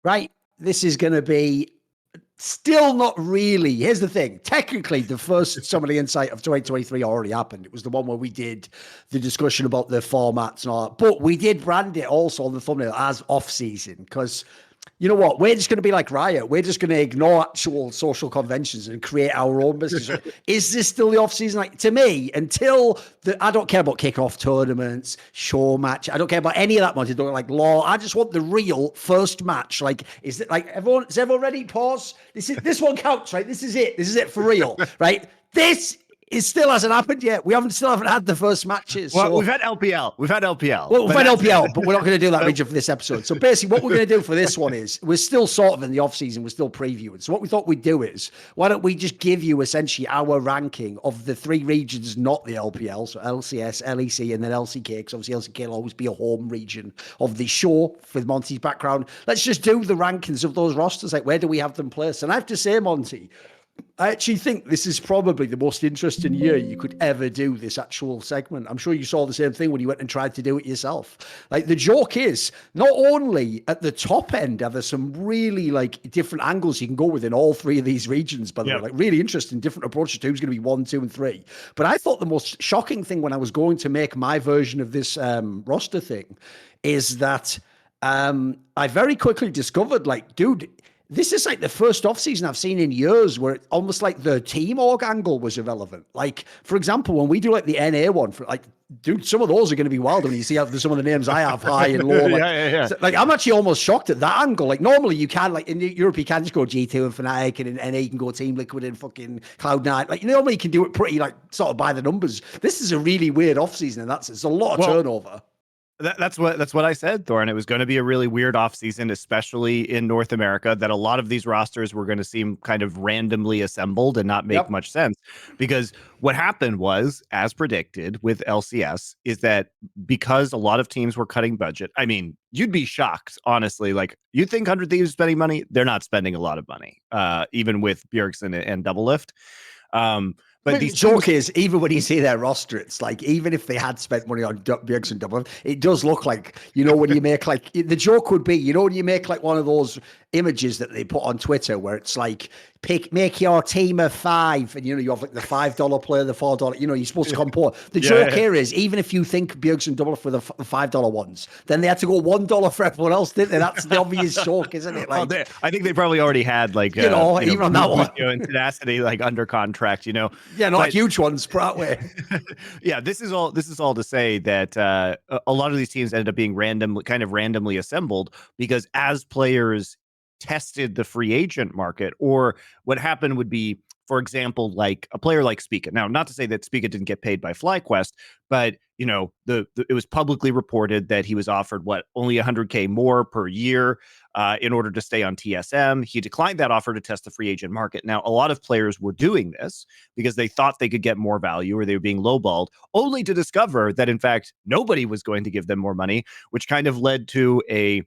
right? This is going to be still not really. Here's the thing. Technically, the first Some of the Insight of 2023 already happened. It was the one where we did the discussion about the formats and all that. But we did brand it also on the thumbnail as off-season because you know what? We're just going to be like Riot. We're just going to ignore actual social conventions and create our own business. Is this still the off season? Like to me, until I don't care about kickoff tournaments, show match. I don't care about any of that much. I don't like law. I just want the real first match. Like, is it like everyone? Is everyone ready? Pause. This one counts, right? This is it. This is it for real, right? It still hasn't happened yet. We still haven't had the first matches. Well, we've had LPL. Well, we've had LPL, but we're not going to do that region for this episode. So basically what we're going to do for this one is we're still sort of in the off season. We're still previewing. So what we thought we'd do is why don't we just give you essentially our ranking of the three regions, not the LPL. So LCS, LEC, and then LCK. Because obviously LCK will always be a home region of the show with Monty's background. Let's just do the rankings of those rosters. Like where do we have them placed? And I have to say, Monty, I actually think this is probably the most interesting year you could ever do this actual segment. I'm sure you saw the same thing when you went and tried to do it yourself. Like the joke is not only at the top end are there some really like different angles you can go within all three of these regions, by the way, like really interesting different approaches to who's going to be 1, 2, and 3. But I thought the most shocking thing when I was going to make my version of this roster thing is that I very quickly discovered like, dude, this is like the first offseason I've seen in years where it's almost like the team org angle was irrelevant. Like, for example, when we do like the NA one, for like, dude, some of those are going to be wild when you see some of the names I have high and low. Like, So, like, I'm actually almost shocked at that angle. Like, normally you can, like, in Europe, you can just go G2 and Fnatic, and in NA, you can go Team Liquid and fucking Cloud9. Like, normally you can do it pretty, like, sort of by the numbers. This is a really weird offseason, and it's a lot of turnover. That's what I said, Thorin. It was going to be a really weird offseason, especially in North America, that a lot of these rosters were going to seem kind of randomly assembled and not make much sense. Because what happened was, as predicted with LCS, is that because a lot of teams were cutting budget, I mean, you'd be shocked, honestly. Like, you think 100 Thieves is spending money? They're not spending a lot of money, even with Bjergsen and Doublelift. But the joke is, even when you see their roster, it's like, even if they had spent money on Bjergsen and Double, it does look like, you know, when you make like, the joke would be, you know, when you make like one of those images that they put on Twitter where it's like, make your team of 5, and you know, you have like the $5 player, the $4, you know, you're supposed to compose. The joke here is, even if you think Bjergsen Double for the $5 ones, then they had to go $1 for everyone else, didn't they? That's the obvious joke, isn't it? Like, I think they probably already had like, even on that one, and Tenacity like under contract, you know. Yeah, not huge ones, put that way. Yeah, this is all to say that a lot of these teams ended up being randomly assembled because as players tested the free agent market, or what happened would be, for example, like a player like Spica. Now, not to say that Spica didn't get paid by FlyQuest, but you know, it was publicly reported that he was offered only $100K more per year in order to stay on TSM. He declined that offer to test the free agent market. Now, a lot of players were doing this because they thought they could get more value, or they were being lowballed, only to discover that in fact nobody was going to give them more money, which kind of led to a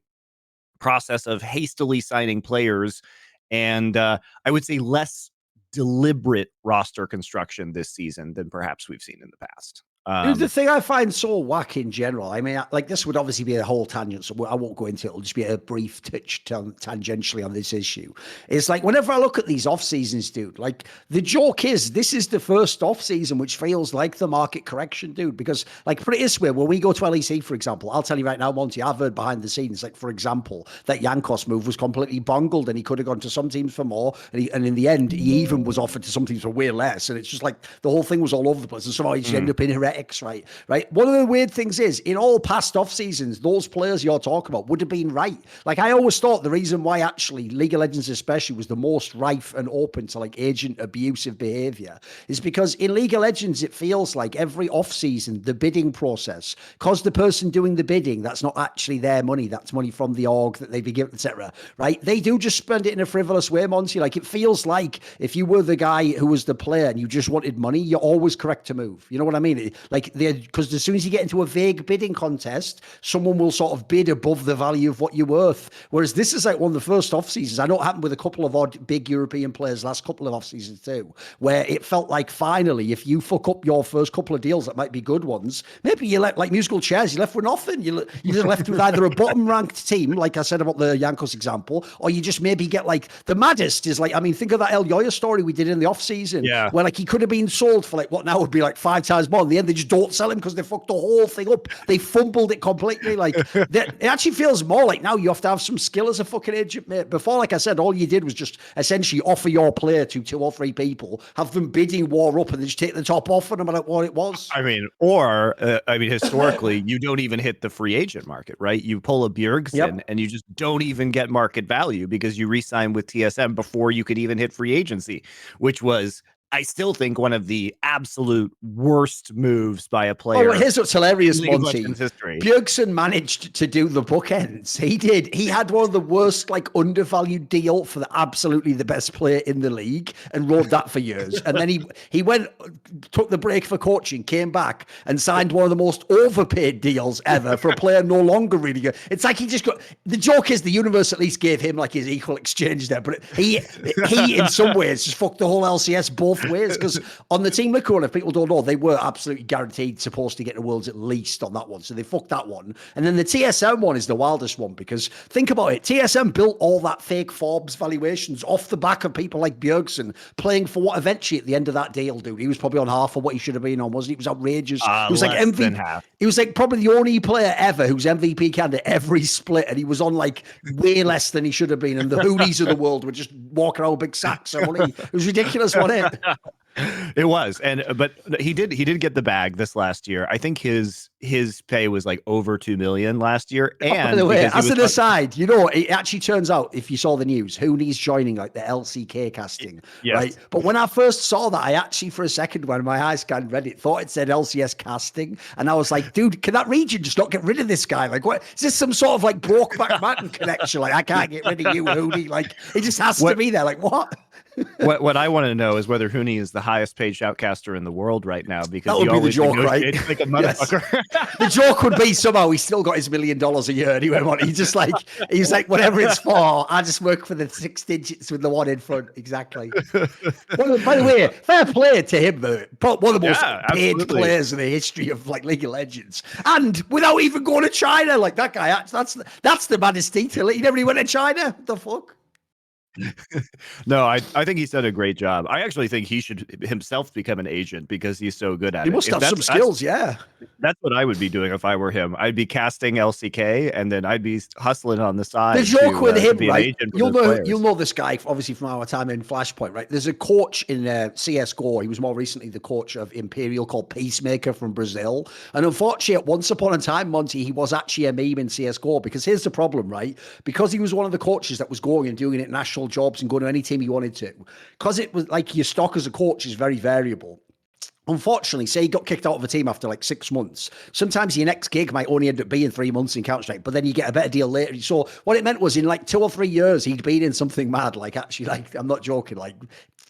process of hastily signing players and I would say less deliberate roster construction this season than perhaps we've seen in the past. The thing I find so whack in general, I mean, like this would obviously be a whole tangent, so I won't go into it. It'll just be a brief touch tangentially on this issue. It's like whenever I look at these off seasons, dude, like the joke is this is the first off season which feels like the market correction, dude. Because like put it this way, when we go to LEC, for example, I'll tell you right now, Monty, I've heard behind the scenes, like for example, that Jankos move was completely bungled, and he could have gone to some teams for more, and in the end, he even was offered to some teams for way less, and it's just like the whole thing was all over the place, and somehow he just ended up in heretics, right? One of the weird things is, in all past off seasons, those players you're talking about would have been right. Like I always thought the reason why actually League of Legends especially was the most rife and open to like agent abusive behavior is because in League of Legends it feels like every off season the bidding process, because the person doing the bidding, that's not actually their money, that's money from the org that they've been given, etc. Right? They do just spend it in a frivolous way, Monty. Like it feels like if you were the guy who was the player and you just wanted money, you're always correct to move. You know what I mean? Like, because as soon as you get into a vague bidding contest, someone will sort of bid above the value of what you're worth. Whereas this is like one of the first off seasons. I know it happened with a couple of odd big European players last couple of off seasons too, where it felt like finally, if you fuck up your first couple of deals that might be good ones, maybe you let, like musical chairs, you left with nothing. You just left with either a bottom ranked team, like I said about the Jankos example, or you just maybe get like the maddest is like, I mean, think of that El Yoya story we did in the off season, where like he could have been sold for like what now would be like 5 times more. In the end, they just don't sell him because they fucked the whole thing up. They fumbled it completely. Like it actually feels more like now you have to have some skill as a fucking agent, mate. Before, like I said, all you did was just essentially offer your player to 2 or 3 people, have them bidding war up, and then just take the top off, no matter what it was. I mean, or historically, you don't even hit the free agent market, right? You pull a Bjergsen and you just don't even get market value because you re-sign with TSM before you could even hit free agency, which was, I still think, one of the absolute worst moves by a player. Oh, here's what's hilarious, Monty. Bjergsen managed to do the bookends. He did. He had one of the worst, like, undervalued deal for absolutely the best player in the league and rode that for years. And then he went, took the break for coaching, came back and signed one of the most overpaid deals ever for a player no longer really good. It's like he just got, the joke is the universe at least gave him like his equal exchange there, but he in some ways just fucked the whole LCS both ways, because on the Team Liquor one, if people don't know, they were absolutely guaranteed supposed to get the Worlds at least on that one, so they fucked that one. And then the TSM one is the wildest one, because think about it, TSM built all that fake Forbes valuations off the back of people like Bjergsen playing for what eventually at the end of that deal, dude, he was probably on half of what he should have been on, wasn't he? He was outrageous. He was like MVP. He was like probably the only player ever who's MVP candidate every split, and he was on like way less than he should have been, and the Hoonies of the world were just walking around with big sacks of money. It was ridiculous, wasn't it? It was, but he did get the bag this last year. I think his pay was like over 2 million last year. And by the way, as an aside, you know, it actually turns out, if you saw the news, Hooney's joining like the LCK casting, right? But when I first saw that, I actually for a second, when my eyes scanned Reddit, thought it said LCS casting, and I was like, dude, can that region just not get rid of this guy? Like, what is this? Some sort of like Brokeback Mountain connection? Like, I can't get rid of you, Hooney. Like, it just has to be there. Like, what? What I want to know is whether Hooney is the highest paid shoutcaster in the world right now, because that would be the joke, right? Like a motherfucker. Yes. The joke would be somehow he's still got his $1 million a year and he went on. He's like whatever it's for, I just work for the 6 digits with the one in front. Exactly. Well, by the way, fair play to him, though. One of the most paid players in the history of like League of Legends, and without even going to China, like that guy. That's the maddest detail. He never even went to China. What the fuck? No, I think he's done a great job. I actually think he should himself become an agent because he's so good at it. He must have some skills, yeah. That's what I would be doing if I were him. I'd be casting LCK, and then I'd be hustling on the side. The joke with him, right? You'll know this guy obviously from our time in Flashpoint, right? There's a coach in CS:GO. He was more recently the coach of Imperial called Peacemaker from Brazil. And unfortunately, once upon a time, Monty, he was actually a meme in CS:GO, because here's the problem, right? Because he was one of the coaches that was going and doing international jobs and going to any team he wanted to, because it was like your stock as a coach is very variable. Unfortunately, say he got kicked out of a team after like 6 months. Sometimes your next gig might only end up being 3 months in Counter-Strike, but then you get a better deal later. So what it meant was in like 2 or 3 years, he'd been in something mad, like actually, like, I'm not joking, like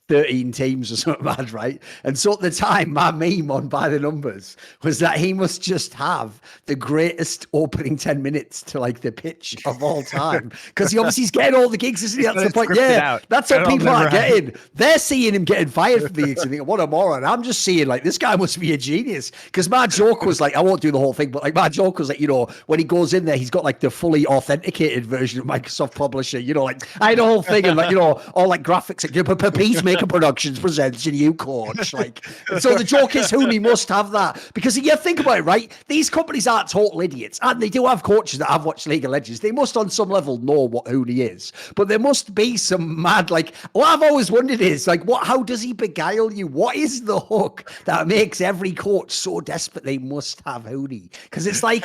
13 teams or something mad, right? And so at the time, my meme on By the Numbers was that he must just have the greatest opening 10 minutes to like the pitch of all time, because he's getting all the gigs, isn't he? That's the point. Yeah, that's what people are getting. They're seeing him getting fired for the gigs and thinking, what a moron. I'm just seeing like, this guy must be a genius, because my joke was like, I won't do the whole thing, but like my joke was like, you know, when he goes in there, he's got like the fully authenticated version of Microsoft Publisher, you know, like I had a whole thing and like, you know, all like graphics, like Peacemaker Productions presents a new coach, like, and so the joke is Hooney must have that, because you think about it, right? These companies aren't total idiots, and they do have coaches that have watched League of Legends. They must on some level know what Hooney is, but there must be some mad, like, what I've always wondered is like, how does he beguile you? What is the hook that makes every coach so desperate they must have Hooney? Because it's like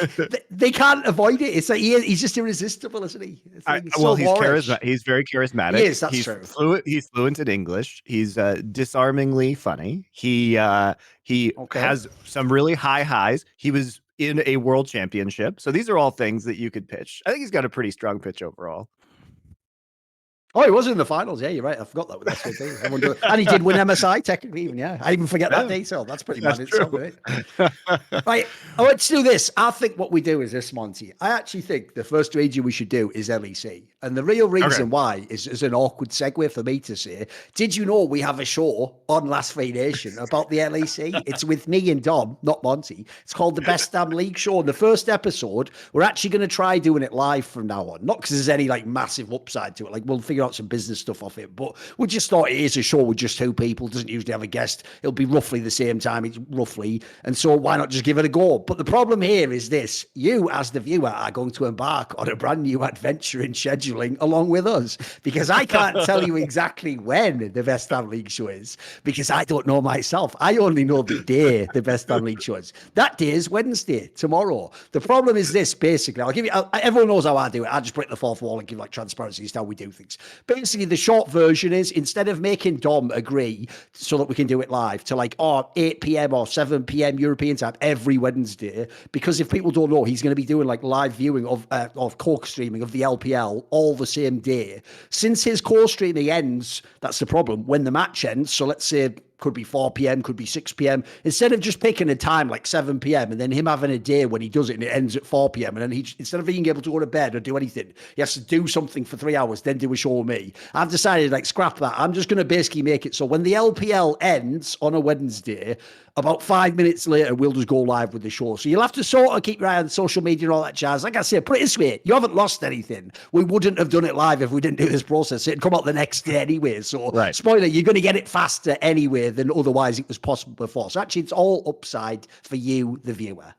they can't avoid it. It's like he's just irresistible, isn't he? Like, he's charismatic. He's very charismatic. He is, that's true. He's fluent in English. He's disarmingly funny. He has some really high highs. He was in a world championship. So these are all things that you could pitch. I think he's got a pretty strong pitch overall. Oh, he was in the finals. Yeah, you're right. I forgot that. That's what they. And he did win MSI technically, even. Yeah, I even forget that detail. That's pretty mad itself, isn't it? Right. Oh, let's do this. I think what we do is this, Monty. I actually think the first region we should do is LEC. And the real reason why is an awkward segue for me to say, did you know we have a show on Last Free Nation about the LEC? It's with me and Dom, not Monty. It's called the Best Damn League Show. And the first episode, we're actually going to try doing it live from now on. Not because there's any like massive upside to it. Like we'll figure out some business stuff off it. But we just thought it is a show with just two people. Doesn't usually have a guest. It'll be roughly the same time. It's roughly. And so why not just give it a go? But the problem here is this. You, as the viewer, are going to embark on a brand new adventure in scheduling along with us, because I can't tell you exactly when the Best Damn League Show is, because I don't know myself. I only know the day the Best Damn League Show is. That day is Wednesday, tomorrow. The problem is this, basically. I'll give you, everyone knows how I do it. I just break the fourth wall and give like transparency as to how we do things. Basically, the short version is, instead of making Dom agree so that we can do it live to like 8 p.m. or 7 p.m. European time every Wednesday, because if people don't know, he's going to be doing like live viewing of co-streaming of the LPL all the same day. Since his co-streaming ends, that's the problem, when the match ends. So let's say could be 4 p.m., could be 6 p.m. Instead of just picking a time like 7 p.m. and then him having a day when he does it and it ends at 4 p.m. and then he, instead of being able to go to bed or do anything, he has to do something for 3 hours, then do a show with me. I've decided, like, scrap that. I'm just going to basically make it so when the LPL ends on a Wednesday, about 5 minutes later, we'll just go live with the show. So you'll have to sort of keep your eye on social media and all that jazz. Like I say, put it this way, you haven't lost anything. We wouldn't have done it live if we didn't do this process. It'd come out the next day anyway. So, spoiler, you're going to get it faster anyway than otherwise it was possible before. So actually, it's all upside for you, the viewer.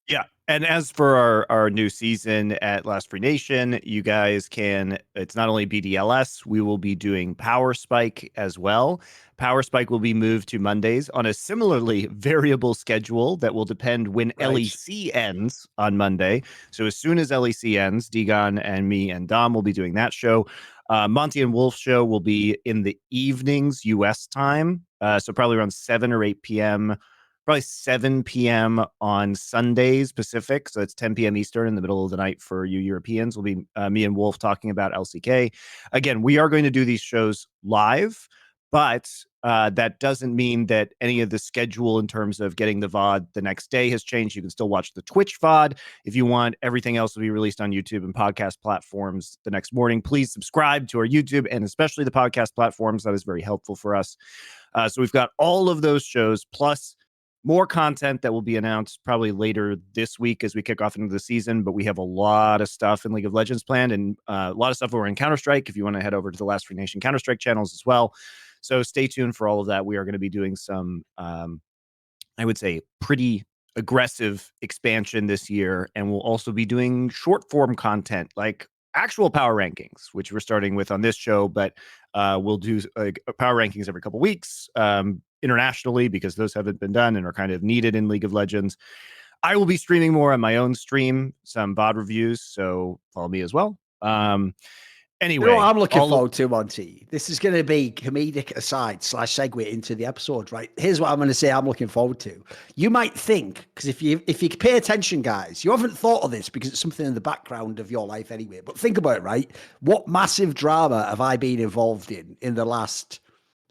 Yeah. And as for our new season at Last Free Nation, you guys can, it's not only BDLS, we will be doing Power Spike as well. Power Spike will be moved to Mondays on a similarly variable schedule that will depend when LEC ends on Monday. So as soon as LEC ends, Degon and me and Dom will be doing that show. Monty and Wolf show will be in the evenings, US time. So probably around 7 or 8 p.m., probably 7 p.m. on Sundays Pacific. So it's 10 p.m. Eastern in the middle of the night for you Europeans. Will be me and Wolf talking about LCK. Again, we are going to do these shows live, but that doesn't mean that any of the schedule in terms of getting the VOD the next day has changed. You can still watch the Twitch VOD if you want. Everything else will be released on YouTube and podcast platforms the next morning. Please subscribe to our YouTube and especially the podcast platforms. That is very helpful for us. So we've got all of those shows plus more content that will be announced probably later this week as we kick off into the season, but we have a lot of stuff in League of Legends planned and a lot of stuff over in Counter-Strike if you want to head over to the Last Free Nation Counter-Strike channels as well. So stay tuned for all of that. We are going to be doing some, I would say, pretty aggressive expansion this year, and we'll also be doing short-form content like actual power rankings, which we're starting with on this show, but we'll do power rankings every couple weeks internationally because those haven't been done and are kind of needed in League of Legends. I will be streaming more on my own stream, some VOD reviews, so follow me as well. Anyway, you know what I'm looking forward to, Monty? This is going to be comedic aside / segue into the episode, right? Here's what I'm going to say I'm looking forward to. You might think, because if you pay attention, guys, you haven't thought of this because it's something in the background of your life anyway, but think about it, right? What massive drama have I been involved in the last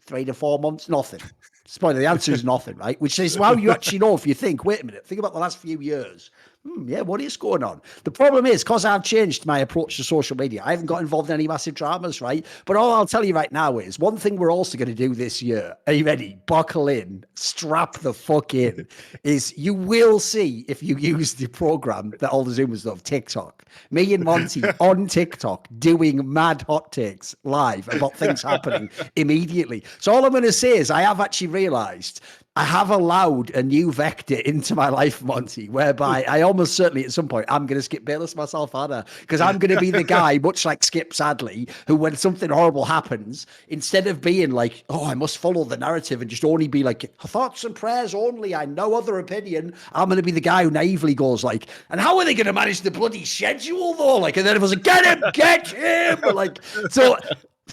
3 to 4 months? Nothing. Spoiler, the answer is nothing, right? Which is how you actually know if you think, wait a minute, think about the last few years. Yeah, what is going on? The problem is, because I've changed my approach to social media, I haven't got involved in any massive dramas, right? But all I'll tell you right now is, one thing we're also going to do this year, are you ready? Buckle in, strap the fuck in, is you will see, if you use the program that all the Zoomers love, TikTok, me and Monty on TikTok doing mad hot takes live about things happening immediately. So all I'm going to say is I have actually realized I have allowed a new vector into my life, Monty, whereby I almost certainly at some point I'm going to Skip Bayless myself, Anna, because I'm going to be the guy, much like Skip Sadly, who when something horrible happens, instead of being like, oh, I must follow the narrative and just only be like, thoughts and prayers only, I no other opinion, I'm going to be the guy who naively goes like, and how are they going to manage the bloody schedule though? Like, and then everyone's like, get him! Like, so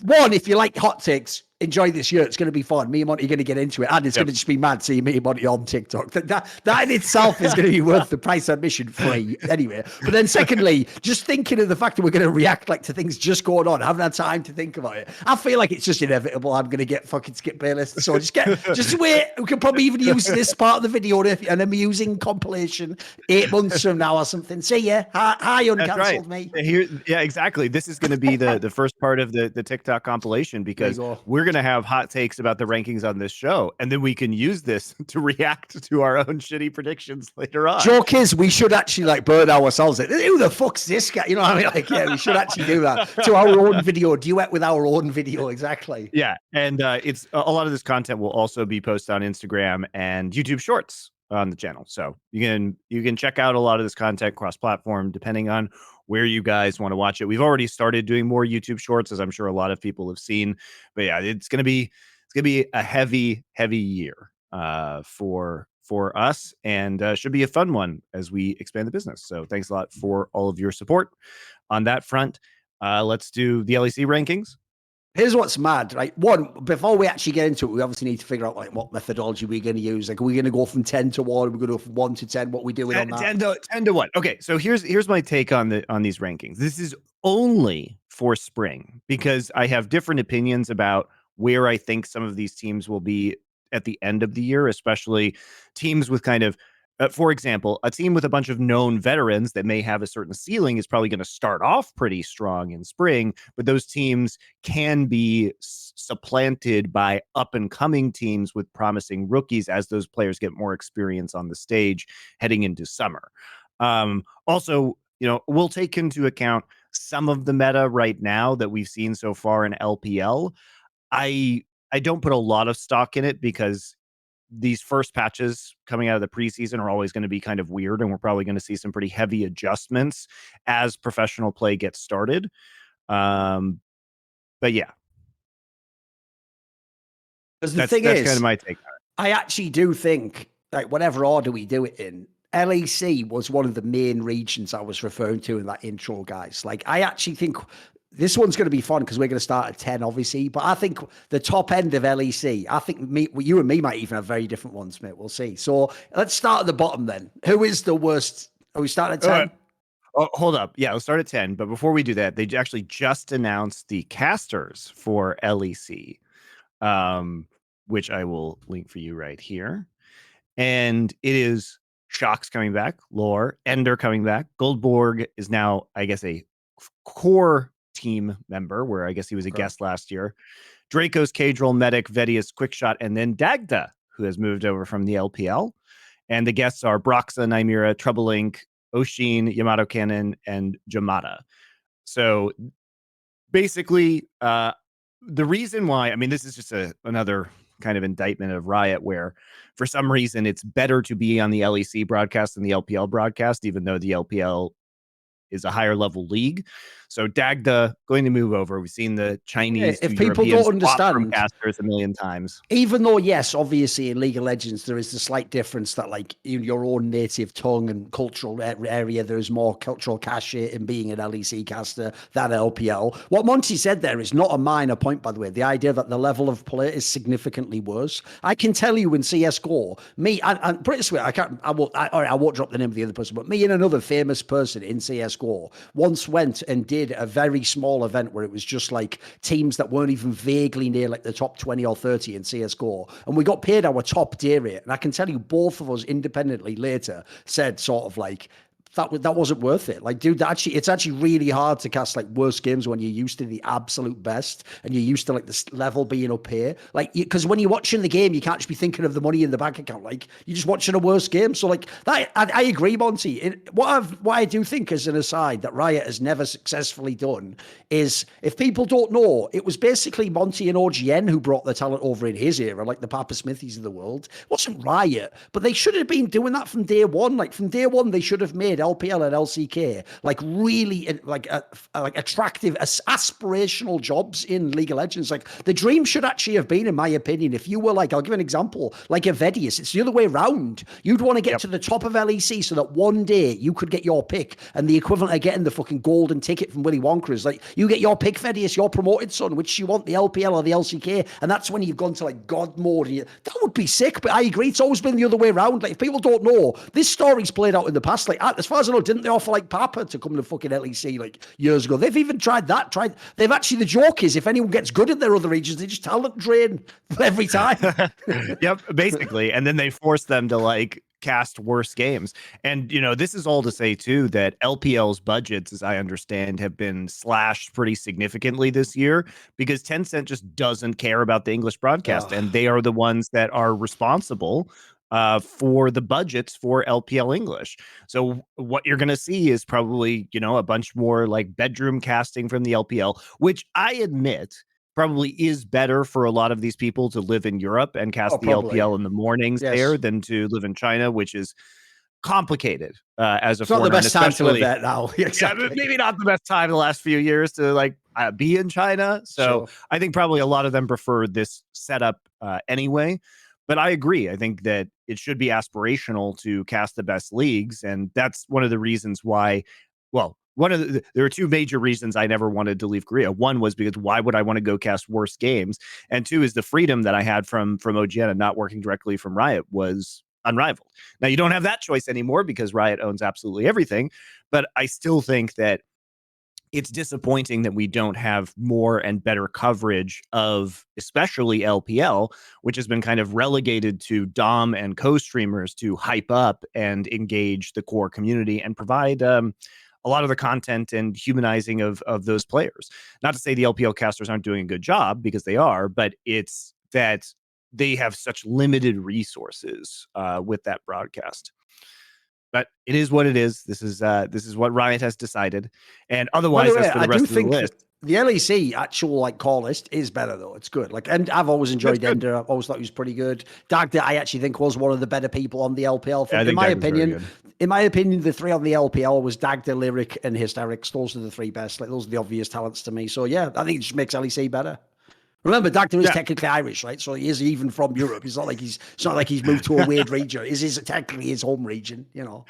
one, if you like hot takes, enjoy this year. It's going to be fun. Me and Monty are going to get into it, and it's going to just be mad seeing me and Monty on TikTok. That in itself is going to be worth the price admission free anyway. But then secondly, just thinking of the fact that we're going to react like to things just going on, haven't had time to think about it. I feel like it's just inevitable. I'm going to get fucking skip Bayless. So just wait. We can probably even use this part of the video an amusing compilation 8 months from now or something. See ya. Hi, uncancelled me. Yeah, exactly. This is going to be the first part of the TikTok compilation, because we're going to have hot takes about the rankings on this show, and then we can use this to react to our own shitty predictions later on. Joke is, we should actually like burn ourselves. Who the fuck's this guy? You know what I mean? Like, yeah, we should actually do that to our own video, duet with our own video. Exactly. Yeah, and it's a lot of this content will also be posted on Instagram and YouTube Shorts on the channel, so you can check out a lot of this content cross-platform depending on where you guys want to watch it. We've already started doing more YouTube Shorts, as I'm sure a lot of people have seen, but yeah, it's gonna be a heavy year for us, and should be a fun one as we expand the business. So thanks a lot for all of your support on that front. Let's do the LEC rankings. Here's what's mad, right? One, before we actually get into it, we obviously need to figure out like what methodology we're going to use. Like, are we going to go from 10 to 1? We're going to go from 1 to 10. What we doing on that? 10 to 1. Okay, so here's my take on these rankings. This is only for spring, because I have different opinions about where I think some of these teams will be at the end of the year, especially teams with kind of, for example, a team with a bunch of known veterans that may have a certain ceiling is probably going to start off pretty strong in spring, but those teams can be supplanted by up-and-coming teams with promising rookies as those players get more experience on the stage heading into summer. Also, we'll take into account some of the meta right now that we've seen so far in LPL. I don't put a lot of stock in it, because these first patches coming out of the preseason are always going to be kind of weird, and we're probably going to see some pretty heavy adjustments as professional play gets started. But yeah, the thing is, kind of my take on it. I actually do think, like, whatever order we do it in, LEC was one of the main regions I was referring to in that intro, guys. Like, I actually think this one's going to be fun because we're going to start at 10, obviously. But I think the top end of LEC, I think you and me might even have very different ones, mate. We'll see. So let's start at the bottom then. Who is the worst? Are we starting at 10? Oh, hold up. Yeah, we'll start at 10. But before we do that, they actually just announced the casters for LEC, which I will link for you right here. And it is Shock's coming back, Lore, Ender coming back. Goldborg is now, I guess, a core team member, where I guess he was a guest last year. Draco's Cadril, Medic, Vedius, Quickshot, and then Dagda, who has moved over from the LPL. And the guests are Broxa, Nymera, Trouble Inc., Oshin, Yamato Cannon, and Jamada. So basically, the reason why, I mean, this is just another kind of indictment of Riot, where for some reason it's better to be on the LEC broadcast than the LPL broadcast, even though the LPL is a higher level league. So Dagda going to move over. We've seen the Chinese, if people don't understand, casters a million times. Even though, yes, obviously in League of Legends there is the slight difference that, like, in your own native tongue and cultural area, there is more cultural cachet in being an LEC caster than LPL. What Monty said there is not a minor point, by the way. The idea that the level of play is significantly worse. I can tell you in CS:GO, me, and put it this way, I won't drop the name of the other person, but me and another famous person in CS:GO once went and did a very small event where it was just like teams that weren't even vaguely near like the top 20 or 30 in CS:GO, and we got paid our top day rate. And I can tell you, both of us independently later said sort of like, that wasn't worth it. Like, dude, it's actually really hard to cast like worse games when you're used to the absolute best and you're used to like this level being up here. Like, because when you're watching the game, you can't just be thinking of the money in the bank account. Like, you're just watching a worse game. So like that, I agree, Monty. What I do think, as an aside, that Riot has never successfully done is, if people don't know, it was basically Monty and OGN who brought the talent over in his era, like the Papa Smithies of the world. It wasn't Riot, but they should have been doing that from day one. Like, from day one, they should have made LPL and LCK like really like attractive, aspirational jobs in League of Legends. Like the dream should actually have been, in my opinion, if you were like, I'll give an example, like a Vedius. It's the other way around. You'd want to get to the top of LEC so that one day you could get your pick, and the equivalent of getting the fucking golden ticket from Willy Wonka is like you get your pick, Vedius, your promoted son, which you want, the LPL or the LCK, and that's when you've gone to like God mode. That would be sick, but I agree. It's always been the other way around. Like if people don't know, this story's played out in the past. Like as far as I know, didn't they offer like Papa to come to fucking LEC like years ago? They've even tried that. They've actually, the joke is if anyone gets good in their other regions, they just talent drain every time. Yep, basically. And then they force them to like cast worse games. And, you know, this is all to say, too, that LPL's budgets, as I understand, have been slashed pretty significantly this year because Tencent just doesn't care about the English broadcast. And they are the ones that are responsible for the budgets for LPL English. So what you're going to see is probably, you know, a bunch more like bedroom casting from the LPL, which I admit probably is better for a lot of these people to live in Europe and cast the LPL in the mornings there than to live in China, which is complicated as a foreigner. Not the best time to live there now. Exactly. Yeah, maybe not the best time the last few years to like be in China. So I think probably a lot of them prefer this setup anyway. But I agree. I think that it should be aspirational to cast the best leagues. And that's one of the reasons why, well, there are two major reasons I never wanted to leave Korea. One was because why would I want to go cast worse games? And two is the freedom that I had from OGN and not working directly from Riot was unrivaled. Now you don't have that choice anymore because Riot owns absolutely everything. But I still think that it's disappointing that we don't have more and better coverage of especially LPL, which has been kind of relegated to Dom and co-streamers to hype up and engage the core community and provide a lot of the content and humanizing of those players. Not to say the LPL casters aren't doing a good job, because they are, but it's that they have such limited resources with that broadcast. But it is what it is. This is what Riot has decided. And otherwise, as for the rest of the list, the LEC actual like call list is better though. It's good. Like, and I've always enjoyed Ender. I've always thought he was pretty good. Dagda, I actually think was one of the better people on the LPL. In my opinion, the three on the LPL was Dagda, Lyric, and Hysterics. Those are the three best. Like those are the obvious talents to me. So yeah, I think it just makes LEC better. Remember, Dagda is technically Irish, right? So he is even from Europe. It's not like he's moved to a weird region. It is technically his home region, you know.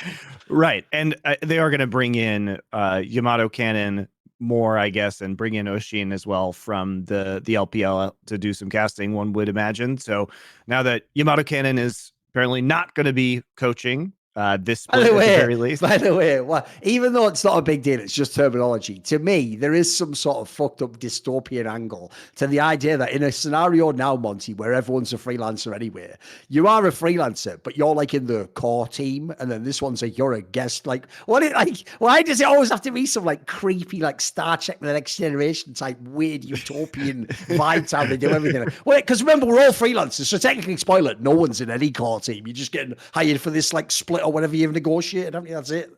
Right, and they are going to bring in Yamato Cannon more, I guess, and bring in Oshin as well from the LPL to do some casting, one would imagine. So now that Yamato Cannon is apparently not going to be coaching this split at the very least. By the way, well, even though it's not a big deal, it's just terminology. To me, there is some sort of fucked up dystopian angle to the idea that in a scenario now, Monty, where everyone's a freelancer anyway, you are a freelancer, but you're like in the core team, and then this one's like you're a guest. Like, why does it always have to be some like creepy, like Star Trek The Next Generation type weird utopian vibes how they do everything? Well, because remember, we're all freelancers, so technically, spoiler, no one's in any core team. You're just getting hired for this like split or whatever you've negotiated, haven't you? That's it.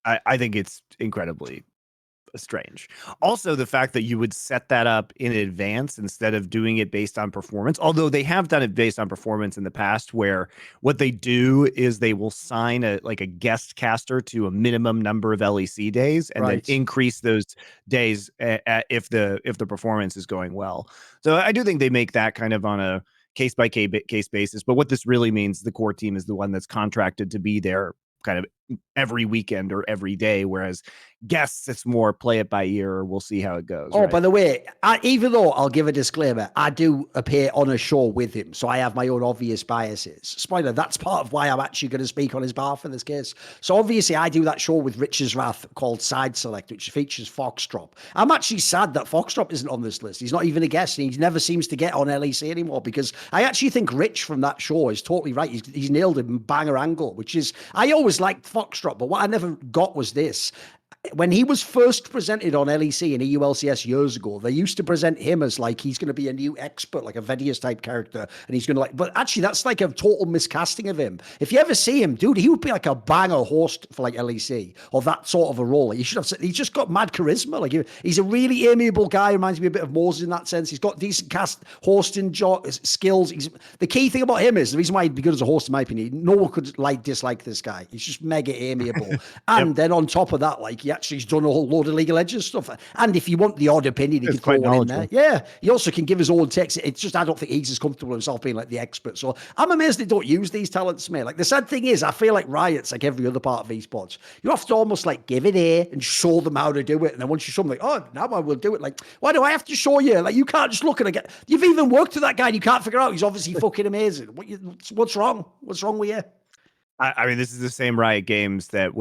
I think it's incredibly strange. Also, the fact that you would set that up in advance instead of doing it based on performance, although they have done it based on performance in the past, where what they do is they will sign a guest caster to a minimum number of LEC days and then increase those days if the performance is going well. So I do think they make that kind of on a case by case basis. But what this really means, the core team is the one that's contracted to be there kind of every weekend or every day, whereas guests, it's more play it by ear, or we'll see how it goes. Oh, right? By the way, even though I'll give a disclaimer, I do appear on a show with him, so I have my own obvious biases. Spoiler, that's part of why I'm actually going to speak on his behalf in this case. So obviously I do that show with Rich's Wrath called Side Select, which features Foxdrop. I'm actually sad that Foxdrop isn't on this list. He's not even a guest, and he never seems to get on LEC anymore, because I actually think Rich from that show is totally right. He's nailed him banger angle, which is, I always liked Foxdrop, but what I never got was this. when he was first presented on LEC and EU LCS years ago, they used to present him as like he's going to be a new expert, like a Vedius type character, and he's going to like. But actually, that's like a total miscasting of him. If you ever see him, dude, he would be like a banger host for like LEC or that sort of a role. Like, you should have. He's just got mad charisma. Like he's a really amiable guy. Reminds me a bit of Moses in that sense. He's got decent cast hosting skills. The key thing about him is the reason why he'd be good as a host, in my opinion. No one could dislike this guy. He's just mega amiable, and then on top of that, like he actually's done a whole load of League of Legends stuff. And if you want the odd opinion, he can throw one in there. Yeah, he also can give his own takes. It's just I don't think he's as comfortable himself being like the expert. So I'm amazed they don't use these talents, mate. Like the sad thing is, I feel like Riot's like every other part of esports. You have to almost like give it here and show them how to do it. And then once you show them, like, oh, now I will do it. Like, why do I have to show you? Like, you can't just look at it. You've even worked with that guy and you can't figure out he's obviously fucking amazing. What's wrong? What's wrong with you? I mean, this is the same Riot Games that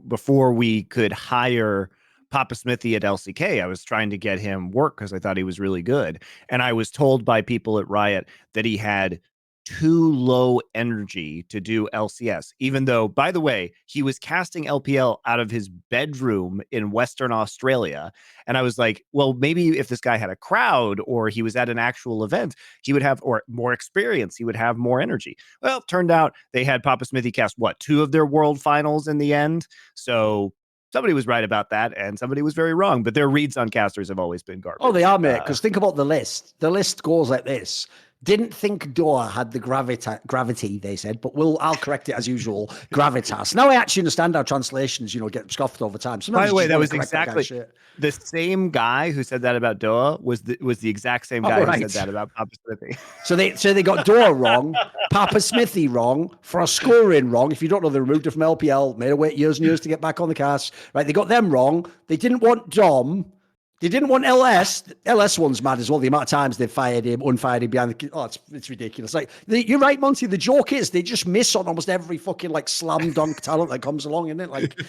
before we could hire Papa Smithy at LCK, I was trying to get him work because I thought he was really good. And I was told by people at Riot that he had too low energy to do LCS, even though, by the way, he was casting LPL out of his bedroom in Western Australia. And I was like, well, maybe if this guy had a crowd or he was at an actual event, he would have, or more experience, he would have more energy. Well, turned out they had Papa Smithy cast, 2 of their world finals in the end. So somebody was right about that and somebody was very wrong, but their reads on casters have always been garbage. Oh, they are, mate, because think about the list. The list goes like this. Didn't think Doa had the gravity, they said, but I'll correct it as usual, gravitas. Now I actually understand how translations, get scoffed over time. Sometimes by the way, that was exactly the same guy who said that about Doa was the exact same guy who said that about Papa Smithy. So they got Doa wrong, Papa Smithy wrong, for a scoring wrong. If you don't know, they removed it from LPL, made her wait years and years to get back on the cast. Right? They got them wrong. They didn't want Dom. They didn't want LS. LS one's mad as well. The amount of times they've fired him, unfired him behind the... Oh, it's ridiculous. Like, you're right, Monty. The joke is they just miss on almost every fucking, like, slam dunk talent that comes along, isn't it? Like,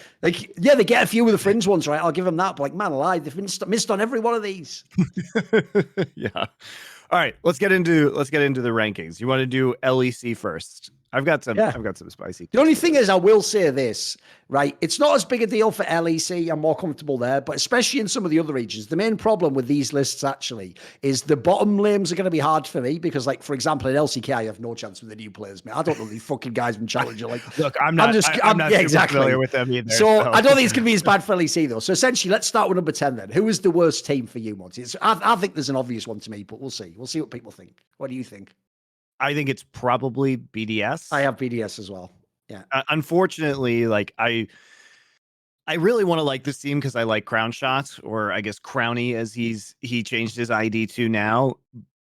yeah, they get a few of the fringe ones, right? I'll give them that. But, like, man alive, they've missed on every one of these. Yeah. All right, let's get into the rankings. You want to do LEC first? I've got some spicy. The only thing is, I will say this, right? It's not as big a deal for LEC. I'm more comfortable there, but especially in some of the other regions, the main problem with these lists actually is the bottom lanes are going to be hard for me because, like, for example, in LCK, I have no chance with the new players, man. I don't know these fucking guys from Challenger. Like, look, I'm not exactly familiar with them either. So I don't think it's going to be as bad for LEC though. So essentially, let's start with number 10 then. Who is the worst team for you, Monty? I think there's an obvious one to me, but we'll see. We'll see what people think. What do you think? I think it's probably BDS. I have BDS as well. Yeah. Unfortunately, like I really want to like this team because I like Crown Shot, or I guess Crowny as he changed his ID to now.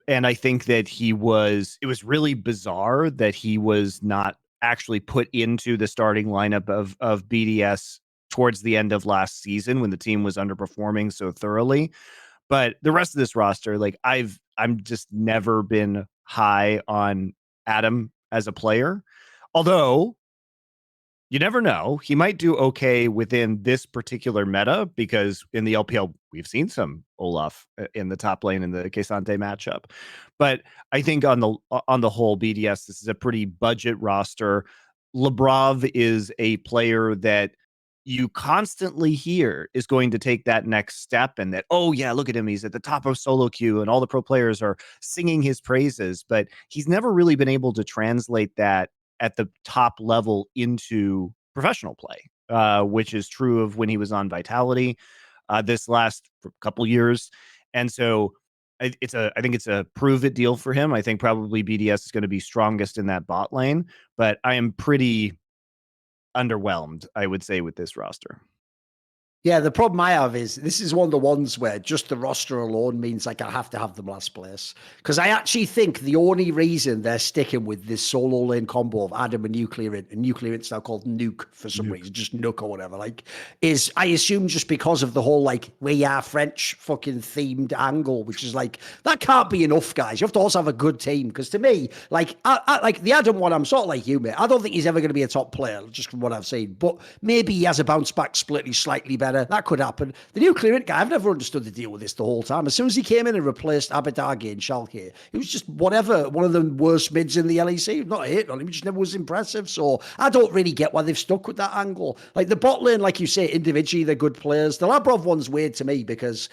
And I think that it was really bizarre that he was not actually put into the starting lineup of BDS towards the end of last season when the team was underperforming so thoroughly. But the rest of this roster, like I'm just never been high on Adam as a player. Although you never know, he might do okay within this particular meta because in the LPL we've seen some Olaf in the top lane in the Kesante matchup. But I think on the whole, BDS, this is a pretty budget roster. Lebrov is a player that you constantly hear is going to take that next step, and that, oh yeah, look at him, he's at the top of solo queue and all the pro players are singing his praises, but he's never really been able to translate that at the top level into professional play, which is true of when he was on Vitality this last couple years. And so I think it's a prove it deal for him. I think probably BDS is going to be strongest in that bot lane, but I am pretty underwhelmed, I would say, with this roster. Yeah, the problem I have is this is one of the ones where just the roster alone means like I have to have them last place. Because I actually think the only reason they're sticking with this solo lane combo of Adam and Nuclear Int, and Nuclear Int's now called Nuke for some reason, just Nuke or whatever, like, is I assume just because of the whole like we are French fucking themed angle, which is like, that can't be enough, guys. You have to also have a good team. Because to me, like, I like the Adam one, I'm sort of like you, mate. I don't think he's ever going to be a top player, just from what I've seen. But maybe he has a bounce back split, he's slightly better better. That could happen. The new clearance guy, I've never understood the deal with this the whole time. As soon as he came in and replaced Abadagi and Schalke, it was just whatever, one of the worst mids in the LEC. Not hating on him, he just never was impressive. So I don't really get why they've stuck with that angle. Like the bot lane, like you say, individually, they're good players. The Labrov one's weird to me because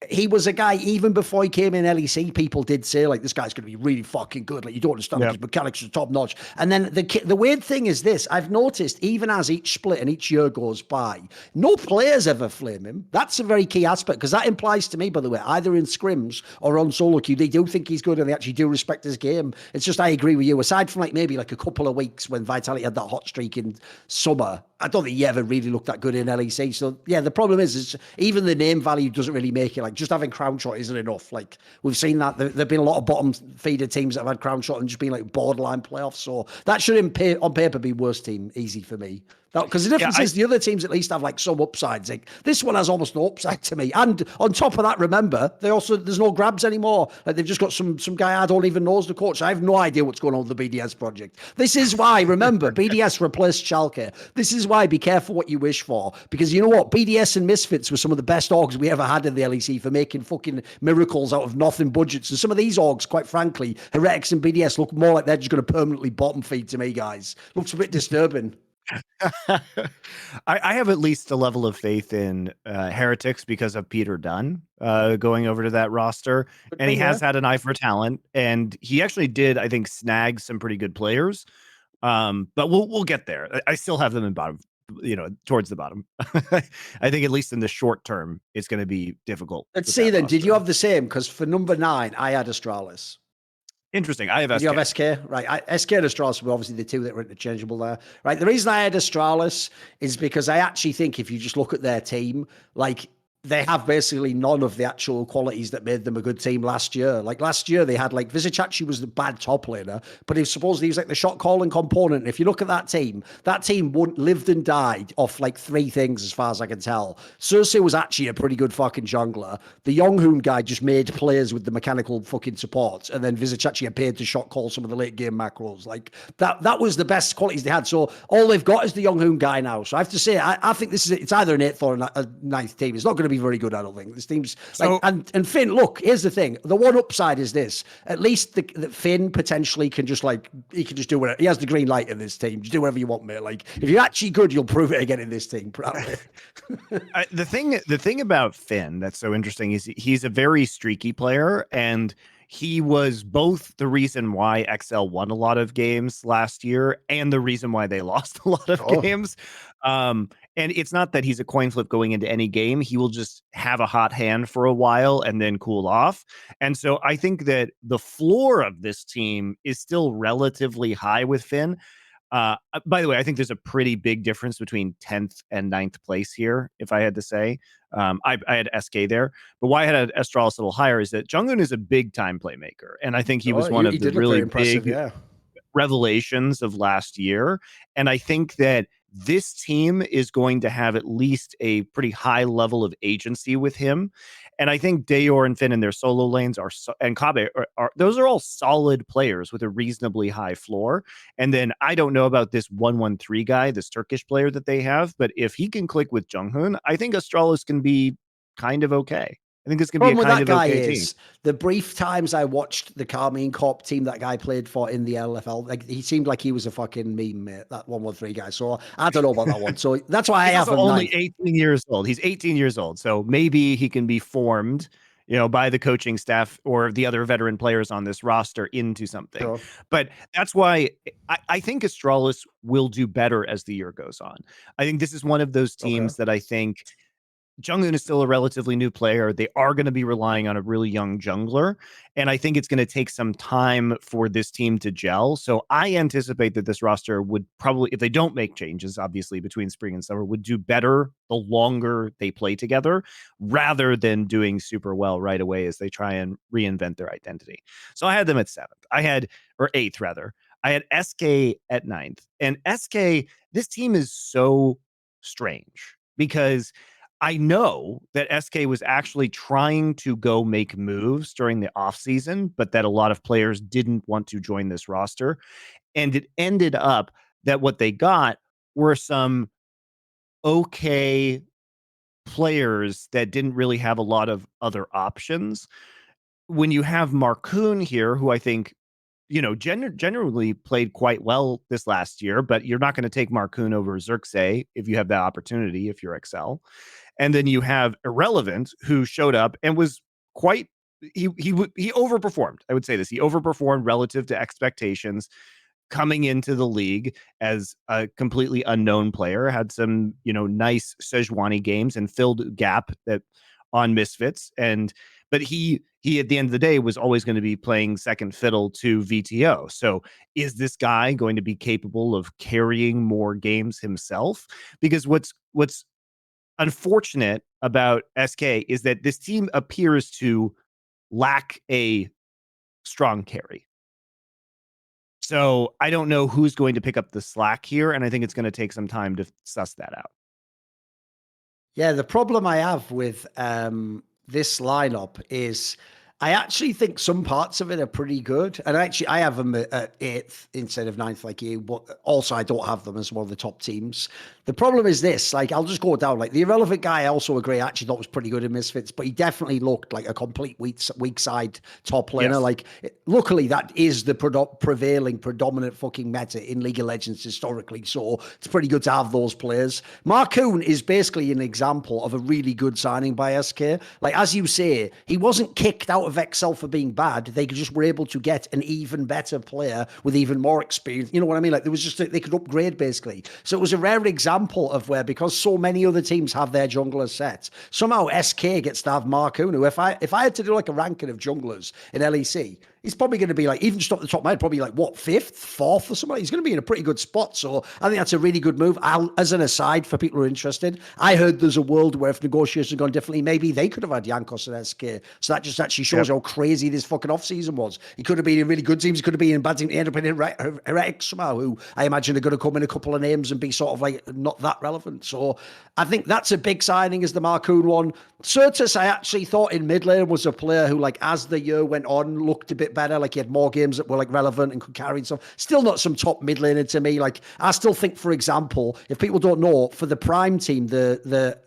he was a guy, even before he came in LEC, people did say, like, this guy's going to be really fucking good. Like, you don't understand, like, his mechanics are top notch. And then the weird thing is this, I've noticed, even as each split and each year goes by, no players ever flame him. That's a very key aspect, because that implies to me, by the way, either in scrims or on solo queue, they do think he's good and they actually do respect his game. It's just, I agree with you. Aside from, like, maybe like a couple of weeks when Vitality had that hot streak in summer, I don't think he ever really looked that good in LEC. So, yeah, the problem is even the name value doesn't really make it. Like, just having crown shot isn't enough. Like, we've seen that. There have been a lot of bottom feeder teams that have had crown shot and just been like borderline playoffs. So that should on paper be worst team easy for me. Because the difference is the other teams at least have like some upsides. Like, this one has almost no upside to me. And on top of that, remember, there's no grabs anymore. Like, they've just got some guy I don't even know as the coach. I have no idea what's going on with the BDS project. This is why, remember, BDS replaced Schalke. This is why, be careful what you wish for. Because you know what? BDS and Misfits were some of the best orgs we ever had in the LEC for making fucking miracles out of nothing budgets. And some of these orgs, quite frankly, Heretics and BDS, look more like they're just going to permanently bottom feed to me, guys. Looks a bit disturbing. I have at least a level of faith in Heretics because of Peter Dunn going over to that roster. And he has had an eye for talent. And he actually did, I think, snag some pretty good players. But we'll get there. I still have them in bottom, towards the bottom. I think at least in the short term, it's going to be difficult. Let's see then. Roster. Did you have the same? Because for number 9, I had Astralis. Interesting. I have SK. You have SK, right? SK and Astralis were obviously the two that were interchangeable there, right? The reason I had Astralis is because I actually think if you just look at their team, like, they have basically none of the actual qualities that made them a good team last year. Like, last year, they had, like, Vizicachi was the bad top laner, but he supposedly was like the shot calling component. And if you look at that team lived and died off like 3 things as far as I can tell. Cersei was actually a pretty good fucking jungler. The Yonghoon guy just made players with the mechanical fucking support, and then Vizicachi appeared to shot call some of the late game macros. Like, that was the best qualities they had. So all they've got is the Yonghoon guy now. So I have to say, I think it's either an 8th or a 9th team. It's not going to be very good, I don't think. This team's like, and Finn, look, here's the thing. The one upside is this. At least the Finn potentially can just, like, he can just do whatever. He has the green light in this team. Just do whatever you want, mate. Like, if you're actually good, you'll prove it again in this team, probably. The thing about Finn that's so interesting is he's a very streaky player, and he was both the reason why XL won a lot of games last year and the reason why they lost a lot of games. And it's not that he's a coin flip going into any game. He will just have a hot hand for a while and then cool off. And so I think that the floor of this team is still relatively high with Finn. By the way, I think there's a pretty big difference between 10th and 9th place here, if I had to say. I had SK there, but why I had Astralis a little higher is that Junghoon is a big time playmaker, and I think he was one of the really big revelations of last year. And I think that this team is going to have at least a pretty high level of agency with him. And I think Dayor and Finn in their solo lanes and Kabe those are all solid players with a reasonably high floor. And then I don't know about this 113 guy, this Turkish player that they have, but if he can click with Junghoon, I think Astralis can be kind of okay. I think this can be a kind of okay team. The brief times I watched the Carmine Corp team that guy played for in the LFL, like, he seemed like he was a fucking meme, mate, that 113 guy. So I don't know about that one. So that's why I have him only 18 years old. He's 18 years old. So maybe he can be formed, by the coaching staff or the other veteran players on this roster into something. Sure. But that's why I think Astralis will do better as the year goes on. I think this is one of those teams that I think Junghoon is still a relatively new player. They are going to be relying on a really young jungler. And I think it's going to take some time for this team to gel. So I anticipate that this roster would probably, if they don't make changes, obviously between spring and summer, would do better the longer they play together rather than doing super well right away as they try and reinvent their identity. So I had them at 7th. Or 8th rather. I had SK at 9th. And SK, this team is so strange because I know that SK was actually trying to go make moves during the offseason, but that a lot of players didn't want to join this roster. And it ended up that what they got were some okay players that didn't really have a lot of other options. When you have Marcoon here, who I think, generally played quite well this last year, but you're not going to take Marcoon over Xerxes if you have that opportunity, if you're Excel. And then you have Irrelevant, who showed up and was quite, he overperformed. I would say this. He overperformed relative to expectations coming into the league as a completely unknown player, had some, nice Sejuani games and filled gap that on Misfits. But he at the end of the day was always going to be playing second fiddle to VTO. So is this guy going to be capable of carrying more games himself? Because what's unfortunate about SK is that this team appears to lack a strong carry. So I don't know who's going to pick up the slack here, and I think it's going to take some time to suss that out. Yeah, the problem I have with this lineup is I actually think some parts of it are pretty good. And actually, I have them at 8th instead of 9th like you, but also I don't have them as one of the top teams. The problem is this, like, I'll just go down. Like, the Irrelevant guy, I also agree, I actually thought was pretty good in Misfits, but he definitely looked like a complete weak side top laner. Yes. Like, luckily, that is the prevailing, predominant fucking meta in League of Legends historically, so it's pretty good to have those players. Marcoon is basically an example of a really good signing by SK. Like, as you say, he wasn't kicked out of Excel for being bad. They just were able to get an even better player with even more experience. You know what I mean? Like, there was just, they could upgrade, basically. So it was a rare example of where, because so many other teams have their junglers set, somehow SK gets to have Marcoon, who if I had to do like a ranking of junglers in LEC, he's probably going to be like, even just off the top of my head, probably like, what, 5th, 4th or something? He's going to be in a pretty good spot. So I think that's a really good move. As an aside, for people who are interested, I heard there's a world where if negotiations had gone differently, maybe they could have had Jankos and SK. So that just actually shows how crazy this fucking offseason was. He could have been in really good teams. He could have been in bad teams. He ended up in Heretics somehow, who I imagine are going to come in a couple of names and be sort of like not that relevant. So I think that's a big signing, is the Marcoon one. Certus, I actually thought in mid lane was a player who, like, as the year went on, looked a bit better. Like, he had more games that were like relevant and could carry and stuff. Still not some top mid laner to me. Like, I still think, for example, if people don't know, for the Prime team, the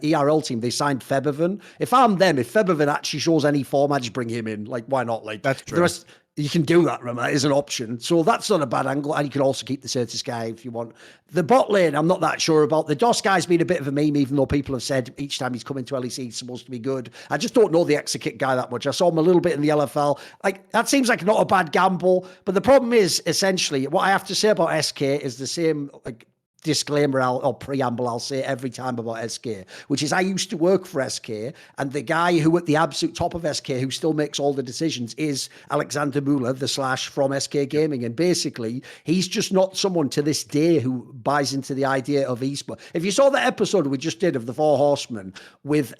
ERL team, they signed Febiven. If I'm them, if Febiven actually shows any form, I just bring him in. Like, why not? Like, that's true. The rest, you can do that, remember, that is an option. So that's not a bad angle. And you can also keep the Certus guy if you want. The bot lane, I'm not that sure about. The DOS guy's been a bit of a meme, even though people have said each time he's come into LEC, he's supposed to be good. I just don't know the Exakit guy that much. I saw him a little bit in the LFL. Like, that seems like not a bad gamble. But the problem is, essentially, what I have to say about SK is the same, like, disclaimer or preamble I'll say every time about SK, which is I used to work for SK, and the guy who at the absolute top of SK who still makes all the decisions is Alexander Muller, the Slash from SK Gaming. And basically, he's just not someone to this day who buys into the idea of esports. If you saw that episode we just did of the Four Horsemen with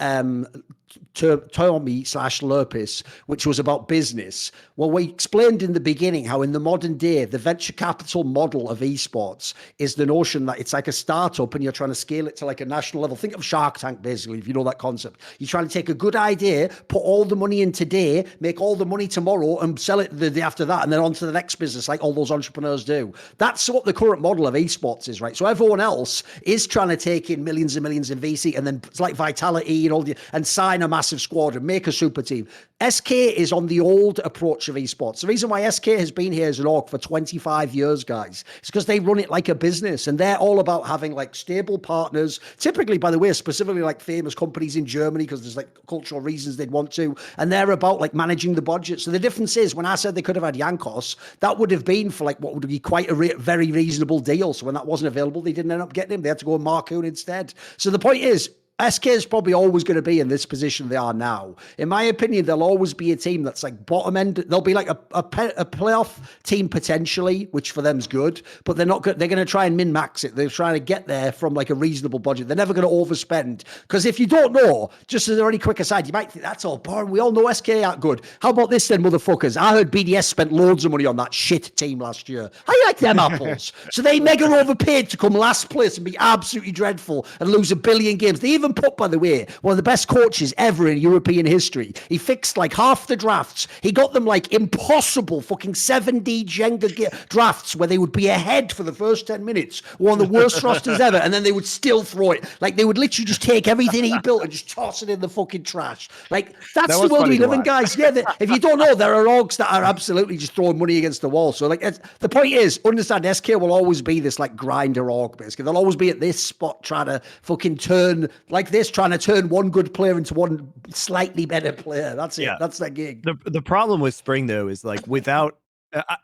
Tommy/Lurpis, which was about business, well, we explained in the beginning how in the modern day, the venture capital model of esports is the notion that it's like a startup and you're trying to scale it to like a national level. Think of Shark Tank, basically, if you know that concept. You're trying to take a good idea, put all the money in today, make all the money tomorrow, and sell it the day after that, and then on to the next business, like all those entrepreneurs do. That's what the current model of esports is, right? So everyone else is trying to take in millions and millions in VC, and then it's like Vitality and sign a massive squad and make a super team. SK is on the old approach of esports. The reason why SK has been here as an org for 25 years, guys, is because they run it like a business, and they're all about having like stable partners, typically, by the way, specifically like famous companies in Germany, because there's like cultural reasons they'd want to, and they're about like managing the budget. So the difference is, when I said they could have had Jankos, that would have been for like what would be quite a very reasonable deal. So when that wasn't available, they didn't end up getting him. They had to go with Marcoon instead. So the point is, SK is probably always going to be in this position they are now. In my opinion, they'll always be a team that's like bottom end. They'll be like a playoff team potentially, which for them is good, but they're not good. They're going to try and min-max it. They're trying to get there from like a reasonable budget. They're never going to overspend, because if you don't know, just as a very quick aside, you might think that's all boring. We all know SK aren't good. How about this then, motherfuckers? I heard BDS spent loads of money on that shit team last year. How you like them apples? So they mega overpaid to come last place and be absolutely dreadful and lose 1 billion games. They even even put, by the way, one of the best coaches ever in European history. He fixed like half the drafts. He got them like impossible fucking 7D Jenga drafts where they would be ahead for the first 10 minutes, one of the worst rosters ever, and then they would still throw it. Like they would literally just take everything he built and just toss it in the fucking trash. Like that's the world we live in, guys. Yeah, if you don't know, there are orgs that are absolutely just throwing money against the wall. So like the point is, understand SK will always be this like grinder org, basically. They'll always be at this spot trying to fucking turn like this, trying to turn one good player into one slightly better player. That's it. That's their gig. The problem with Spring though is like without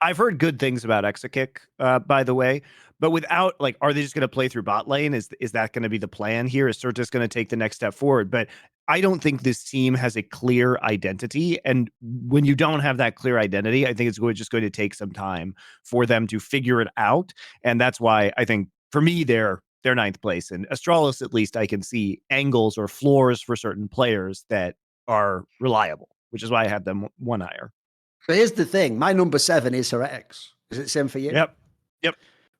I've heard good things about Exakick, by the way, but without like, are they just going to play through bot lane? Is that going to be the plan here? Is Sir just going to take the next step forward? But I don't think this team has a clear identity. And when you don't have that clear identity, I think it's just going to take some time for them to figure it out. And that's why I think for me, they're ninth place. And Astralis, at least I can see angles or floors for certain players that are reliable, which is why I have them one higher. But here's the thing. My number 7 is Heretics. Is it the same for you? Yep.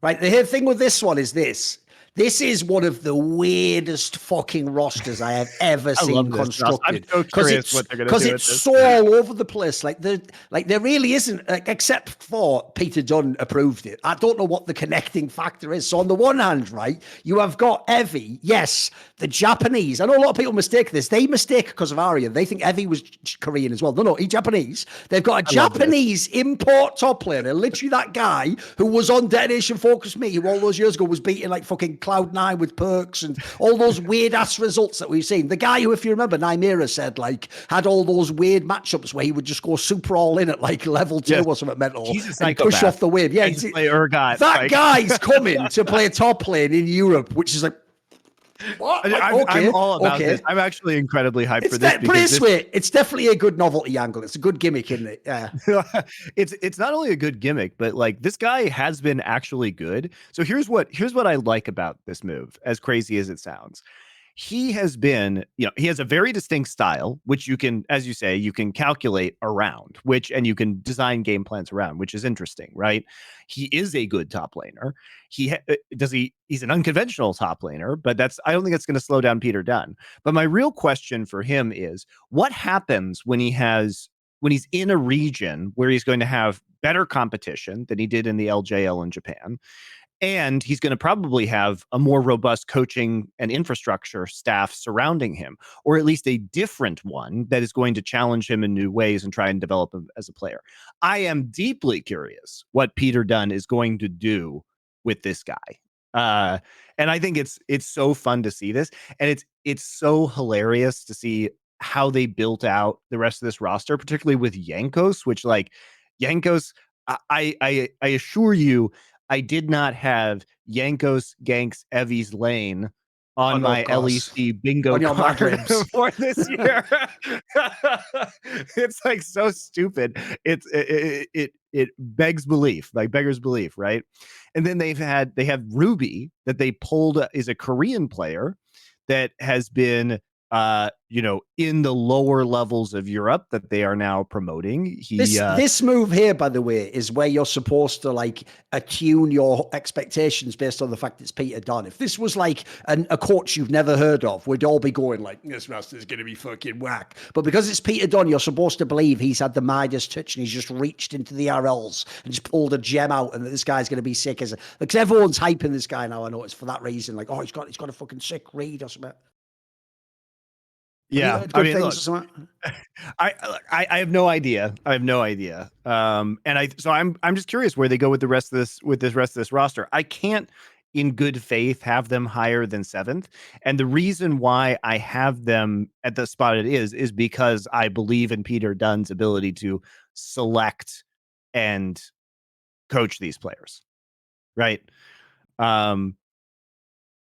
Right. The thing with this one is this. This is one of the weirdest fucking rosters I have ever seen constructed. I'm so curious what they're going to do. Because it's so all over the place. Like there really isn't, like, except for Peter Dunn approved it. I don't know what the connecting factor is. So on the one hand, right, you have got Evi. Yes, the Japanese. I know a lot of people mistake this. They mistake because of Arya. They think Evi was Korean as well. No, he's Japanese. They've got a Japanese import top laner. Literally that guy who was on Detonation Focus Me, who all those years ago was beating like fucking Cloud9 with perks and all those weird ass results that we've seen. The guy who, if you remember, Nymera said like had all those weird matchups where he would just go super all in at like level 2 or something mental and push off the wave. Yeah, that guy's coming to play top lane in Europe, which is like, what? I'm all about this. I'm actually incredibly hyped for this. It's definitely a good novelty angle. It's a good gimmick, isn't it? Yeah. It's not only a good gimmick, but like this guy has been actually good. So here's what I like about this move, as crazy as it sounds. He has been, he has a very distinct style, which you can, as you say, you can calculate around, and you can design game plans around, which is interesting, right? He is a good top laner. He's an unconventional top laner, but I don't think it's going to slow down Peter Dunn. But my real question for him is, what happens when he's in a region where he's going to have better competition than he did in the LJL in Japan? And he's going to probably have a more robust coaching and infrastructure staff surrounding him, or at least a different one that is going to challenge him in new ways and try and develop him as a player. I am deeply curious what Peter Dunn is going to do with this guy. And I think it's so fun to see this. And it's so hilarious to see how they built out the rest of this roster, particularly with Jankos, which like Jankos, I assure you, I did not have Jankos Ganks Evi's Lane on my LEC bingo card for this year. It's like so stupid. It begs belief, like beggars belief, right? And then they have Ruby that they pulled is a Korean player that has been in the lower levels of Europe that they are now promoting. This move here, by the way, is where you're supposed to like attune your expectations based on the fact it's Peter Dunn. If this was like a coach you've never heard of, we'd all be going like, this master's going to be fucking whack. But because it's Peter Dunn, you're supposed to believe he's had the Midas touch and he's just reached into the RLs and just pulled a gem out and that this guy's going to be sick because everyone's hyping this guy now. I know it's for that reason. Like, oh, he's got a fucking sick read or something. Yeah, I mean, look, I have no idea. And I'm just curious where they go with the rest of this roster. I can't, in good faith, have them higher than 7th. And the reason why I have them at the spot it is because I believe in Peter Dunn's ability to select and coach these players, right?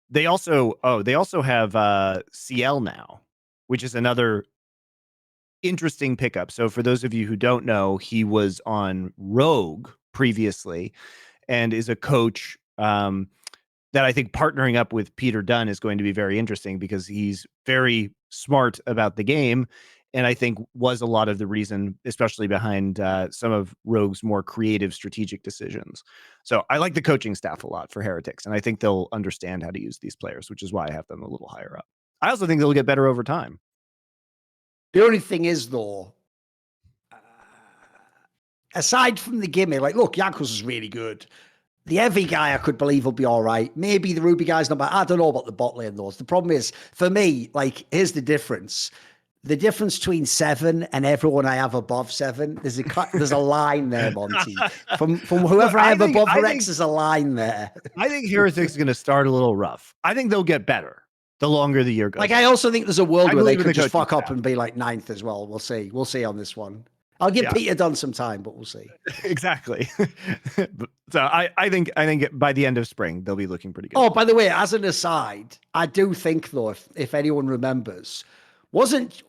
They also have CL now, which is another interesting pickup. So for those of you who don't know, he was on Rogue previously and is a coach that I think partnering up with Peter Dunn is going to be very interesting because he's very smart about the game. And I think was a lot of the reason, especially behind some of Rogue's more creative strategic decisions. So I like the coaching staff a lot for Heretics, and I think they'll understand how to use these players, which is why I have them a little higher up. I also think they'll get better over time. The only thing is, though, aside from the gimmick, like, look, Jankos is really good. The heavy guy, I could believe, will be all right. Maybe the Ruby guy's not bad. I don't know about the bot lane, though. The problem is, for me, like, here's the difference. The difference between 7 and everyone I have above 7, there's a line there, Monty. From whoever I have above Rex, there's a line there. I think Heretic's going to start a little rough. I think they'll get better the longer the year goes. Like, I also think there's a world where they could just fuck up and be like 9th as well. We'll see. We'll see on this one. I'll give Peter Dunn some time, but we'll see. Exactly. So I think by the end of spring, they'll be looking pretty good. Oh, by the way, as an aside, I do think, though, if anyone remembers, wasn't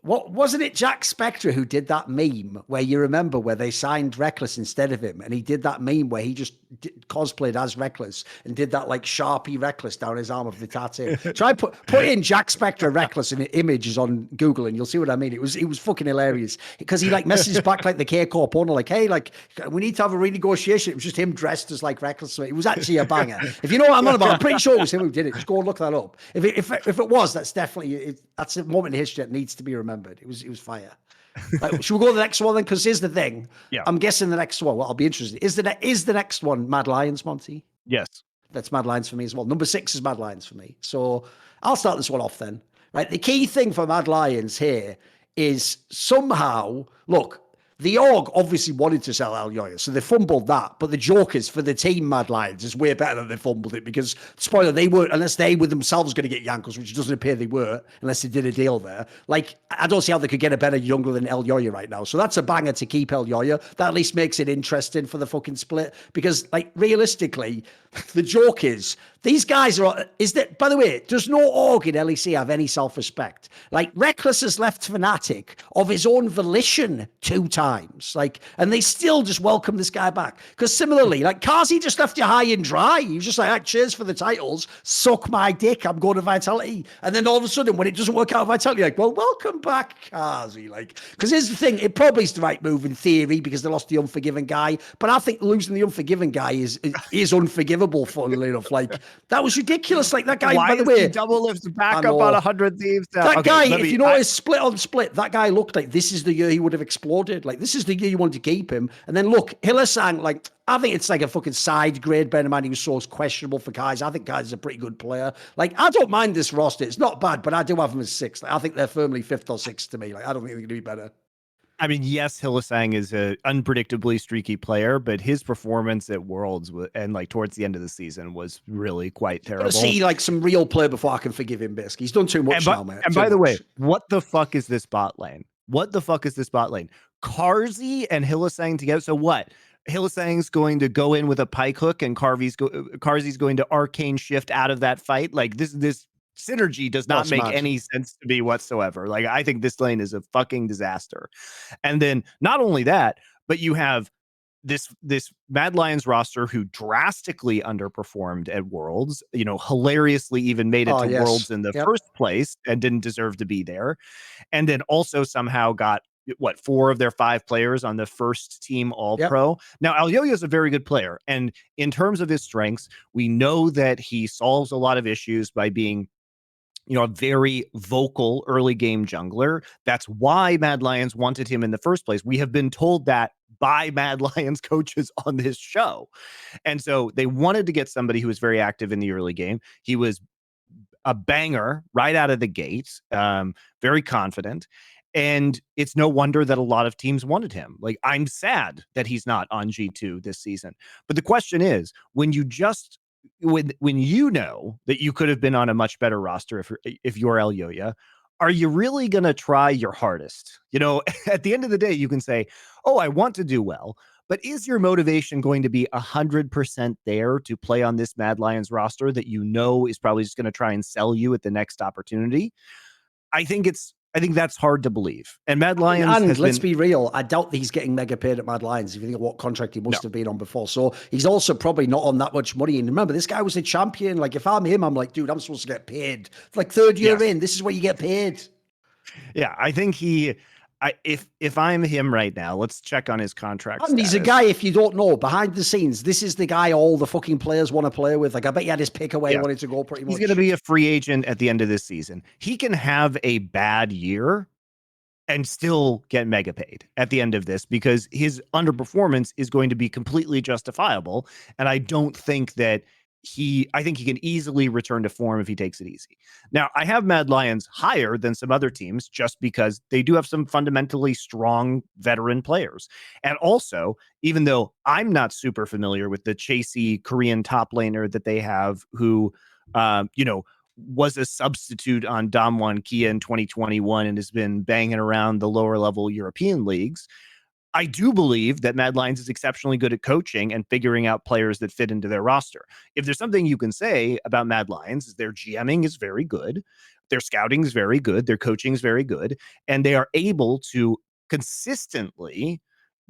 it Jack Spectre who did that meme where you remember where they signed Reckless instead of him, and he did that meme where he just cosplayed as Reckless and did that like Sharpie Reckless down his arm of the tattoo. Try put in Jack Spectre Reckless and images on Google and you'll see what I mean. It was fucking hilarious because he like messages back like the K Corp owner, like, hey, like we need to have a renegotiation. It was just him dressed as like Reckless. So it was actually a banger. If you know what I'm on about, I'm pretty sure it was him who did it. Just go and look that up. If it was, that's definitely that's a moment in history that needs to be remembered. It was fire. Like, should we go to the next one then? Because here's the thing. Yeah. I'm guessing the next one. Well, I'll be interested. Is the next one Mad Lions, Monty? Yes. That's Mad Lions for me as well. Number 6 is Mad Lions for me. So I'll start this one off then. Right. The key thing for Mad Lions here is somehow, look, the org obviously wanted to sell Elyoya, so they fumbled that. But the Jokers for the team Mad Lions is way better than they fumbled it because, spoiler, they weren't, unless they were themselves going to get Jankos, which doesn't appear they were, unless they did a deal there. Like, I don't see how they could get a better jungler than Elyoya right now. So that's a banger to keep Elyoya. That at least makes it interesting for the fucking split because, like, realistically, the joke is, these guys are, by the way, does no org in LEC have any self-respect? Like, Reckless has left Fnatic of his own volition 2 times. Like, and they still just welcome this guy back. Because similarly, like, Kazi just left you high and dry. He was just like, cheers for the titles, suck my dick, I'm going to Vitality. And then all of a sudden, when it doesn't work out at Vitality, like, well, welcome back, Kazi. Like, because here's the thing, it probably is the right move in theory because they lost the Unforgiven guy. But I think losing the Unforgiven guy is unforgivable, funnily enough. Like, that was ridiculous. Like, that guy, by the way, double lifts back up on 100 Thieves. That guy, if you notice, split on split, that guy looked like this is the year he would have exploded. Like, this is the year you want to keep him. And then look, Hylissang, like, I think it's like a fucking side grade. Bear in mind, he was so questionable for Kai's. I think Kai's a pretty good player. Like, I don't mind this roster. It's not bad, but I do have them as 6th. Like, I think they're firmly 5th or 6th to me. Like, I don't think they're going to be better. I mean, yes, Hylissang is an unpredictably streaky player, but his performance at Worlds and like towards the end of the season was really quite terrible. See like some real play before I can forgive him, basically. He's done too much now, man. And by the way, what the fuck is this bot lane? What the fuck is this bot lane? Carzzy and Hylissang together. So what? Hylissang's going to go in with a pike hook, and Carzzy's going to arcane shift out of that fight. Like this synergy does not make any sense to me whatsoever. Like, I think this lane is a fucking disaster. And then not only that, but you have this Mad Lions roster who drastically underperformed at Worlds, hilariously even made it to Worlds in the first place and didn't deserve to be there. And then also somehow got 4 of their 5 players on the first team All-Pro. Now, Elyoya is a very good player. And in terms of his strengths, we know that he solves a lot of issues by being a very vocal early game jungler. That's why Mad Lions wanted him in the first place. We have been told that by Mad Lions coaches on this show. And so they wanted to get somebody who was very active in the early game. He was a banger right out of the gate, very confident. And it's no wonder that a lot of teams wanted him. Like, I'm sad that he's not on G2 this season. But the question is, when you know that you could have been on a much better roster if you're Elyoya, are you really going to try your hardest? At the end of the day, you can say, oh, I want to do well, but is your motivation going to be 100% there to play on this Mad Lions roster that is probably just going to try and sell you at the next opportunity? I think that's hard to believe. And Mad Lions and let's be real, I doubt that he's getting mega paid at Mad Lions if you think of what contract he must have been on before. So he's also probably not on that much money. And remember, this guy was a champion. Like, if I'm him, I'm like, dude, I'm supposed to get paid. It's like 3rd year in, this is what you get paid. Yeah, I think if I'm him right now, let's check on his contract. And he's a status. guy, if you don't know, behind the scenes, this is the guy all the fucking players want to play with. Like, I bet he had his pick away, wanted to go pretty much. He's going to be a free agent at the end of this season. He can have a bad year and still get mega paid at the end of this because his underperformance is going to be completely justifiable. And I don't think that I think he can easily return to form if he takes it easy. Now, I have Mad Lions higher than some other teams just because they do have some fundamentally strong veteran players. And also, even though I'm not super familiar with the chasey Korean top laner that they have who, was a substitute on Damwon Kia in 2021 and has been banging around the lower level European leagues, I do believe that Mad Lions is exceptionally good at coaching and figuring out players that fit into their roster. If there's something you can say about Mad Lions, is their GMing is very good, their scouting is very good, their coaching is very good, and they are able to consistently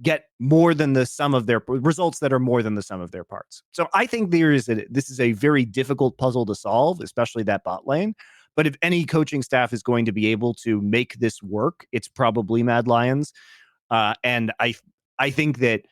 get more than the sum of their results that are more than the sum of their parts. So I think this is a very difficult puzzle to solve, especially that bot lane. But if any coaching staff is going to be able to make this work, it's probably Mad Lions. And I think that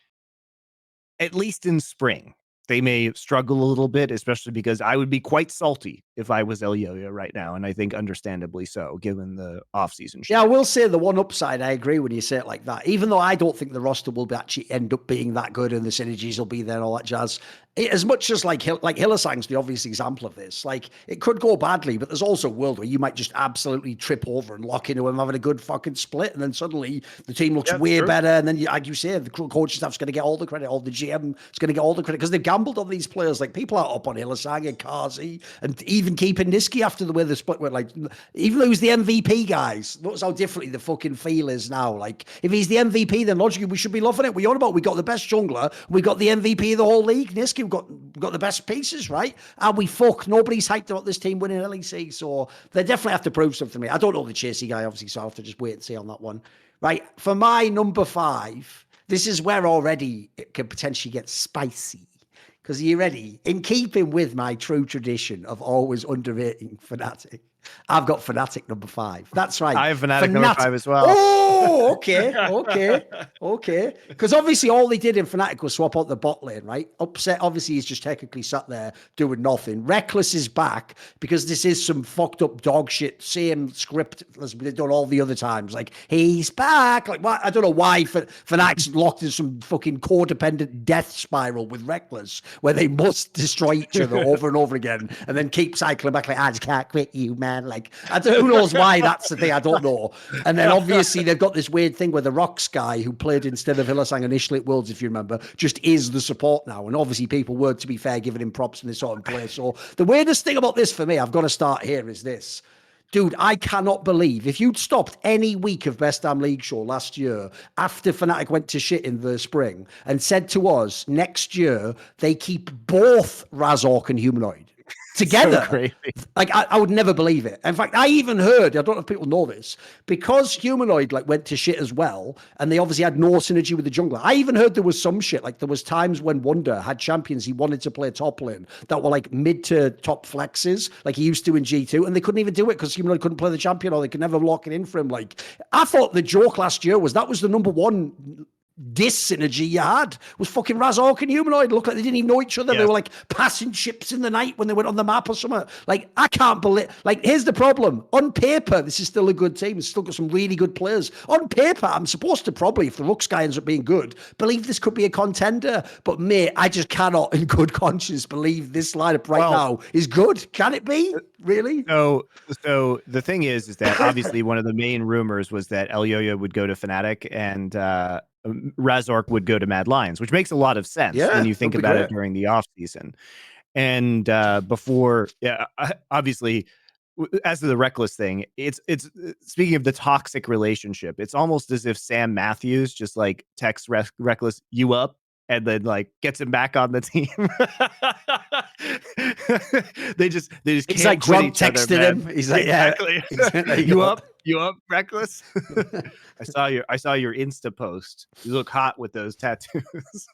at least in spring, they may struggle a little bit, especially because I would be quite salty if I was Elyoya right now. And I think understandably so, given the offseason. Yeah, I will say the one upside, I agree when you say it like that. Even though I don't think the roster will actually end up being that good and the synergies will be there and all that jazz. As much as like Hylissang's the obvious example of this, like it could go badly, but there's also a world where you might just absolutely trip over and lock into him having a good fucking split, and then suddenly the team looks way better, and then like you say, the coaching staff's going to get all the credit, or the GM is going to get all the credit because they've gambled on these players. Like people are up on Hylissang and Kazi, and even keeping Niski after the way the split went. Like even though he's the MVP, guys, notice how differently the fucking feel is now. Like if he's the MVP, then logically we should be loving it. We on about we got the best jungler, we got the MVP of the whole league, Niski. We've got the best pieces, right? And nobody's hyped about this team winning LEC, so they definitely have to prove something to me. I don't know the Chasey guy, obviously, so I'll have to just wait and see on that one. Right, for my number 5, this is where already it could potentially get spicy. Because are you ready? In keeping with my true tradition of always underrating Fnatic, I've got Fnatic number 5. That's right. I have Fnatic number 5 as well. Oh, okay. Because obviously all they did in Fnatic was swap out the bot lane, right? Upset, obviously, he's just technically sat there doing nothing. Reckless is back because this is some fucked up dog shit, same script as they've done all the other times. Like, he's back. Like, what? I don't know why Fnatic's locked in some fucking codependent death spiral with Reckless where they must destroy each other over and over again and then keep cycling back like, I just can't quit you, man. Like, who knows why that's the thing? I don't know. And then obviously they've got this weird thing where the Rocks guy who played instead of Hylissang initially at Worlds, if you remember, just is the support now. And obviously people were, to be fair, giving him props in this sort of play. So the weirdest thing about this for me, I've got to start here, is this. Dude, I cannot believe if you'd stopped any week of Best Damn League Show last year after Fnatic went to shit in the spring and said to us, next year they keep both Razork and Humanoid together. So crazy. Like I would never believe it. In fact, I even heard, I don't know if people know this, because Humanoid like went to shit as well, and they obviously had no synergy with the jungler. I even heard there was some shit, like there was times when Wonder had champions he wanted to play top lane that were like mid to top flexes, like he used to in G2, and they couldn't even do it because Humanoid couldn't play the champion, or they could never lock it in for him. Like, I thought the joke last year was that was the number one dis-synergy you had was fucking Razork and Humanoid. Look like they didn't even know each other. They were like passing ships in the night when they went on the map or something. Like, I can't believe, like, here's the problem. On paper, this is still a good team. It's still got some really good players. On paper, I'm supposed to probably, if the Rooks guy ends up being good, believe this could be a contender. But mate, I just cannot in good conscience believe this lineup now is good. Can it be? Really? So the thing is that obviously one of the main rumors was that Elyoya would go to Fnatic and Razork would go to Mad Lions, which makes a lot of sense when you think about it during the off season. And obviously, as to the Reckless thing, it's speaking of the toxic relationship, it's almost as if Sam Matthews just like texts Reckless, "You up?" and then like gets him back on the team. they just He's can't like drunk quit each texted other, him. He's like, exactly. Yeah. You up, Reckless? I saw your Insta post. You look hot with those tattoos.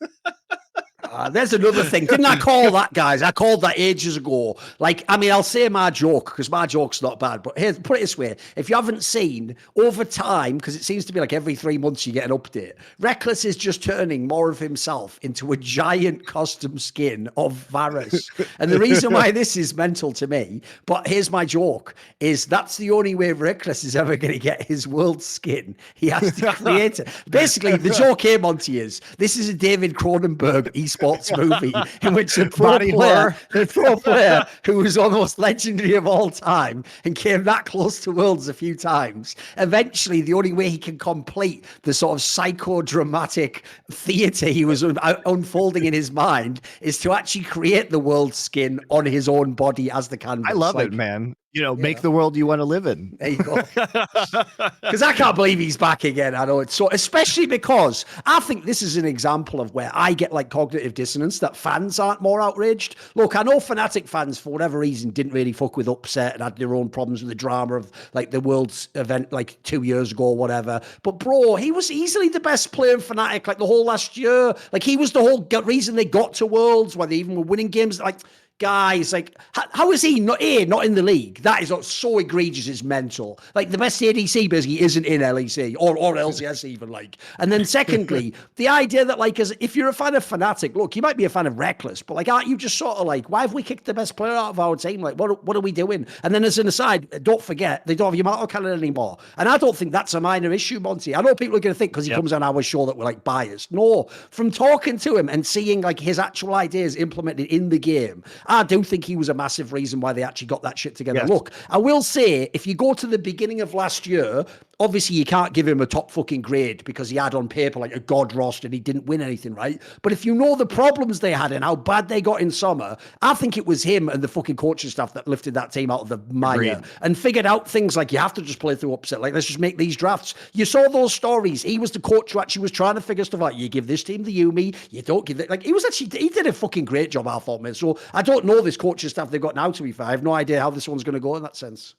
There's another thing. Didn't I call that, guys? I called that ages ago. Like, I mean, I'll say my joke because my joke's not bad. But here, put it this way: if you haven't seen over time, because it seems to be like every 3 months you get an update, Reckless is just turning more of himself into a giant custom skin of Varus. And the reason why this is mental to me, but here's my joke: is that's the only way Reckless is ever going to get his world skin. He has to create it. Basically, the joke here, Monty, is this is a David Cronenberg esports movie in which a pro player who was almost legendary of all time and came that close to Worlds a few times. Eventually, the only way he can complete the sort of psychodramatic theatre he was unfolding in his mind is to actually create the world skin on his own body as the canvas. I love it, man. Make the world you want to live in. There you go. Because I can't believe he's back again. I know it's so, especially because I think this is an example of where I get like cognitive dissonance that fans aren't more outraged. Look, I know Fnatic fans, for whatever reason, didn't really fuck with Upset and had their own problems with the drama of like the Worlds event like 2 years ago or whatever. But bro, he was easily the best player in Fnatic like the whole last year. Like he was the whole reason they got to Worlds, where they even were winning games. Like, guys, like, how is he not in the league? That is so egregious, it's mental. Like, the best ADC basically isn't in LEC or LCS even, like. And then secondly, the idea that, like, if you're a fan of Fnatic, look, you might be a fan of Reckless, but, like, aren't you just sort of like, why have we kicked the best player out of our team? Like, what are we doing? And then as an aside, don't forget, they don't have Yamato Cannon anymore. And I don't think that's a minor issue, Monty. I know people are going to think because he comes on our show that we're, like, biased. No, from talking to him and seeing, like, his actual ideas implemented in the game, I do think he was a massive reason why they actually got that shit together. Yes. Look, I will say, if you go to the beginning of last year, obviously you can't give him a top fucking grade because he had on paper like a god roster and he didn't win anything, right? But if you know the problems they had and how bad they got in summer, I think it was him and the fucking coaching staff that lifted that team out of the mire and figured out things like you have to just play through Upset. Like, let's just make these drafts. You saw those stories. He was the coach who actually was trying to figure stuff out. You give this team the Yumi, you don't give it. Like, he did a fucking great job, I thought, man. So I don't know this coaching staff they've got now, to be fair. I have no idea how this one's going to go in that sense.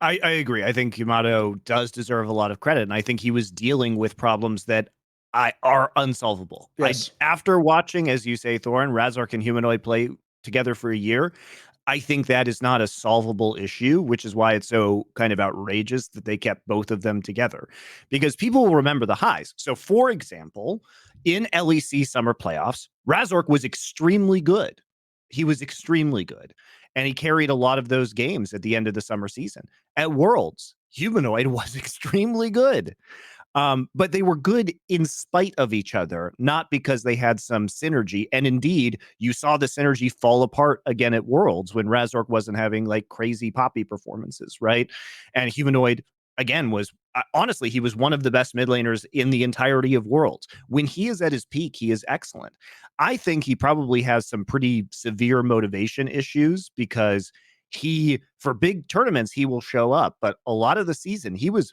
I agree. I think Yamato does deserve a lot of credit, and I think he was dealing with problems that are unsolvable. Yes. After watching, as you say, Thorin, Razork and Humanoid play together for a year, I think that is not a solvable issue, which is why it's so kind of outrageous that they kept both of them together, because people will remember the highs. So, for example, in LEC summer playoffs, Razork was extremely good. He was extremely good. And he carried a lot of those games at the end of the summer season. At Worlds, Humanoid was extremely good. But they were good in spite of each other, not because they had some synergy. And indeed, you saw the synergy fall apart again at Worlds when Razork wasn't having like crazy poppy performances, right? And Humanoid, again, was honestly, he was one of the best mid laners in the entirety of Worlds. When he is at his peak, he is excellent. I think he probably has some pretty severe motivation issues because for big tournaments, he will show up. But a lot of the season, he was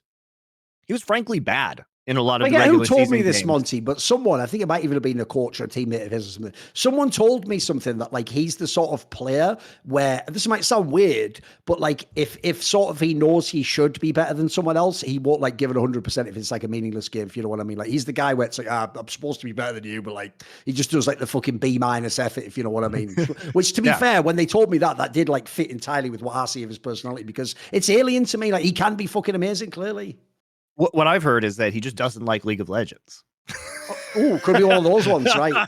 frankly bad in a lot of the regular season who told me this, games. Monty, but someone, I think it might even have been a coach or a teammate of his or something. Someone told me something that, like, he's the sort of player where, this might sound weird, but, like, if sort of he knows he should be better than someone else, he won't, like, give it 100% if it's, like, a meaningless game, if you know what I mean. Like, he's the guy where it's like, I'm supposed to be better than you, but, like, he just does, like, the fucking B- effort, if you know what I mean. Which, to be fair, when they told me that did, like, fit entirely with what I see of his personality, because it's alien to me. Like, he can be fucking amazing, clearly. What I've heard is that he just doesn't like League of Legends. Oh, could be one of those ones, right?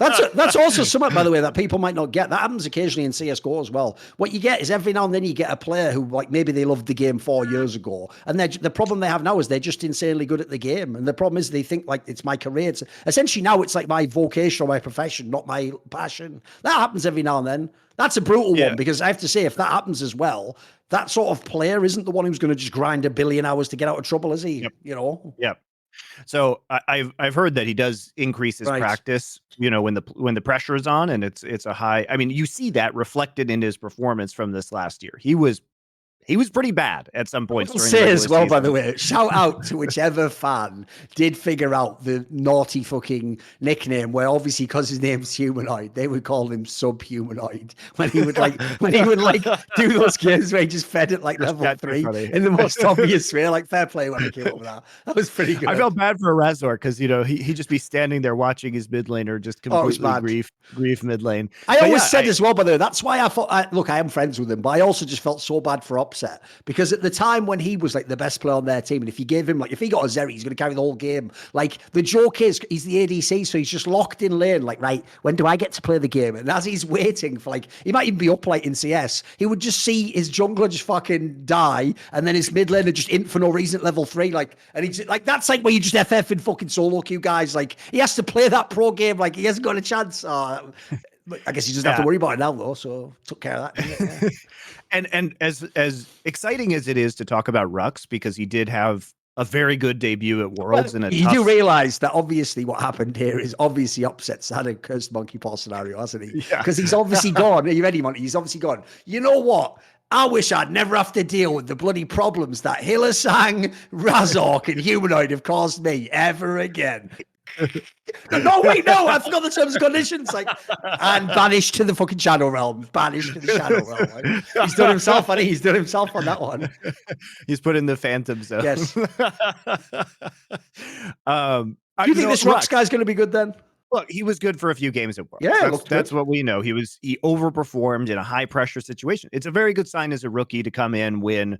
That's also something, by the way, that people might not get. That happens occasionally in CSGO as well. What you get is every now and then you get a player who, like, maybe they loved the game 4 years ago, and the problem they have now is they're just insanely good at the game, and the problem is they think, like, it's my career. It's, essentially now it's like my vocation or my profession, not my passion. That happens every now and then. That's a brutal one, because I have to say, if that happens as well, that sort of player isn't the one who's going to just grind 1 billion hours to get out of trouble, is he? Yep. You know? Yep. So I've heard that he does increase his practice, when the pressure is on, and it's a high. I mean, you see that reflected in his performance from this last year. He was He was pretty bad at some I points will during say the as regular well, by the season. way, shout out to whichever fan did figure out the naughty fucking nickname where obviously because his name's Humanoid, they would call him Subhumanoid when he would do those games where he just fed it like level That's 3 funny. in the most obvious way. Like fair play when they came up with that. That was pretty good. I felt bad for Razor because he'd just be standing there watching his mid laner just Oh, it was completely bad. grief mid lane. I But always yeah, said as well, by the way, that's why I thought, look, I am friends with him, but I also just felt so bad for Upset because at the time when he was like the best player on their team, and if you gave him, like, if he got a Zeri, he's going to carry the whole game. Like, the joke is he's the ADC, so he's just locked in lane, like, right, when do I get to play the game? And as he's waiting for, like, he might even be up like in CS, he would just see his jungler just fucking die, and then his mid laner just int for no reason at level 3, like, and he's like, that's like where you just FF in fucking solo queue guys, like, he has to play that pro game, like, he hasn't got a chance. I guess he doesn't have to worry about it now, though. So took care of that. Yeah. and as exciting as it is to talk about Rux, because he did have a very good debut at Worlds, and you do realize that obviously what happened here is obviously Upset's had a cursed monkey paw scenario, hasn't he? Yeah. Because he's obviously gone. Are you ready, Monty? He's obviously gone. You know what? I wish I'd never have to deal with the bloody problems that Hillisang, Razork, and Humanoid have caused me ever again. No, wait, no, I forgot the terms and conditions. Like, and banished to the fucking shadow realm. Banished to the shadow realm. Like, he's done himself, I think he's done himself on that one. He's put in the Phantom Zone. Yes. Do Do you think this Rux guy's going to be good then? Look, he was good for a few games at Worlds. Yeah, that's what we know. He overperformed in a high pressure situation. It's a very good sign as a rookie to come in when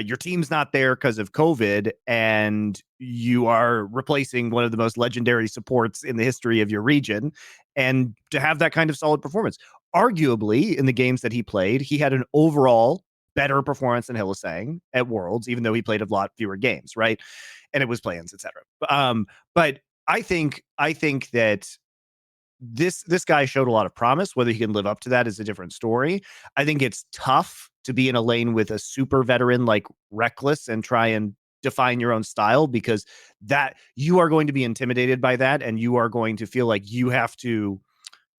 your team's not there because of COVID, and you are replacing one of the most legendary supports in the history of your region, and to have that kind of solid performance. Arguably, in the games that he played, he had an overall better performance than Hillisang at Worlds, even though he played a lot fewer games, right? And it was play-ins, etc. But I think that this guy showed a lot of promise. Whether he can live up to that is a different story. I think it's tough to be in a lane with a super veteran like Reckless and try and define your own style, because that you are going to be intimidated by that, and you are going to feel like you have to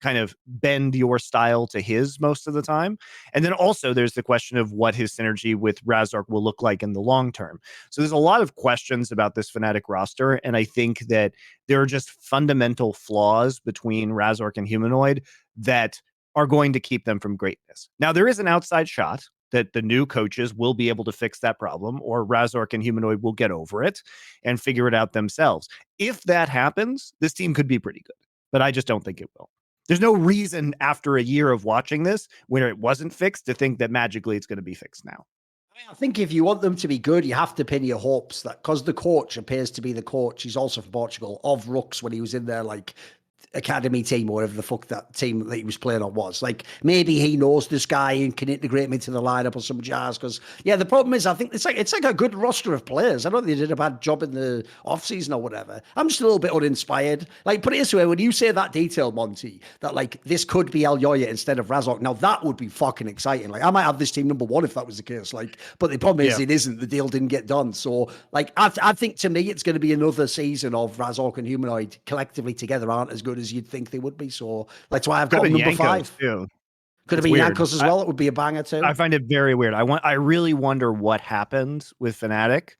kind of bend your style to his most of the time. And then also there's the question of what his synergy with Razork will look like in the long term. So there's a lot of questions about this Fnatic roster, and I think that there are just fundamental flaws between Razork and Humanoid that are going to keep them from greatness. Now, there is an outside shot that the new coaches will be able to fix that problem, or Razork and Humanoid will get over it and figure it out themselves. If that happens, this team could be pretty good, but I just don't think it will. There's no reason after a year of watching this, where it wasn't fixed, to think that magically it's going to be fixed now. I think if you want them to be good, you have to pin your hopes that, because the coach appears to be the coach, he's also from Portugal, of Rux when he was in there, like, academy team or whatever the fuck that team that he was playing on was. Like, maybe he knows this guy and can integrate him into the lineup or some jazz. Because yeah, the problem is I think it's like a good roster of players. I don't think they did a bad job in the off season or whatever. I'm just a little bit uninspired. Like, put it this way, when you say that detail, Monty, that like this could be El Yoya instead of Razork, now that would be fucking exciting. Like, I might have this team number 1 if that was the case. Like, but the problem is it isn't. The deal didn't get done. So like, I think to me it's going to be another season of Razork and Humanoid collectively together aren't as good as you'd think they would be. So that's why I've got number Yankos 5 too. Could have been Yankos as well. It would be a banger too. I find it very weird. I really wonder what happened with Fnatic,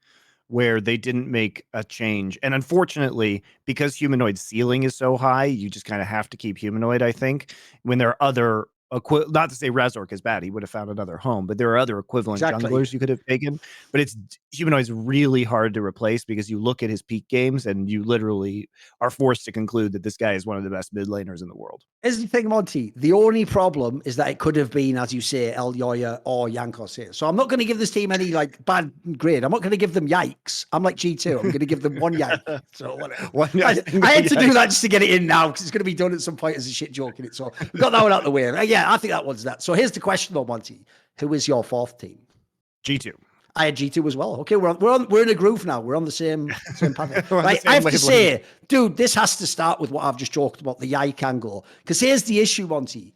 where they didn't make a change. And unfortunately, because Humanoid's ceiling is so high, you just kind of have to keep Humanoid, I think, when there are other not to say Razork is bad, he would have found another home, but there are other equivalent junglers you could have taken. But Humanoid's really hard to replace, because you look at his peak games and you literally are forced to conclude that this guy is one of the best mid laners in the world. Here's the thing, Monty. The only problem is that it could have been, as you say, El Yoya or Yankos here. So I'm not going to give this team any like bad grade. I'm not going to give them yikes. I'm like G2. I'm going to give them 1 yike. So whatever. I had to do that just to get it in now, because it's going to be done at some point as a shit joke in it. So we got that one out of the way. Yeah, I think that one's that. So here's the question though, Monty. Who is your 4th team? G2. I had G2 as well. Okay, we're in a groove now. We're on the same path. Right, I have to say, dude, this has to start with what I've just talked about, the yike angle. Because here's the issue, Monty.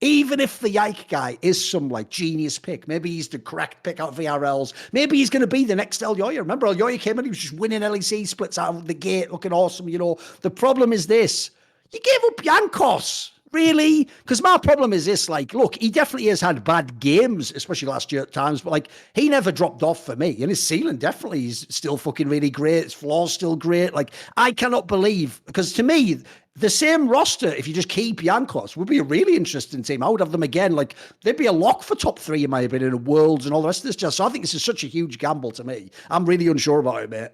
Even if the yike guy is some like genius pick, maybe he's the correct pick out of VRLs, maybe he's going to be the next El Yoya. Remember, El Yoya came in, he was just winning LEC splits out of the gate, looking awesome. You know, the problem is this. You gave up Yankos. Really? Because my problem is this, like, look, he definitely has had bad games, especially last year at times, but like, he never dropped off for me. And his ceiling definitely is still fucking really great. His floor's still great. Like, I cannot believe, because to me, the same roster, if you just keep Jankos, would be a really interesting team. I would have them again. Like, they'd be a lock for top 3 in my opinion, in Worlds and all the rest of this stuff. So I think this is such a huge gamble to me. I'm really unsure about it, mate.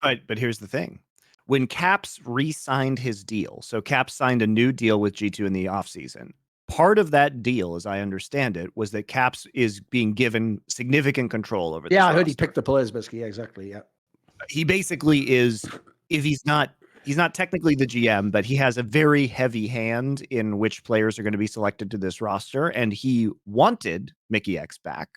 But here's the thing. When Caps re-signed his deal, so Caps signed a new deal with G2 in the offseason. Part of that deal, as I understand it, was that Caps is being given significant control over this Yeah, I heard roster. he picked the players, basically. Yeah, exactly. Yeah. He basically is, if he's not technically the GM, but he has a very heavy hand in which players are going to be selected to this roster. And he wanted Mickey X back,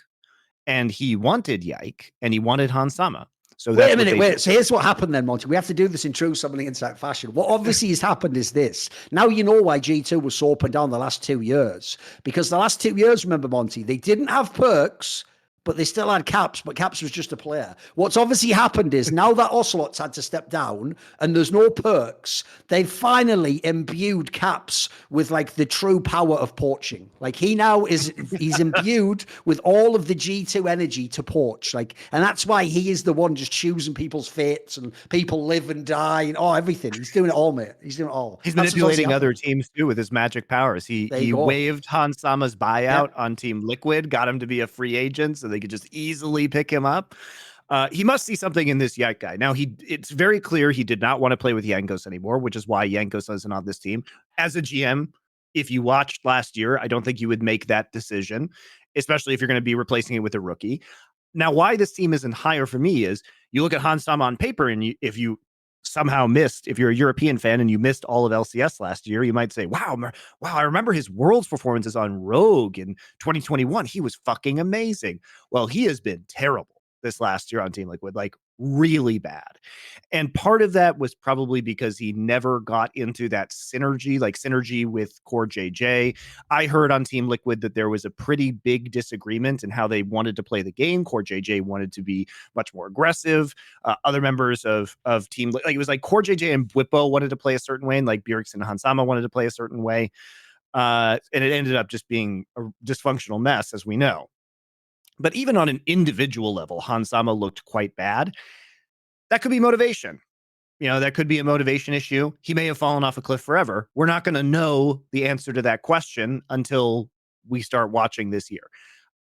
and he wanted Yike, and he wanted Hansama. So wait a minute, wait. So here's what happened then, Monty. We have to do this in true Summoning Insight fashion. What obviously has happened is this. Now you know why G2 was so up and down the last 2 years. Because the last 2 years, remember, Monty, they didn't have perks, but they still had Caps, but Caps was just a player. What's obviously happened is now that Ocelot's had to step down and there's no perks, they've finally imbued Caps with like the true power of poaching. Like he's imbued with all of the G2 energy to poach. Like, and that's why he is the one just choosing people's fates and people live and die and everything. He's doing it all, mate. He's doing it all. He's manipulating other teams too with his magic powers. He waived Hansama's buyout on Team Liquid, got him to be a free agent so they could just easily pick him up. He must see something in this Yank guy. Now, it's very clear he did not want to play with Jankos anymore, which is why Jankos isn't on this team. As a GM, if you watched last year, I don't think you would make that decision, especially if you're going to be replacing it with a rookie. Now, why this team isn't higher for me is you look at Hansama on paper, and if you somehow missed, if you're a European fan and you missed all of LCS last year, you might say, wow, I remember his Worlds performances on Rogue in 2021. He was fucking amazing. Well, he has been terrible this last year on Team Liquid, like really bad. And part of that was probably because he never got into that synergy with Core JJ. I heard on Team Liquid that there was a pretty big disagreement in how they wanted to play the game. Core JJ wanted to be much more aggressive. Other members of Team, like it was like Core JJ and Bwipo wanted to play a certain way, and like Bjergsen and Hansama wanted to play a certain way. And it ended up just being a dysfunctional mess, as we know. But even on an individual level, Hansama looked quite bad. That could be motivation. That could be a motivation issue. He may have fallen off a cliff forever. We're not going to know the answer to that question until we start watching this year.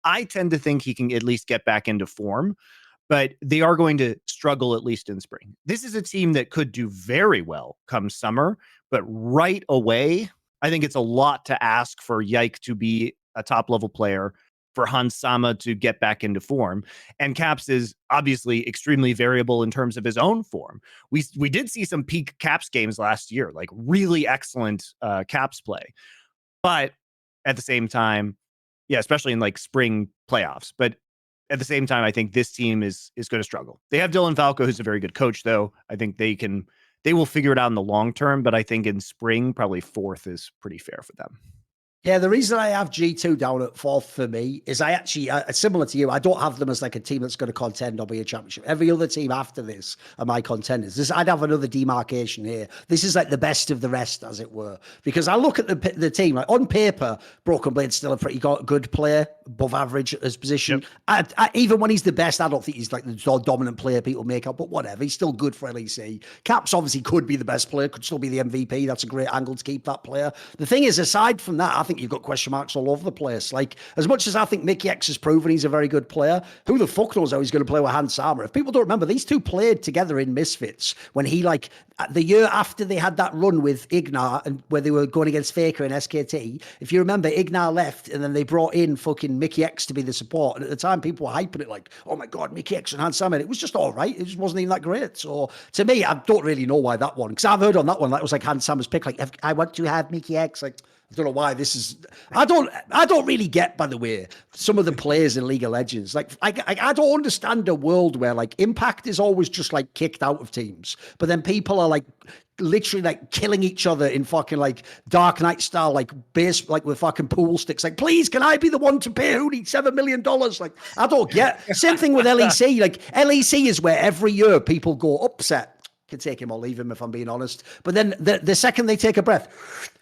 I tend to think he can at least get back into form, but they are going to struggle at least in spring. This is a team that could do very well come summer, but right away, I think it's a lot to ask for Yike to be a top-level player, for Hansama to get back into form. And Caps is obviously extremely variable in terms of his own form. We did see some peak Caps games last year, like really excellent Caps play. But at the same time, especially in like spring playoffs. But at the same time, I think this team is going to struggle. They have Dylan Falco, who's a very good coach, though. I think they will figure it out in the long term. But I think in spring, probably 4th is pretty fair for them. Yeah, the reason I have G2 down at 4th for me is I actually, similar to you, I don't have them as like a team that's going to contend or be a championship. Every other team after this are my contenders. I'd have another demarcation here. This is like the best of the rest, as it were. Because I look at the team, like on paper, Broken Blade's still a pretty good player, above average at his position. Yep. Even when he's the best, I don't think he's like the dominant player people make up, but whatever. He's still good for LEC. Caps obviously could be the best player, could still be the MVP. That's a great angle to keep that player. The thing is, aside from that, I think you've got question marks all over the place. Like, as much as I think Mickey X has proven he's a very good player, who the fuck knows how he's going to play with Hansama? If people don't remember, these two played together in Misfits when he, like, the year after they had that run with Ignar and where they were going against Faker and SKT. If you remember, Ignar left and then they brought in fucking Mickey X to be the support. And at the time, people were hyping it like, oh my God, Mickey X and Hansama. And it was just all right. It just wasn't even that great. So to me, I don't really know why that one, because I've heard on that one, that was like Hansama's pick. Like, I want to have Mickey X. Like, I don't know why this is. I don't really get, by the way, some of the players in League of Legends. Like, I don't understand a world where like Impact is always just like kicked out of teams, but then people are like literally like killing each other in fucking like Dark Knight style, like base, like with fucking pool sticks. Like, please, can I be the one to pay Hootie $7 million? Like, I don't get. Same thing with LEC. Like, LEC is where every year people go upset. Can take him or leave him if I'm being honest. But then the second they take a breath,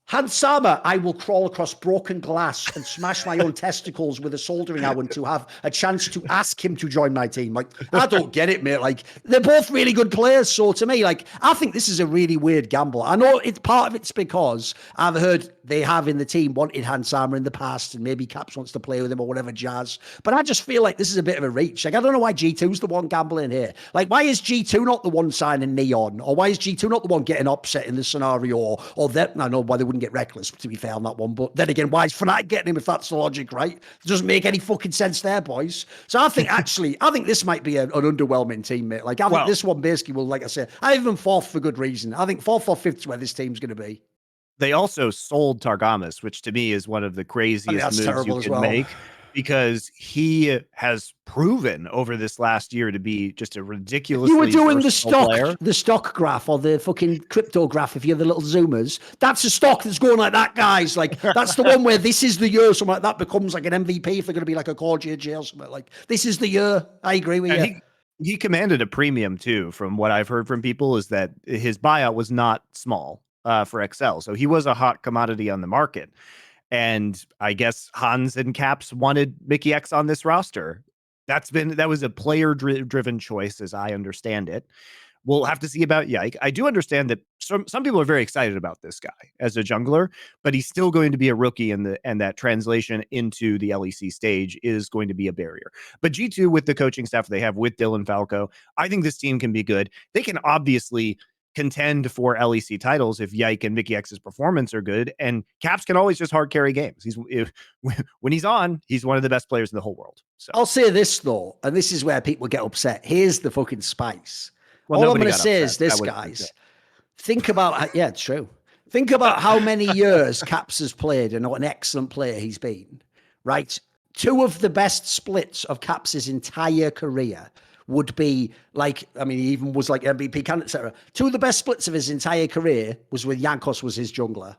Hans Sama, I will crawl across broken glass and smash my own testicles with a soldering iron to have a chance to ask him to join my team. Like, I don't get it, mate. Like, they're both really good players. So to me, like, I think this is a really weird gamble. I know it's part of it's because I've heard they have in the team wanted Hans Sama in the past and maybe Caps wants to play with him or whatever jazz. But I just feel like this is a bit of a reach. Like, I don't know why G2's the one gambling here. Like, why is G2 not the one signing Neon? Or why is G2 not the one getting upset in this scenario? Or that, I know why they wouldn't get reckless, to be fair, on that one. But then again, why is Fnatic getting him if that's the logic, right? It doesn't make any fucking sense there, boys. So I think actually, I think this might be an underwhelming team, mate. Like, I think this one basically will, like I said, I have them fourth for good reason. I think fourth or fifth is where this team's going to be. They also sold Targamas, which to me is one of the craziest moves you can make, because he has proven over this last year to be just a ridiculously You were doing the stock graph or the fucking crypto graph. If you're the little zoomers, that's a stock that's going like that, guys. Like, that's the one where this is the year something like that becomes like an MVP if they're going to be like a core JJ or something. Like, this is the year. I agree with you. He commanded a premium too. From what I've heard from people, is that his buyout was not small for XL, so he was a hot commodity on the market. And I guess Hans and Caps wanted Mickey X on this roster. That was a player driven choice, as I understand it. We'll have to see about Yike. I do understand that some people are very excited about this guy as a jungler, but he's still going to be a rookie, and that translation into the LEC stage is going to be a barrier. But G2, with the coaching staff they have with Dylan Falco, I think this team can be good. They can obviously contend for LEC titles if Yike and Mickey X's performance are good, and Caps can always just hard carry games. When he's on, he's one of the best players in the whole world. So I'll say this though, and this is where people get upset. Here's the fucking spice. Well, all I'm going to say is this, guys. Think about, yeah, it's true. Think about how many years Caps has played and what an excellent player he's been, right? Two of the best splits of Caps's entire career would be like, I mean, he even was like MVP candidate, etc. Two of the best splits of his entire career was with Jankos was his jungler.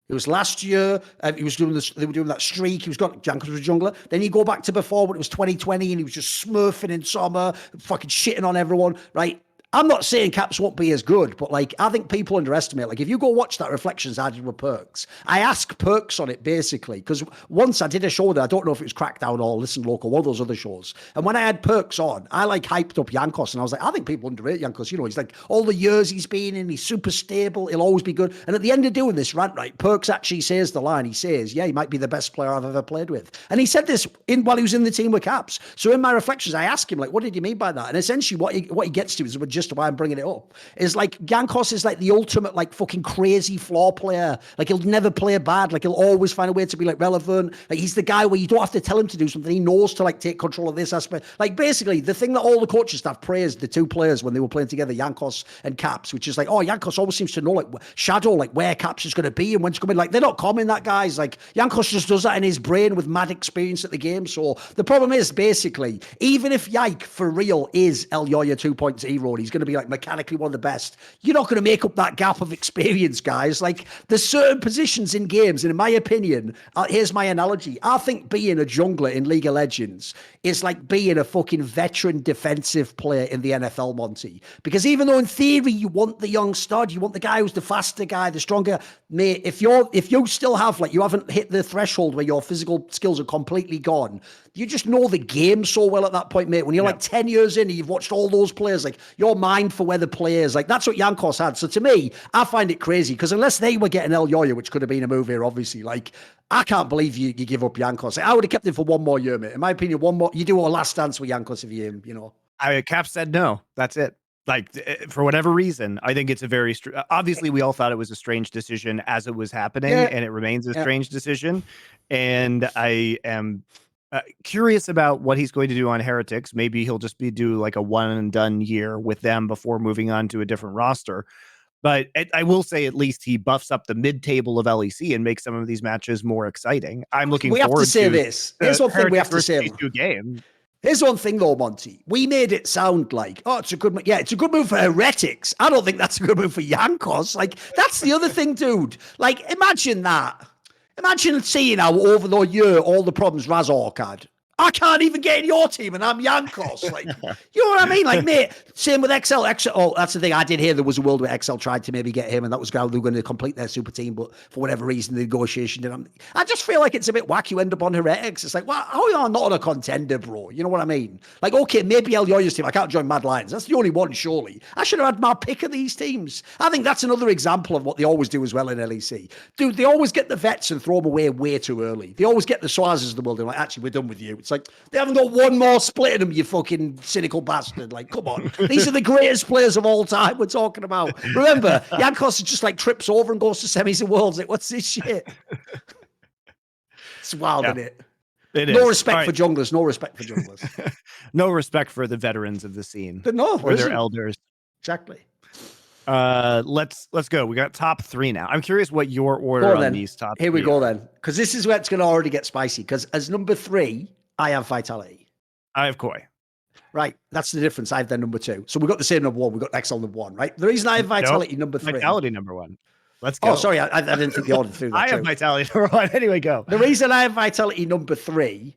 It was last year. He was doing this. They were doing that streak. He was got Jankos was a jungler. Then you go back to before when it was 2020 and he was just smurfing in summer, fucking shitting on everyone, right? I'm not saying Caps won't be as good, but like, I think people underestimate. Like, if you go watch that Reflections I did with Perks, I asked Perks on it basically, because once I did a show there, I don't know if it was Crackdown or Listen Local, one of those other shows. And when I had Perks on, I like hyped up Jankos, and I was like, I think people underrate Jankos. You know, he's like, all the years he's been in, he's super stable, he'll always be good. And at the end of doing this rant, right, Perks actually says the line. He says, yeah, he might be the best player I've ever played with. And he said this while he was in the team with Caps. So in my Reflections, I asked him, like, what did you mean by that? And essentially what he gets to is just why I'm bringing it up. Is like Jankos is like the ultimate like fucking crazy floor player. Like, he'll never play bad. Like, he'll always find a way to be like relevant. Like, he's the guy where you don't have to tell him to do something. He knows to like take control of this aspect. Like, basically the thing that all the coaching staff praised the two players when they were playing together, Jankos and Caps, which is like, oh, Jankos always seems to know like shadow, like where Caps is going to be and when to come in. Like, they're not common, that guys. Like, Jankos just does that in his brain with mad experience at the game. So the problem is basically, even if Yike for real is El Yoya 2.0 and he's going to be like mechanically one of the best, you're not going to make up that gap of experience, guys. Like, there's certain positions in games, and in my opinion, here's my analogy. I think being a jungler in League of Legends is like being a fucking veteran defensive player in the NFL, Monty. Because even though in theory you want the young stud, you want the guy who's the faster guy, the stronger, mate, if you still have, like, you haven't hit the threshold where your physical skills are completely gone, you just know the game so well at that point, mate. When you're like 10 years in and you've watched all those players, like, your mind for where the players, like, that's what Jankos had. So to me, I find it crazy, because unless they were getting El Yoya, which could have been a move here, obviously, like, I can't believe you give up Jankos. I would have kept him for one more year, mate. In my opinion, one more. You do a last dance with Jankos if you, you know. Cap said no. That's it. Like, for whatever reason, I think it's a very obviously we all thought it was a strange decision as it was happening, and it remains a strange decision. And I am curious about what he's going to do on Heretics. Maybe he'll just do like a one and done year with them before moving on to a different roster. But I will say, at least he buffs up the mid-table of LEC and makes some of these matches more exciting. I'm looking forward to. We have to say this. Here's one thing we have to say. Here's one thing though, Monty. We made it sound like, oh, it's a good move. Yeah, it's a good move for Heretics. I don't think that's a good move for Jankos. Like, that's the other thing, dude. Like, imagine that. Imagine seeing how over the year all the problems Razork had. I can't even get in your team, and I'm Yankos. Like, you know what I mean? Like, mate, same with XL. Oh, that's the thing. I did hear there was a world where XL tried to maybe get him, and that was how they were going to complete their super team, but for whatever reason, the negotiation didn't. I just feel like it's a bit whack. You end up on Heretics. It's like, well, how are you not on a contender, bro? You know what I mean? Like, okay, maybe El Yoyo's team. I can't join Mad Lions. That's the only one, surely. I should have had my pick of these teams. I think that's another example of what they always do as well in LEC. Dude, they always get the vets and throw them away way too early. They always get the Suarez's of the world and like, actually, we're done with you. It's like, they haven't got one more split in them, you fucking cynical bastard. Like, come on. These are the greatest players of all time we're talking about. Remember, Yankos just like trips over and goes to semis and worlds. Like, what's this shit? It's wild, isn't it? It no is. Respect for junglers. No respect for junglers. No respect for the veterans of the scene. But no, or their elders. Exactly. Let's go. We got top 3 now. I'm curious what your order on these top. Here we go then, because this is where it's going to already get spicy. Because as number 3, I have Vitality. I have Koi. Right, that's the difference. I have their number 2. So we've got the same number 1. We've got XL number 1, right? The reason I have Vitality number 3. Vitality number 1. Let's go. Oh, sorry, I didn't think the order through that. I have Vitality number 1. Anyway, go. The reason I have Vitality number 3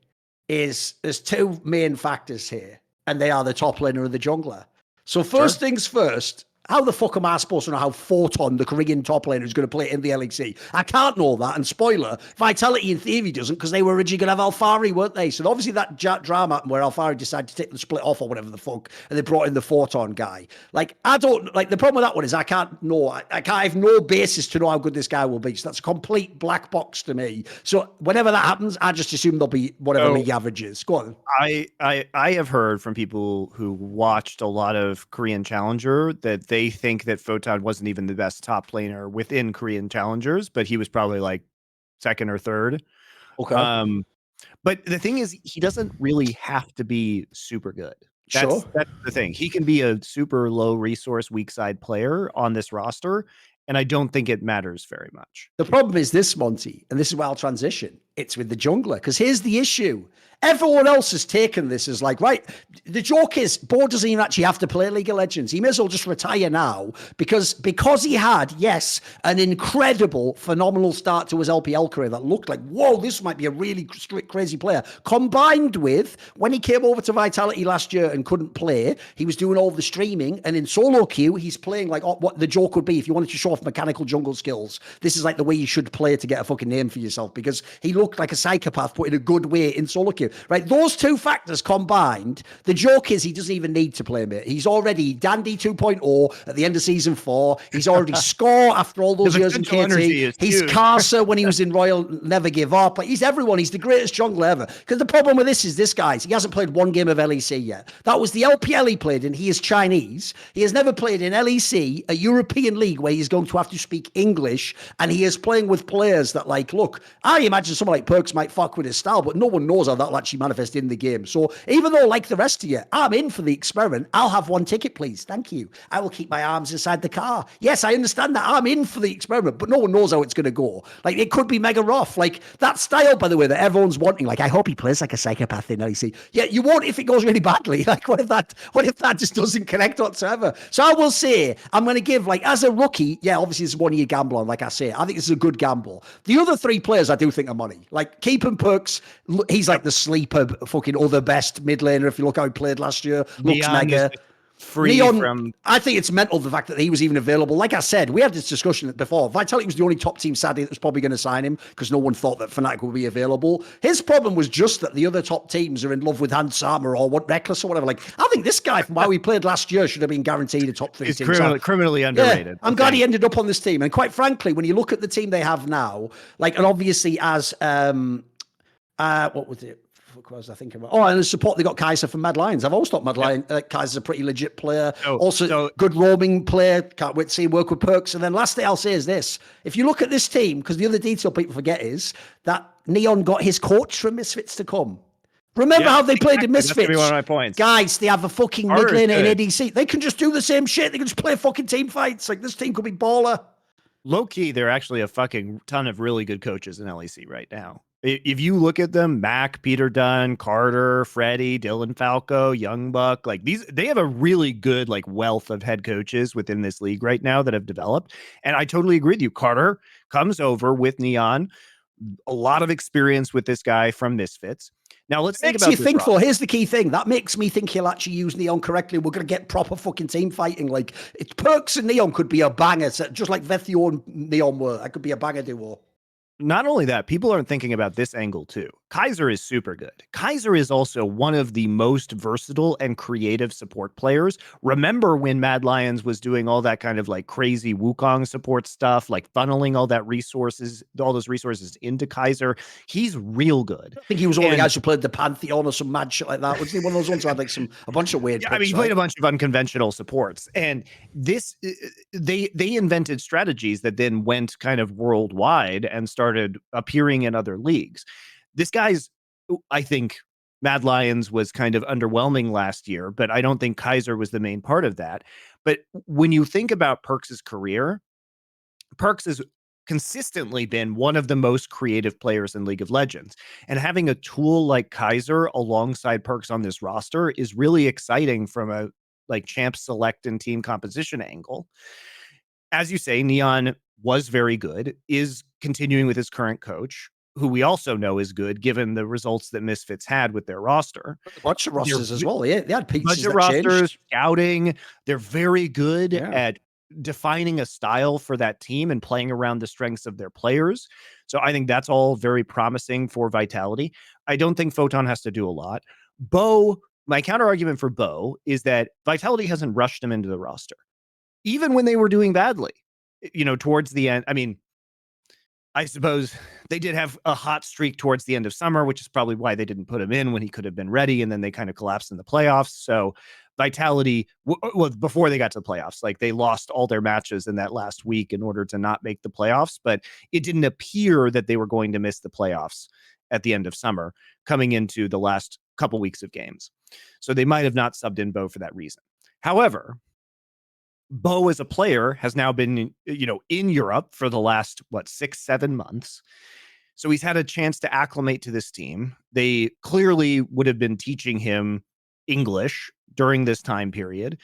is there's 2 main factors here, and they are the top laner and the jungler. So first things first, how the fuck am I supposed to know how Photon, the Korean top laner, is going to play in the LEC? I can't know that. And spoiler, Vitality in theory doesn't, because they were originally going to have Alfari, weren't they? So obviously that drama happened where Alfari decided to take the split off or whatever the fuck, and they brought in the Photon guy. Like, I don't, like, the problem with that one is I can't know. I have no basis to know how good this guy will be. So that's a complete black box to me. So whenever that happens, I just assume they'll be whatever league average is. Go on. I have heard from people who watched a lot of Korean Challenger that they think that Photon wasn't even the best top laner within Korean Challengers, but he was probably like 2nd or 3rd. Okay. But the thing is, he doesn't really have to be super good. That's the thing. He can be a super low resource, weak side player on this roster, and I don't think it matters very much. The problem is this, Monty, and this is where I'll transition. It's with the jungler, because here's the issue. Everyone else has taken this as like, right, the joke is, Bo doesn't even actually have to play League of Legends. He may as well just retire now because he had, yes, an incredible, phenomenal start to his LPL career that looked like, whoa, this might be a really crazy player. Combined with, when he came over to Vitality last year and couldn't play, he was doing all the streaming, and in solo queue, he's playing like what the joke would be if you wanted to show off mechanical jungle skills. This is like the way you should play to get a fucking name for yourself, because he looked like a psychopath, but in a good way in solo queue. Right, those 2 factors combined, the joke is he doesn't even need to play, mate. He's already Dandy 2.0 at the end of season 4. He's already score after all those years in KT. He's Carcer when he was in Royal, never give up. Like, he's everyone. He's the greatest jungler ever. Because the problem with this is this guy's, he hasn't played 1 game of LEC yet. That was the LPL he played in. He is Chinese. He has never played in LEC, a European league where he's going to have to speak English, and he is playing with players that, like, look, I imagine someone like Perks might fuck with his style, but no one knows how that'll actually manifest in the game. So even though, like the rest of you, I'm in for the experiment, I'll have 1 ticket, please. Thank you. I will keep my arms inside the car. Yes, I understand that. I'm in for the experiment, but no one knows how it's going to go. Like, it could be mega rough. Like, that style, by the way, that everyone's wanting, like, I hope he plays like a psychopath in LEC. Yeah, you won't if it goes really badly. Like, what if that just doesn't connect whatsoever? So I will say, I'm going to give, like, as a rookie, yeah, obviously it's 1 year gamble on, like I say. I think this is a good gamble. The other 3 players I do think are money. Like, Keeping Perks, he's like the sleeper fucking other best mid laner. If you look how he played last year, looks mega. Neon, I think it's mental, the fact that he was even available. Like I said, we had this discussion before. Vitality was the only top team, sadly, that was probably going to sign him because no one thought that Fnatic would be available. His problem was just that the other top teams are in love with Hans Sama or what Reckless or whatever. Like, I think this guy, from how he played last year, should have been guaranteed a top 3 He's team. Criminally underrated. Yeah, I'm glad he ended up on this team. And quite frankly, when you look at the team they have now, like, and obviously as what was it? What was I thinking about? Oh, and the support they got Kaiser from Mad Lions. I've always thought Mad Lions, Kaiser's a pretty legit player. Good roaming player. Can't wait to see him work with Perks. And then last thing I'll say is this. If you look at this team, because the other detail people forget is that Neon got his coach from Misfits to come. Remember how they played in Misfits? That's one of my points. Guys, they have a fucking mid laner in ADC. They can just do the same shit. They can just play fucking team fights. Like, this team could be baller. Low key, they're actually a fucking ton of really good coaches in LEC right now. If you look at them, Mac, Peter Dunn, Carter, Freddie, Dylan Falco, Young Buck, like they have a really good like wealth of head coaches within this league right now that have developed. And I totally agree with you. Carter comes over with Neon, a lot of experience with this guy from Misfits. Now let's It think makes about you this think, roster. though. Here's the key thing. That makes me think he'll actually use Neon correctly. We're going to get proper fucking team fighting. Like, Perks and Neon could be a banger, just like Vethio and Neon were. That could be a banger duo. Not only that, people aren't thinking about this angle too. Kaiser is super good. Kaiser is also one of the most versatile and creative support players. Remember when Mad Lions was doing all that kind of like crazy Wukong support stuff, like funneling all those resources into Kaiser? He's real good. I think he was one of the And guys who played the Pantheon or some mad shit like that. Wasn't he one of those ones who had like a bunch of weird yeah, picks, I mean, he played a bunch of unconventional supports, and this they invented strategies that then went kind of worldwide and started appearing in other leagues. This guy's, I think, Mad Lions was kind of underwhelming last year, but I don't think Kaiser was the main part of that. But when you think about Perks' career, Perks has consistently been one of the most creative players in League of Legends. And having a tool like Kaiser alongside Perks on this roster is really exciting from a like champ select and team composition angle. As you say, Neon was very good, is continuing with his current coach, who we also know is good given the results that Misfits had with their roster. A bunch of They're rosters as well. Yeah, they had pieces budget that rosters, changed. scouting. They're very good Yeah. at defining a style for that team and playing around the strengths of their players. So I think that's all very promising for Vitality. I don't think Photon has to do a lot. Bo, my counter argument for Bo is that Vitality hasn't rushed him into the roster, even when they were doing badly. Towards the end. I mean, I suppose they did have a hot streak towards the end of summer, which is probably why they didn't put him in when he could have been ready. And then they kind of collapsed in the playoffs. So Vitality, well, before they got to the playoffs, like they lost all their matches in that last week in order to not make the playoffs. But it didn't appear that they were going to miss the playoffs at the end of summer coming into the last couple weeks of games. So they might have not subbed in Bo for that reason. However, Bo as a player has now been, in Europe for the last, 6-7 months. So he's had a chance to acclimate to this team. They clearly would have been teaching him English during this time period.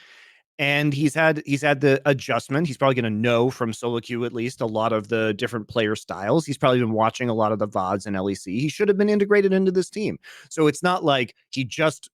And he's had the adjustment. He's probably going to know from solo queue at least a lot of the different player styles. He's probably been watching a lot of the VODs and LEC. He should have been integrated into this team. So it's not like he just,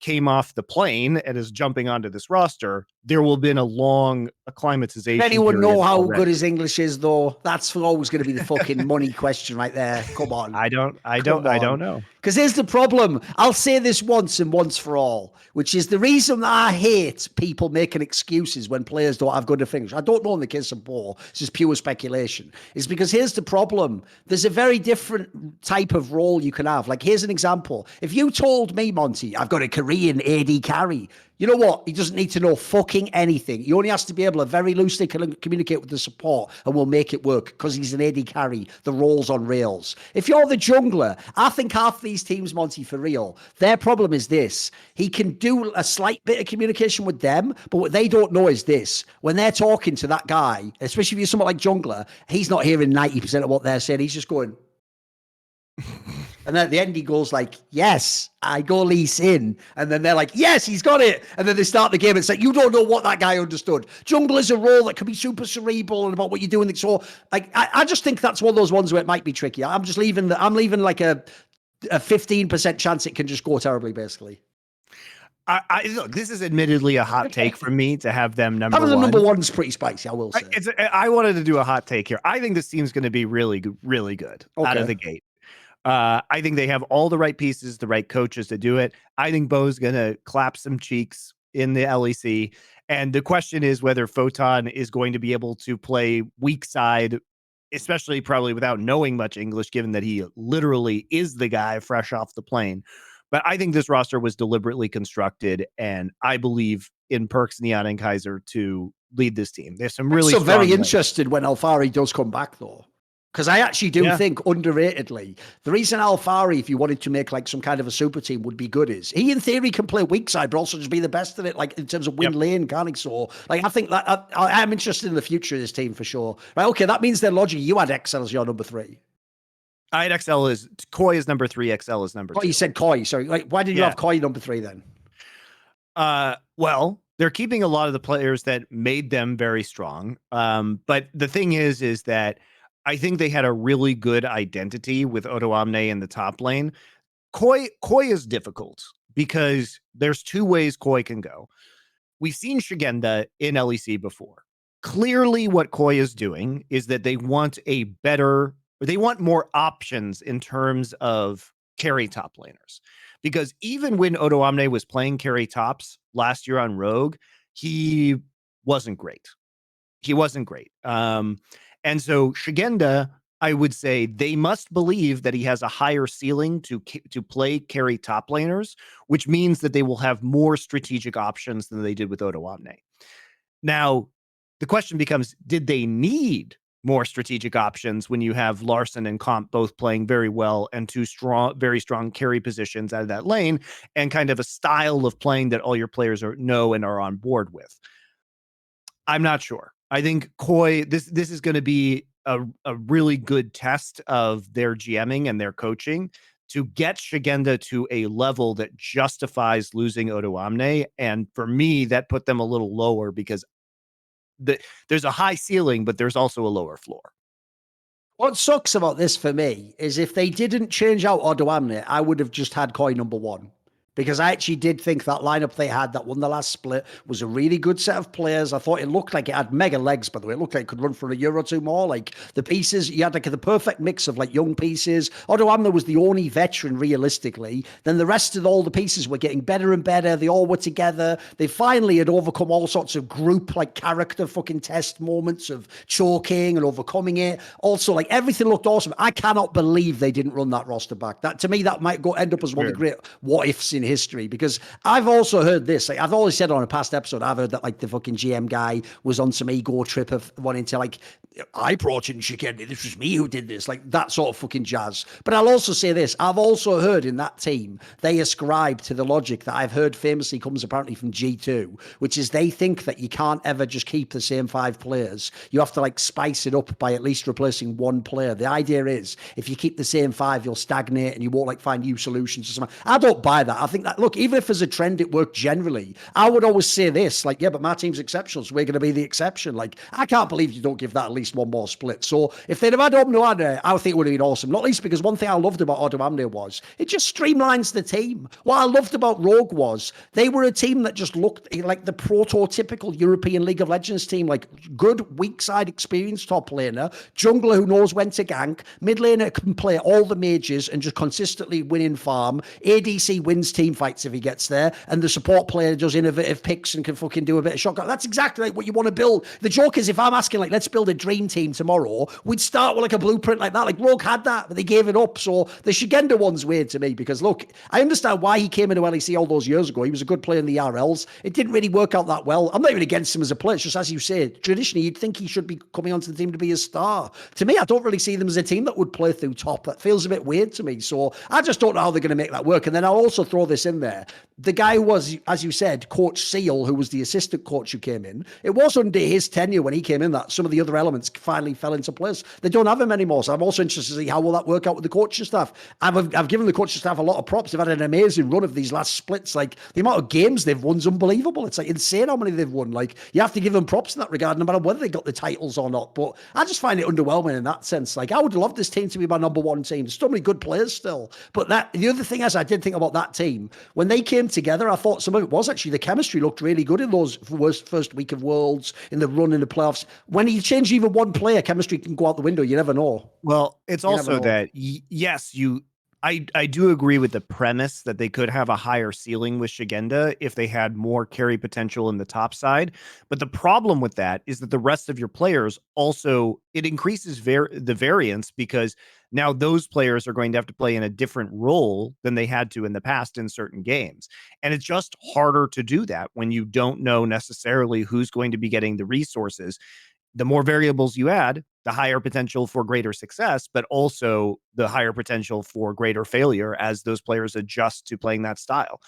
came off the plane and is jumping onto this roster. There will have been a long acclimatization Does anyone know period how already. good his English is, though? That's always going to be the fucking money question right there. Come on. I don't know. Because here's the problem. I'll say this once and once for all, which is the reason that I hate people making excuses when players don't have good enough English. I don't know in the case of Bo. It's just pure speculation. It's because here's the problem. There's a very different type of role you can have. Like, here's an example. If you told me, Monty, I've got a Korean AD carry, you know what? He doesn't need to know fucking anything. He only has to be able to very loosely communicate with the support and we'll make it work because he's an AD carry. The role's on rails. If you're the jungler, I think half these teams, Monty, for real, their problem is this. He can do a slight bit of communication with them, but what they don't know is this. When they're talking to that guy, especially if you're someone like jungler, he's not hearing 90% of what they're saying. He's just going... And then at the end, he goes like, yes, I go Lee Sin. And then they're like, yes, he's got it. And then they start the game and it's like, you don't know what that guy understood. Jungle is a role that can be super cerebral and about what you're doing. So like, I just think that's one of those ones where it might be tricky. I'm leaving like a 15% chance it can just go terribly, basically. Look, this is admittedly a hot take for me to have them number Having one. Having the number one's pretty spicy, I will say. I wanted to do a hot take here. I think this team's going to be really, really good out of the gate. I think they have all the right pieces, the right coaches to do it. I think Bo's going to clap some cheeks in the LEC. And the question is whether Photon is going to be able to play weak side, especially probably without knowing much English, given that he literally is the guy fresh off the plane. But I think this roster was deliberately constructed, and I believe in Perks, Neon, and Kaiser to lead this team. There's some really very interested when Alfari does come back, though. Because I actually do think, underratedly, the reason Alfari, if you wanted to make like some kind of a super team, would be good is he, in theory, can play weak side, but also just be the best at it, like in terms of win lane, can't he? So, like, I think that I'm interested in the future of this team for sure. Right? Okay, that means then, Logi, you had XL as your number 3. I had XL as Koi is number 3, XL is number 2. Oh, you said Koi. Sorry, like, why did you have Koi number 3 then? Well, they're keeping a lot of the players that made them very strong. But the thing is that I think they had a really good identity with Otoamne in the top lane. Koi is difficult because there's two ways Koi can go. We've seen Shigenda in LEC before. Clearly, what Koi is doing is that they want more options in terms of carry top laners. Because even when Odoamne was playing carry tops last year on Rogue, he wasn't great. And so Shigenda, I would say they must believe that he has a higher ceiling to play carry top laners, which means that they will have more strategic options than they did with Odoamne. Now, the question becomes, did they need more strategic options when you have Larson and Comp both playing very well and two very strong carry positions out of that lane and kind of a style of playing that all your players know and are on board with? I'm not sure. I think Koi, this is going to be a really good test of their GMing and their coaching to get Shigenda to a level that justifies losing Odoamne. And for me, that put them a little lower because there's a high ceiling, but there's also a lower floor. What sucks about this for me is if they didn't change out Odoamne, I would have just had Koi number one. Because I actually did think that lineup they had that won the last split was a really good set of players. I thought it looked like it had mega legs, by the way. It looked like it could run for a year or two more. Like the pieces, you had like the perfect mix of like young pieces. Odoamne was the only veteran realistically. Then the rest of all the pieces were getting better and better. They all were together. They finally had overcome all sorts of group like character fucking test moments of choking and overcoming it. Also, like everything looked awesome. I cannot believe they didn't run that roster back. That to me, that might end up as one of the great what ifs in history, because I've also heard this. Like, I've always said on a past episode, I've heard that like the fucking GM guy was on some ego trip of wanting to like, I brought in Shigenda, this was me who did this, like that sort of fucking jazz. But I'll also say this, I've also heard in that team, they ascribe to the logic that I've heard famously comes apparently from G2, which is they think that you can't ever just keep the same 5 players. You have to like spice it up by at least replacing one player. The idea is if you keep the same 5, you'll stagnate and you won't like find new solutions or something. I don't buy that. I think that, look, even if as a trend it worked generally, I would always say this, like, yeah, but my team's exceptional, so we're going to be the exception. Like, I can't believe you don't give that at least one more split. So if they'd have had Odoamne, I think it would have been awesome. Not least because one thing I loved about Odoamne was it just streamlines the team. What I loved about Rogue was they were a team that just looked like the prototypical European League of Legends team, like good weak side experienced top laner, jungler who knows when to gank, mid laner can play all the mages and just consistently win in farm, ADC wins team fights if he gets there, and the support player does innovative picks and can fucking do a bit of shotgun. That's exactly like what you want to build. The joke is if I'm asking like, let's build a dream team tomorrow, we'd start with like a blueprint like that. Like Rogue had that, but they gave it up. So the Shigenda one's weird to me because look, I understand why he came into LEC all those years ago. He was a good player in the RLs. It didn't really work out that well. I'm not even against him as a player. It's just as you say, traditionally you'd think he should be coming onto the team to be a star. To me, I don't really see them as a team that would play through top. That feels a bit weird to me. So I just don't know how they're going to make that work. And then I'll also throw this in there. The guy who was, as you said, Coach Seal, who was the assistant coach who came in, it was under his tenure when he came in that some of the other elements finally fell into place. They don't have him anymore. So I'm also interested to see how will that work out with the coaching staff. I've given the coaching staff a lot of props. They've had an amazing run of these last splits. Like the amount of games they've won is unbelievable. It's like insane how many they've won. Like you have to give them props in that regard, no matter whether they got the titles or not. But I just find it underwhelming in that sense. Like I would love this team to be my number one team. There's so many good players still. But the other thing is I did think about that team. When they came together, I thought some of it was actually the chemistry looked really good in those first week of Worlds, in the run in the playoffs. When you change even one player, chemistry can go out the window. You never know. Well, it's also that, yes, I do agree with the premise that they could have a higher ceiling with Shigenda if they had more carry potential in the top side. But the problem with that is that the rest of your players also, it increases the variance because now those players are going to have to play in a different role than they had to in the past in certain games. And it's just harder to do that when you don't know necessarily who's going to be getting the resources. The more variables you add, the higher potential for greater success, but also the higher potential for greater failure as those players adjust to playing that style.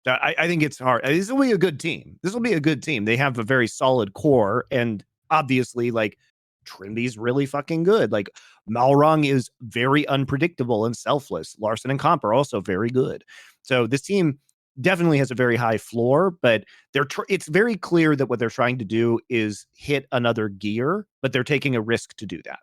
I think it's hard. This will be a good team. This will be a good team. They have a very solid core, and obviously, like, Trindy's really fucking good. Like, Malrong is very unpredictable and selfless. Larson and Comp are also very good. So this team definitely has a very high floor, but it's very clear that what they're trying to do is hit another gear, but they're taking a risk to do that.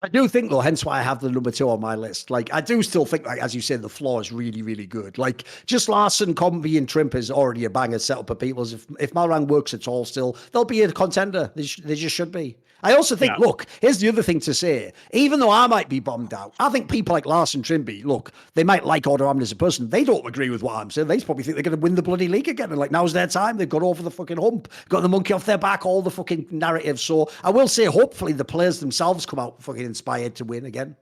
I do think, though, hence why I have the number 2 on my list. Like, I do still think, like, as you said, the floor is really, really good. Like, just Larson, Combi, and Trimp is already a banger setup of people's. If Malrang works at all still, they'll be a contender. They just should be. I also think, look, here's the other thing to say. Even though I might be bombed out, I think people like Larson Trimby, look, they might like Order Amnon as a person. They don't agree with what I'm saying. They probably think they're going to win the bloody league again. And like, now's their time. They've got over the fucking hump, got the monkey off their back, all the fucking narrative. So I will say, hopefully, the players themselves come out fucking inspired to win again.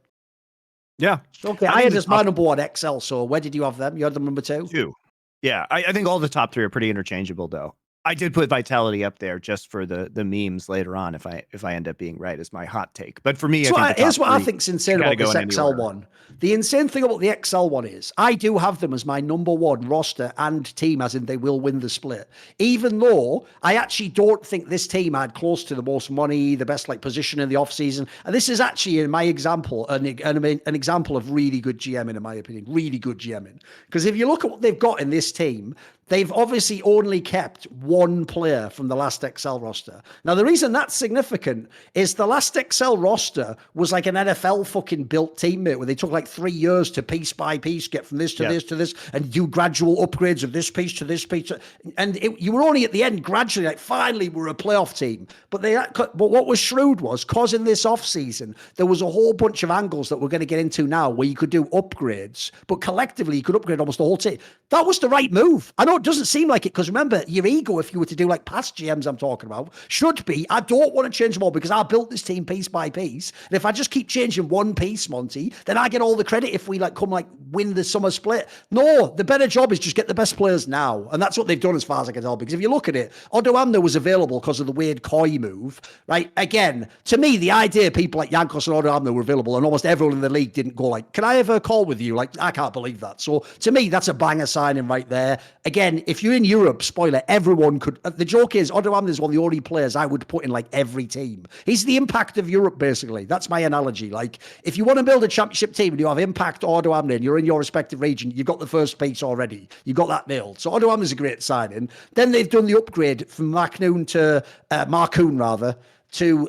Yeah. Okay, I had as my number 1 XL. So where did you have them? You had them number 2? 2. Yeah, I think all the top 3 are pretty interchangeable, though. I did put Vitality up there just for the memes later on if I end up being right is my hot take. But for me, so here's what I think's insane about this XL one. The insane thing about the XL one is I do have them as my number 1 roster and team, as in they will win the split. Even though I actually don't think this team had close to the most money, the best like position in the offseason. And this is actually, in my example, an example of really good GMing, in my opinion. Really good GMing. Because if you look at what they've got in this team, they've obviously only kept 1 player from the last XL roster. Now, the reason that's significant is the last XL roster was like an NFL fucking built teammate where they took like 3 years to piece by piece get from this to this to this and do gradual upgrades of this piece to this piece. And you were only at the end gradually, like finally we're a playoff team. But what was shrewd was, because in this offseason, there was a whole bunch of angles that we're going to get into now where you could do upgrades, but collectively you could upgrade almost the whole team. That was the right move. I know it doesn't seem like it because remember, your ego, if you were to do like past GMs I'm talking about, should be, I don't want to change them all because I built this team piece by piece. And if I just keep changing one piece, Monty, then I get all the credit if we like come like win the summer split. No, the better job is just get the best players now. And that's what they've done as far as I can tell. Because if you look at it, Odo Amner was available because of the weird Koi move, right? Again, to me, the idea people like Jankos and Odo Amner were available and almost everyone in the league didn't go like, can I have a call with you? Like, I can't believe that. So to me, that's a banger signing right there. Again, if you're in Europe, spoiler, everyone could. The joke is, Odo Amner is one of the only players I would put in like every team. He's the Impact of Europe, basically. That's my analogy. Like, if you want to build a championship team and you have Impact or Odo Amner and you're in your respective region, you've got the first piece already. You got that nailed. So Odo Amner's a great signing. Then they've done the upgrade from Marcoon to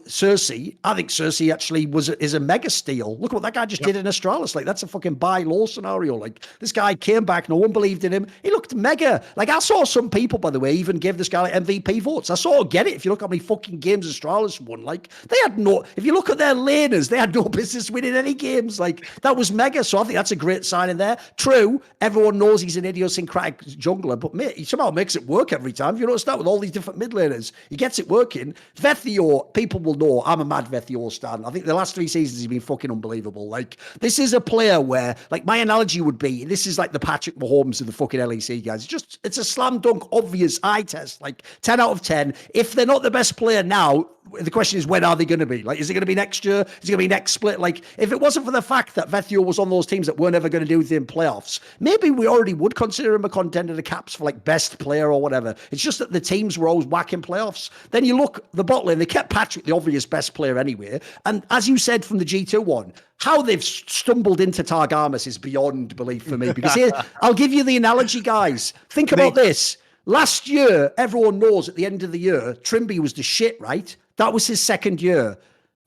Cersei. I think Cersei actually is a mega steal. Look what that guy just did in Astralis. Like, that's a fucking buy low scenario. Like, this guy came back, no one believed in him. He looked mega. Like, I saw some people, by the way, even give this guy like MVP votes. I saw get it if you look how many fucking games Astralis won. Like, they had if you look at their laners, they had no business winning any games. Like, that was mega. So I think that's a great sign in there. True, everyone knows he's an idiosyncratic jungler, but mate, he somehow makes it work every time. If you notice that with all these different mid laners, he gets it working. Vethio, people will know I'm a mad Vethio stan. I think the last 3 seasons he's been fucking unbelievable. Like, this is a player where, like, my analogy would be, this is like the Patrick Mahomes of the fucking LEC guys. It's a slam dunk, obvious eye test. Like, 10 out of 10. If they're not the best player now, the question is, when are they going to be? Like, is it going to be next year? Is it going to be next split? Like, if it wasn't for the fact that Vethio was on those teams that weren't ever going to do within playoffs, maybe we already would consider him a contender to caps for like best player or whatever. It's just that the teams were always whacking playoffs. Then you look the bot lane, they kept Patrick the obvious best player anyway. And as you said from the G2 one, how they've stumbled into Targamas is beyond belief for me. Because here, I'll give you the analogy, guys. Think about this. Last year, everyone knows at the end of the year, Trimby was the shit, right? That was his second year.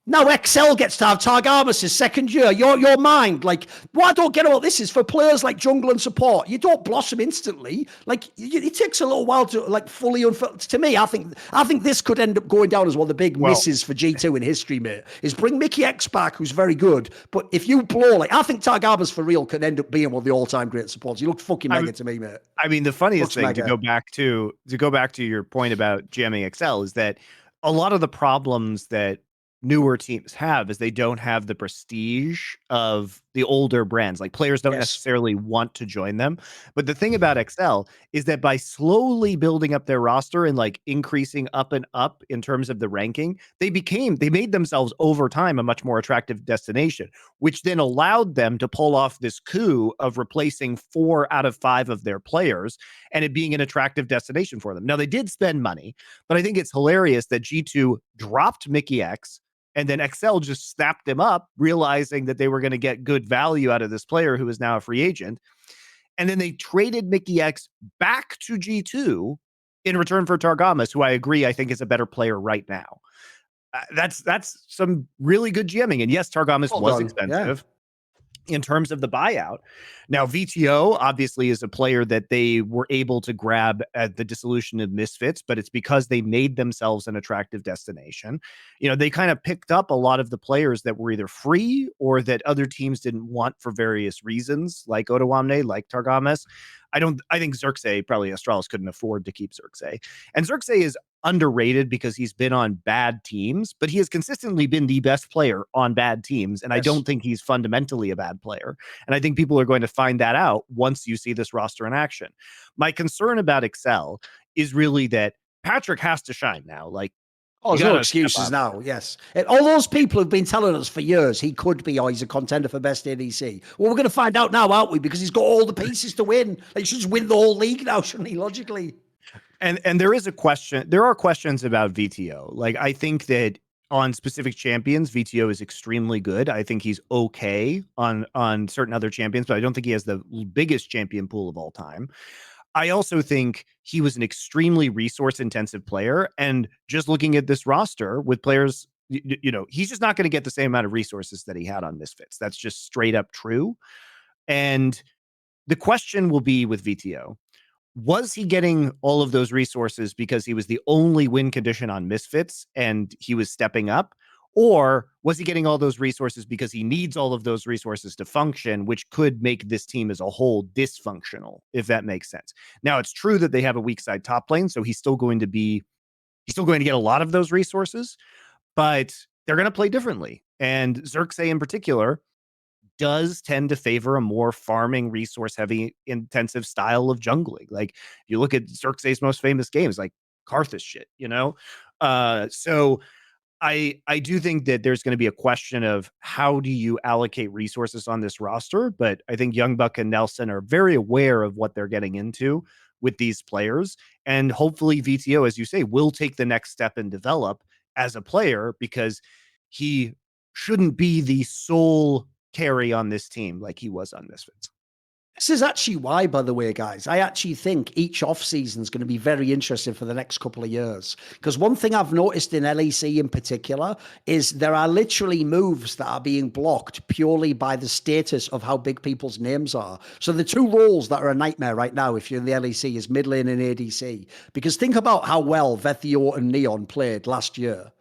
Now XL gets to have Targamas' second year. Your mind, like, what I don't get about this is for players like jungle and support, you don't blossom instantly. Like, it takes a little while to like fully unfold. To me, I think this could end up going down as one of the big misses for G2 in history, mate. Is bring Mickey X back, who's very good, but if you blow, like, I think Targamas for real can end up being one of the all-time great supports. He looked fucking mega to me, mate. I mean, the funniest thing to go back to your point about GMing XL is that a lot of the problems that newer teams have is they don't have the prestige of the older brands. Like, players don't necessarily want to join them. But the thing about XL is that by slowly building up their roster and like increasing up and up in terms of the ranking, they made themselves over time a much more attractive destination, which then allowed them to pull off this coup of replacing 4 out of 5 of their players and it being an attractive destination for them. Now, they did spend money, but I think it's hilarious that G2 dropped Mickey X, and then XL just snapped him up, realizing that they were going to get good value out of this player who is now a free agent. And then they traded Mickey X back to G2 in return for Targamas, who I agree, I think is a better player right now. That's some really good GMing. And yes, Targamas Well was done. Yeah. expensive in terms of the buyout. Now, VTO obviously is a player that they were able to grab at the dissolution of Misfits, but it's because they made themselves an attractive destination. You know, they kind of picked up a lot of the players that were either free or that other teams didn't want for various reasons, like Otawamne, like Targamas. I think Xerxes, probably Astralis couldn't afford to keep Xerxes. And Xerxes is underrated because he's been on bad teams, but he has consistently been the best player on bad teams. And I don't think he's fundamentally a bad player. And I think people are going to find that out once you see this roster in action. My concern about Excel is really that Patrick has to shine now. Like, oh, there's no excuses now. Yes. And all those people who've been telling us for years he could be, or he's a contender for best ADC. Well, we're going to find out now, aren't we? Because he's got all the pieces to win. Like, he should just win the whole league now, shouldn't he? Logically. And there is a question. There are questions about VTO. Like, I think that on specific champions, VTO is extremely good. I think he's okay on certain other champions, but I don't think he has the biggest champion pool of all time. I also think he was an extremely resource intensive player. And just looking at this roster with players, you know, he's just not going to get the same amount of resources that he had on Misfits. That's just straight up true. And the question will be with VTO, was he getting all of those resources because he was the only win condition on Misfits and he was stepping up? Or was he getting all those resources because he needs all of those resources to function, which could make this team as a whole dysfunctional, if that makes sense? Now, it's true that they have a weak side top lane, so he's still going to get a lot of those resources, but they're going to play differently. And Xerxes in particular does tend to favor a more farming, resource heavy, intensive style of jungling. Like, you look at Xerxes' most famous games, like Karthus shit, you know? So I do think that there's going to be a question of how do you allocate resources on this roster, but I think Young Buck and Nelson are very aware of what they're getting into with these players, and hopefully VTO, as you say, will take the next step and develop as a player, because he shouldn't be the sole carry on this team like he was on Misfits. This is actually why, by the way, guys, I actually think each off-season is going to be very interesting for the next couple of years. Because one thing I've noticed in LEC in particular is there are literally moves that are being blocked purely by the status of how big people's names are. So the two roles that are a nightmare right now, if you're in the LEC, is mid lane and ADC. Because think about how well Vethio and Neon played last year.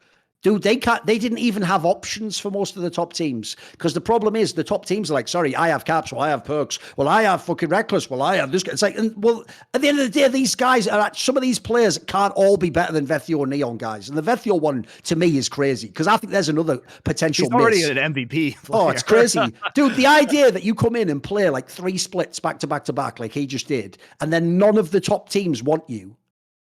Dude, they didn't even have options for most of the top teams, because the problem is the top teams are like, sorry, I have caps, well, I have perks, well, I have fucking reckless, well, I have this. It's like, and well, at the end of the day, these guys are some of these players can't all be better than Vethio or Neon guys. And the Vethio one to me is crazy, because I think there's another potential. He's already an MVP player. Oh, it's crazy. Dude, the idea that you come in and play like 3 splits back to back to back, like he just did, and then none of the top teams want you.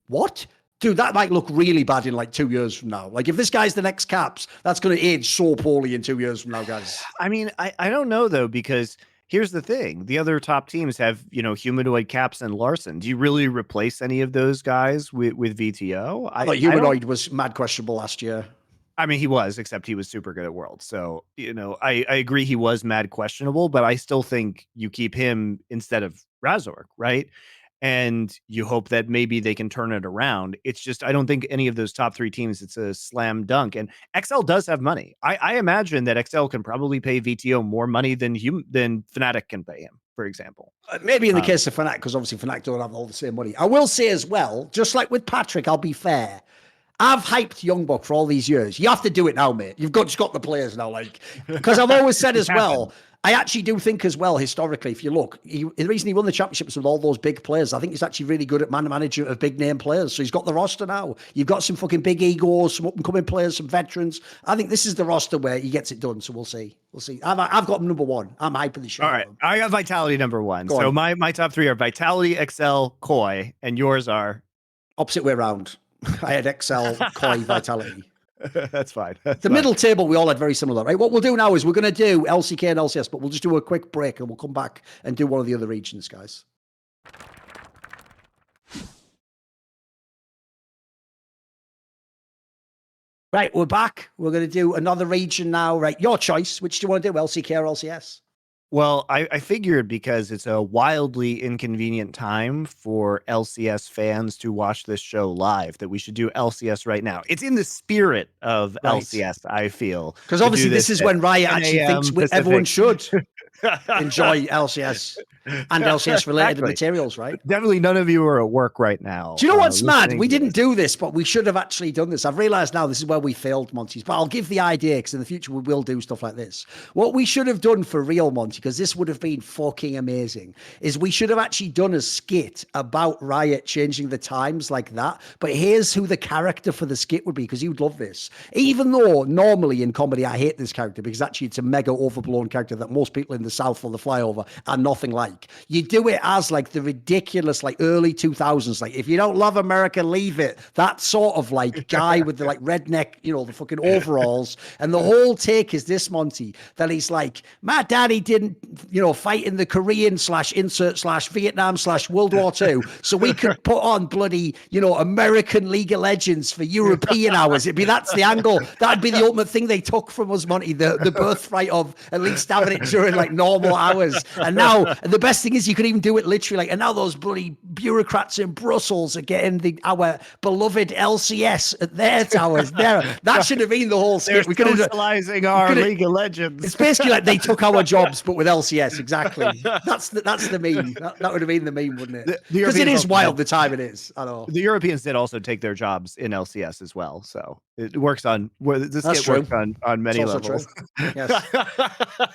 What? Dude, that might look really bad in like 2 years from now. Like, if this guy's the next Caps, that's going to age so poorly in 2 years from now, guys. I mean, I don't know, though, because here's the thing. The other top teams have, you know, Humanoid, Caps, and Larson. Do you really replace any of those guys with VTO? I thought Humanoid was mad questionable last year. I mean, he was, except he was super good at Worlds. So, you know, I agree he was mad questionable, but I still think you keep him instead of Razork, right? And you hope that maybe they can turn it around. It's just, I don't think any of those top 3 teams, it's a slam dunk. And XL does have money. I imagine that XL can probably pay VTO more money than Fnatic can pay him, for example. Maybe in the case of Fnatic, because obviously Fnatic don't have all the same money. I will say as well, just like with Patrick, I'll be fair. I've hyped Young Buck for all these years. You have to do it now, mate. You've just got the players now, like, because I've always said as well, I actually do think as well, historically, if you look, the reason he won the championships with all those big players, I think he's actually really good at man management of big name players. So he's got the roster now. You've got some fucking big egos, some up and coming players, some veterans. I think this is the roster where he gets it done. So we'll see. We'll see. I've got him number 1. I'm hyping the show. All right. I got Vitality number 1. So my top 3 are Vitality, XL, Koi, and yours are? Opposite way around. I had XL, Koi, Vitality. That's fine. Middle table, we all had very similar, right? What we'll do now is we're going to do LCK and LCS, but we'll just do a quick break and we'll come back and do one of the other regions, guys. Right, we're back. We're going to do another region now, right? Your choice. Which do you want to do, LCK or LCS? Well, I figured because it's a wildly inconvenient time for LCS fans to watch this show live that we should do LCS right now. It's in the spirit of Right. LCS, I feel, Because to do obviously this this is at when Riot 10 actually thinks a.m. everyone Pacific. should enjoy LCS and LCS related Exactly. materials, right? Definitely none of you are at work right now. Do you know what's mad? Listening We to didn't this. do this, but we should have actually done this. I've realized now this is where we failed, Monty's, but I'll give the idea because in the future we will do stuff like this. What we should have done for real, Monty, because this would have been fucking amazing, is we should have actually done a skit about Riot changing the times like that. But here's who the character for the skit would be, because you'd love this. Even though normally in comedy I hate this character because actually it's a mega overblown character that most people in the South for the flyover are nothing like. You do it as like the ridiculous, like early 2000s, like if you don't love America, leave it. That sort of like guy with the like redneck, the fucking overalls. And the whole take is this, Monty, that he's like, my daddy didn't, fight in the Korean / Vietnam / World War II. So we could put on bloody, American League of Legends for European hours. That's the angle. That'd be the ultimate thing they took from us, Monty, the birthright of at least having it during like normal hours. And now, and the best thing is you could even do it literally like, and now those bloody bureaucrats in Brussels are getting our beloved LCS at their towers. That should have been the whole skit. They're socializing our League of Legends. It's basically like they took our jobs, but with LCS. Exactly. That's the meme. That would have been the meme, wouldn't it? Because it is wild the time it is. I know. The Europeans did also take their jobs in LCS as well, so it works on this skit works on many levels. Yes.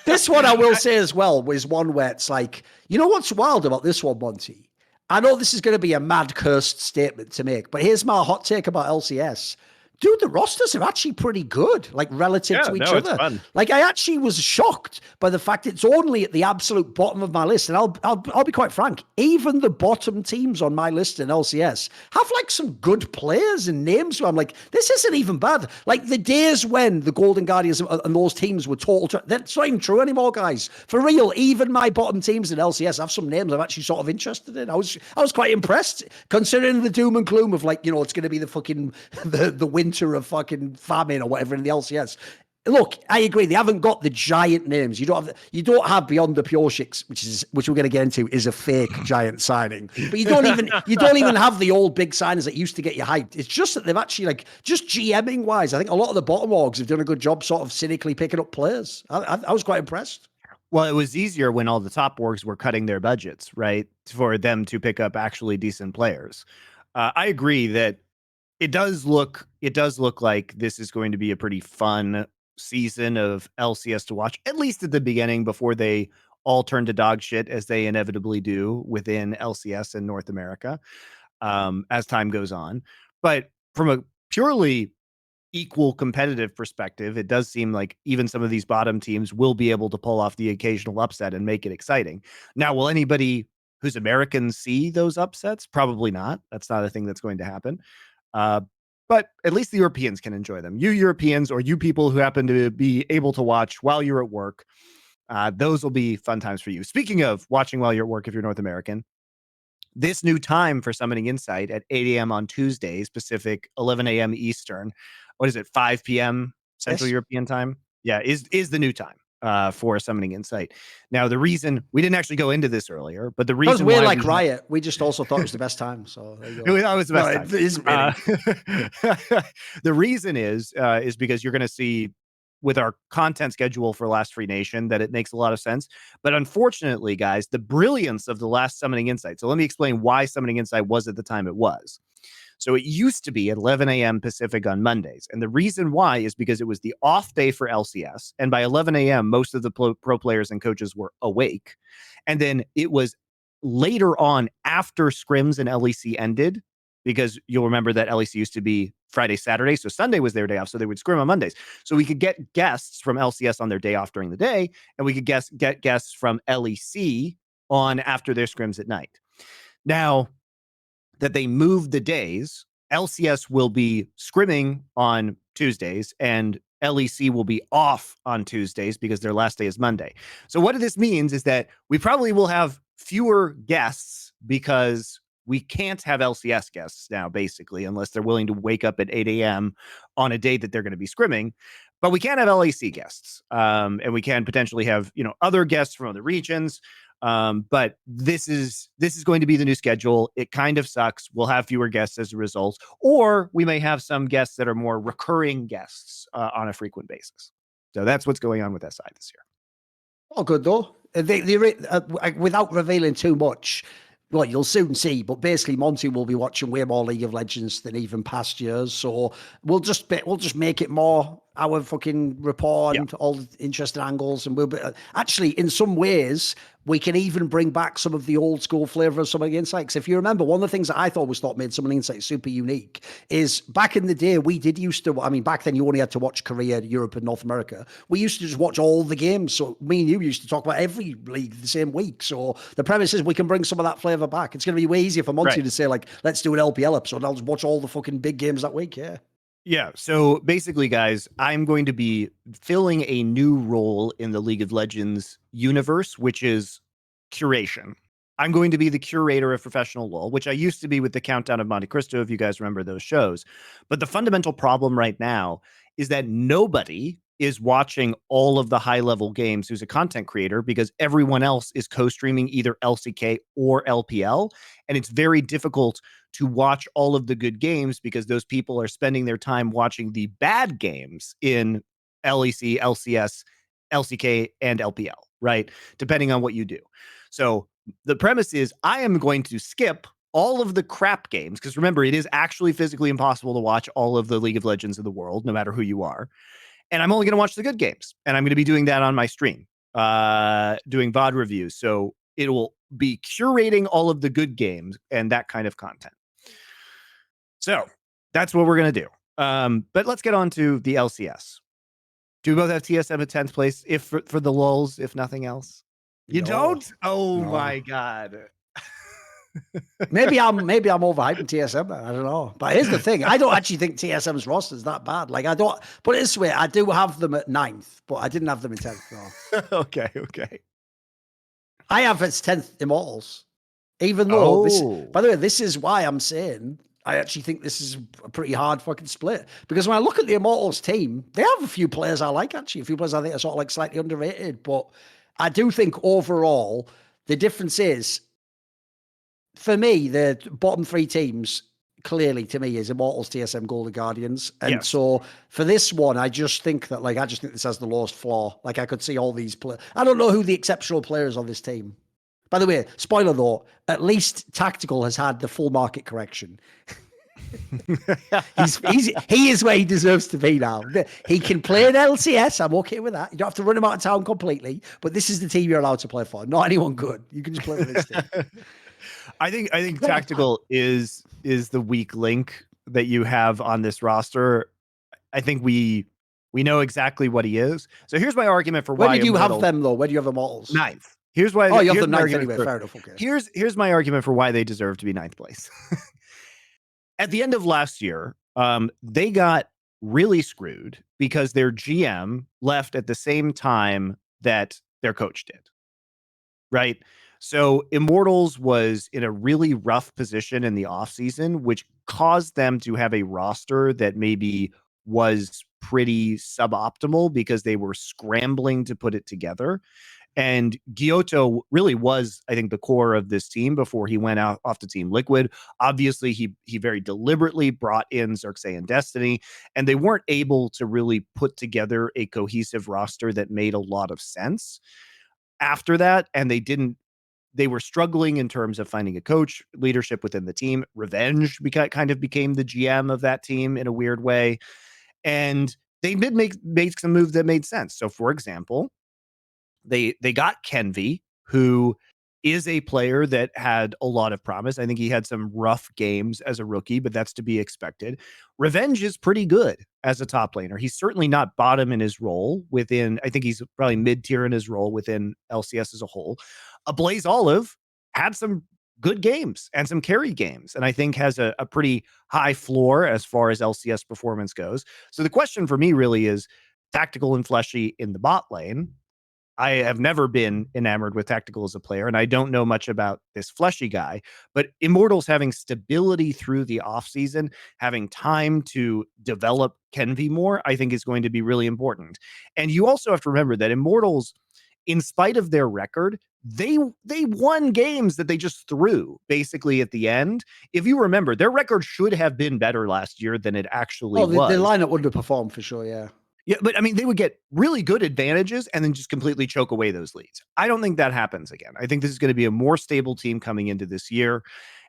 This one I will say as well was one where it's like, what's wild about this one, Monty? I know this is going to be a mad cursed statement to make, but here's my hot take about LCS. Dude, the rosters are actually pretty good, like relative to each other. Like I actually was shocked by the fact it's only at the absolute bottom of my list. And I'll be quite frank, even the bottom teams on my list in LCS have like some good players and names where I'm like, this isn't even bad. Like the days when the Golden Guardians and those teams were that's not even true anymore, guys. For real, even my bottom teams in LCS have some names I'm actually sort of interested in. I was quite impressed considering the doom and gloom of like, it's going to be the fucking the winter of fucking famine or whatever in the LCS. Look, I agree. They haven't got the giant names. You don't have Beyond the Pure Shicks, which we're going to get into, is a fake giant signing. But you don't even have the old big signers that used to get you hyped. It's just that they've actually like just GMing wise. I think a lot of the bottom orgs have done a good job, sort of cynically picking up players. I was quite impressed. Well, it was easier when all the top orgs were cutting their budgets, right, for them to pick up actually decent players. I agree that it does look like this is going to be a pretty fun season of LCS to watch, at least at the beginning, before they all turn to dog shit, as they inevitably do within LCS in North America, as time goes on. But from a purely equal competitive perspective, it does seem like even some of these bottom teams will be able to pull off the occasional upset and make it exciting. Now, will anybody who's American see those upsets? Probably not. That's not a thing that's going to happen. But at least the Europeans can enjoy them. You Europeans, or you people who happen to be able to watch while you're at work, those will be fun times for you. Speaking of watching while you're at work, if you're North American, this new time for Summoning Insight at 8 a.m. on Tuesdays, Pacific, 11 a.m. Eastern. What is it, 5 p.m. Central European time? Yeah, is the new time for Summoning Insight. Now, the reason we didn't actually go into this earlier, but the reason we're like Riot, we just also thought it was the best time. So there you go. That was the best time. It isn't really. The reason is because you're going to see with our content schedule for Last Free Nation that it makes a lot of sense. But unfortunately, guys, the brilliance of the last Summoning Insight. So let me explain why Summoning Insight was at the time it was. So it used to be at 11 a.m. Pacific on Mondays. And the reason why is because it was the off day for LCS. And by 11 a.m., most of the pro players and coaches were awake. And then it was later on after scrims and LEC ended, because you'll remember that LEC used to be Friday, Saturday. So Sunday was their day off. So they would scrim on Mondays. So we could get guests from LCS on their day off during the day. And we could get guests from LEC on after their scrims at night. Now that they moved the days, LCS will be scrimming on Tuesdays and LEC will be off on Tuesdays because their last day is Monday. So what this means is that we probably will have fewer guests because we can't have LCS guests now, basically, unless they're willing to wake up at 8 a.m. on a day that they're going to be scrimming. But we can have LEC guests, and we can potentially have other guests from other regions. But this is going to be the new schedule. It kind of sucks. We'll have fewer guests as a result, or we may have some guests that are more recurring guests on a frequent basis. So that's what's going on with SI this year. Oh, good though. Without revealing too much, well, you'll soon see. But basically, Monty will be watching way more League of Legends than even past years. So we'll just make it more our fucking report and all the interesting angles. And we'll be actually, in some ways, we can even bring back some of the old school flavor of some of the insights. If you remember, one of the things that I thought made some of the insights super unique is back in the day, we did used to, I mean, back then you only had to watch Korea, Europe, and North America. We used to just watch all the games. So me and you used to talk about every league the same week. So the premise is we can bring some of that flavor back. It's going to be way easier for Monty to say, like, let's do an LPL episode. And I'll just watch all the fucking big games that week. Yeah. Yeah. So basically, guys, I'm going to be filling a new role in the League of Legends universe, which is curation. I'm going to be the curator of professional LoL, which I used to be with the Countdown of MonteCristo, if you guys remember those shows. But the fundamental problem right now is that nobody is watching all of the high-level games who's a content creator, because everyone else is co-streaming either LCK or LPL. And it's very difficult to watch all of the good games because those people are spending their time watching the bad games in LEC, LCS, LCK, and LPL, right? Depending on what you do. So the premise is I am going to skip all of the crap games, because remember, it is actually physically impossible to watch all of the League of Legends of the world, no matter who you are. And I'm only going to watch the good games. And I'm going to be doing that on my stream, doing VOD reviews. So it will be curating all of the good games and that kind of content. So that's what we're going to do. But let's get on to the LCS. Do we both have TSM at 10th place, if for the lulz, if nothing else? You don't? Oh my God. maybe I'm overhyping TSM. I don't know. But here's the thing. I don't actually think TSM's roster is that bad. Like, I don't put it this way. I do have them at 9th, but I didn't have them in 10th. No. Okay. I have its 10th Immortals. Even though by the way, this is why I'm saying I actually think this is a pretty hard fucking split. Because when I look at the Immortals team, they have a few players I like, actually. A few players I think are sort of like slightly underrated. But I do think overall, the difference is, for me, the bottom three teams, clearly to me, is Immortals, TSM, Golden Guardians. And so for this one, I just think that, like, I just think this has the lowest floor. Like, I could see all these players. I don't know who the exceptional players on this team. By the way, spoiler though, at least Tactical has had the full market correction. He is where he deserves to be now. He can play an LCS. I'm okay with that. You don't have to run him out of town completely, but this is the team you're allowed to play for. Not anyone good. You can just play for this team. I think Tactical is the weak link that you have on this roster. I think we know exactly what he is. So here's my argument for why. Where did you have them though? Where do you have Immortals? 9th. Here's why. Oh, you have them 9th anyway. Fair enough. Okay. Here's my argument for why they deserve to be 9th place. At the end of last year, they got really screwed because their GM left at the same time that their coach did. Right. So Immortals was in a really rough position in the offseason, which caused them to have a roster that maybe was pretty suboptimal because they were scrambling to put it together. And Giotto really was, I think, the core of this team before he went out off to Team Liquid. Obviously, he very deliberately brought in Xerxes and Destiny, and they weren't able to really put together a cohesive roster that made a lot of sense after that. And they were struggling in terms of finding a coach, leadership within the team. Revenge kind of became the GM of that team in a weird way. And they did make some moves that made sense. So, for example, they got Kenvi, who is a player that had a lot of promise. I think he had some rough games as a rookie, but that's to be expected. Revenge is pretty good as a top laner. He's certainly not bottom in his role within, I think he's probably mid-tier in his role within LCS as a whole. Blaze Olive had some good games and some carry games, and I think has a pretty high floor as far as LCS performance goes. So the question for me really is Tactical and Fleshy in the bot lane, I have never been enamored with Tactical as a player, and I don't know much about this fleshy guy, but Immortals having stability through the offseason, having time to develop Kenvi more, I think is going to be really important. And you also have to remember that Immortals, in spite of their record, they won games that they just threw basically at the end. If you remember, their record should have been better last year than it actually was. The lineup underperformed for sure, yeah. Yeah, but I mean, they would get really good advantages and then just completely choke away those leads. I don't think that happens again. I think this is going to be a more stable team coming into this year.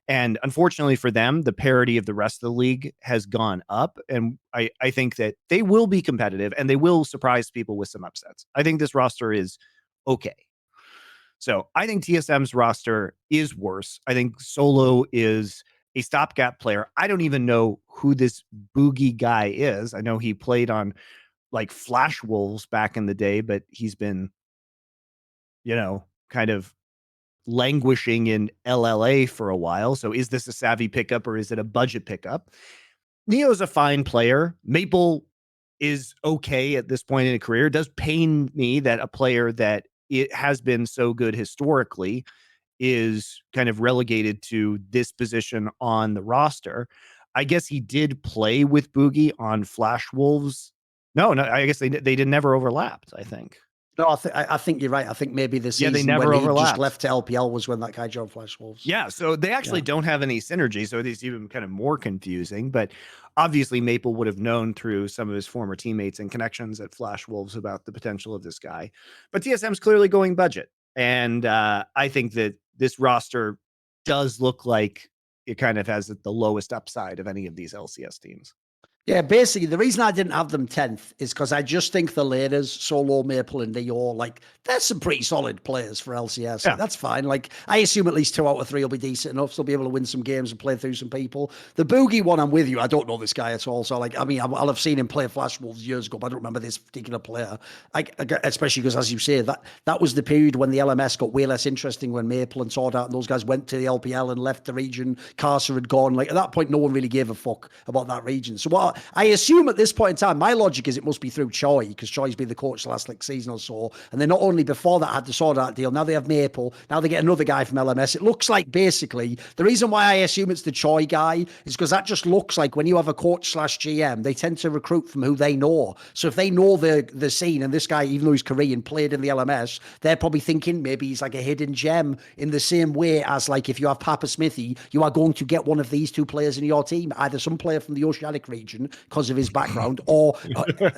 And unfortunately for them, the parity of the rest of the league has gone up. And I think that they will be competitive and they will surprise people with some upsets. I think this roster is okay. So I think TSM's roster is worse. I think Solo is a stopgap player. I don't even know who this Boogie guy is. I know he played on like Flash Wolves back in the day, but he's been, kind of languishing in LLA for a while. So is this a savvy pickup or is it a budget pickup? Neo's a fine player. Maple is okay at this point in a career. It does pain me that a player that it has been so good historically is kind of relegated to this position on the roster. I guess he did play with Boogie on Flash Wolves. No, I guess they did never overlapped, I think. No, I think you're right. I think maybe the season they never when he overlapped. just left to LPL was when that guy joined Flash Wolves. Yeah, so they actually don't have any synergy, so it's even kind of more confusing. But obviously, Maple would have known through some of his former teammates and connections at Flash Wolves about the potential of this guy. But TSM's clearly going budget, and I think that this roster does look like it kind of has the lowest upside of any of these LCS teams. Yeah, basically, the reason I didn't have them 10th is because I just think the leaders, Solo, Maple, and Neo, like, they're some pretty solid players for LCS. Yeah. That's fine. Like, I assume at least 2 out of 3 will be decent enough, so they'll be able to win some games and play through some people. The Boogie one, I'm with you. I don't know this guy at all. So, like, I mean, I'll have seen him play Flash Wolves years ago, but I don't remember this particular player. Especially because, as you say, that was the period when the LMS got way less interesting when Maple and Sword and those guys went to the LPL and left the region. Carcer had gone. Like, at that point, no one really gave a fuck about that region. So, what I assume at this point in time, my logic is it must be through Choi, because Choi's been the coach the last season or so. And they not only before that had the Sword Art deal, now they have Maple, now they get another guy from LMS. It looks like basically the reason why I assume it's the Choi guy is because that just looks like when you have a coach / GM, they tend to recruit from who they know. So if they know the scene, and this guy, even though he's Korean, played in the LMS, they're probably thinking maybe he's like a hidden gem in the same way as like if you have Papa Smithy, you are going to get one of these 2 players in your team, either some player from the Oceanic region because of his background, or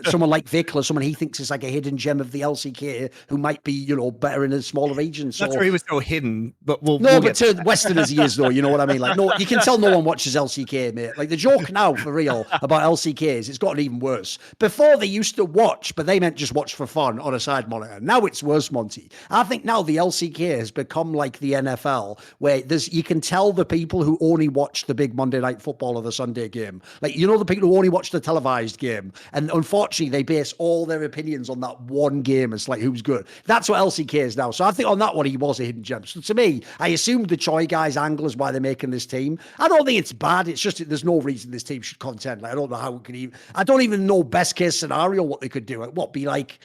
someone like Vikla, someone he thinks is like a hidden gem of the LCK who might be, better in a smaller region. So that's where he was so hidden, but we'll but to Western as he is, though, you know what I mean? Like, no, you can tell no one watches LCK, mate. Like, the joke now, for real, about LCKs, it's gotten even worse. Before, they used to watch, but they meant just watch for fun on a side monitor. Now it's worse, Monty. I think now the LCK has become like the NFL, where you can tell the people who only watch the big Monday Night Football or the Sunday game. Like, the people who only watch the televised game. And unfortunately, they base all their opinions on that one game. It's like, who's good? That's what LCK is now. So I think on that one, he was a hidden gem. So to me, I assumed the Choi guy's angle is why they're making this team. I don't think it's bad. It's just there's no reason this team should contend. Like, I don't know how it could even. I don't even know best case scenario what they could do. Like, what, be like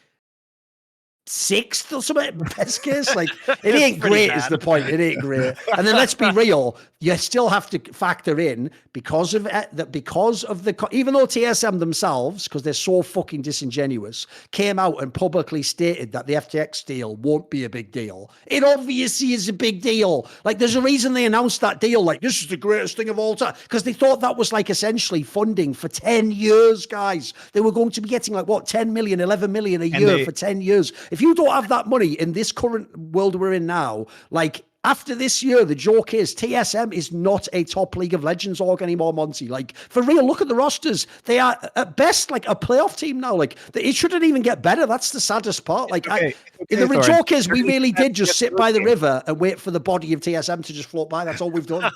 6th or something, best case? Like, it ain't great is the point. It ain't great. And then let's be real, you still have to factor in because of the even though TSM themselves, because they're so fucking disingenuous, came out and publicly stated that the FTX deal won't be a big deal. It obviously is a big deal. Like, there's a reason they announced that deal, like, this is the greatest thing of all time, because they thought that was like essentially funding for 10 years, guys. They were going to be getting like, what, 10 million, 11 million a year for 10 years. If you don't have that money in this current world we're in now, like, after this year, the joke is TSM is not a top League of Legends org anymore, Monty. Like, for real, look at the rosters. They are at best like a playoff team now. Like, it shouldn't even get better. That's the saddest part. Like, the joke is we really did just sit by the river and wait for the body of TSM to just float by. That's all we've done.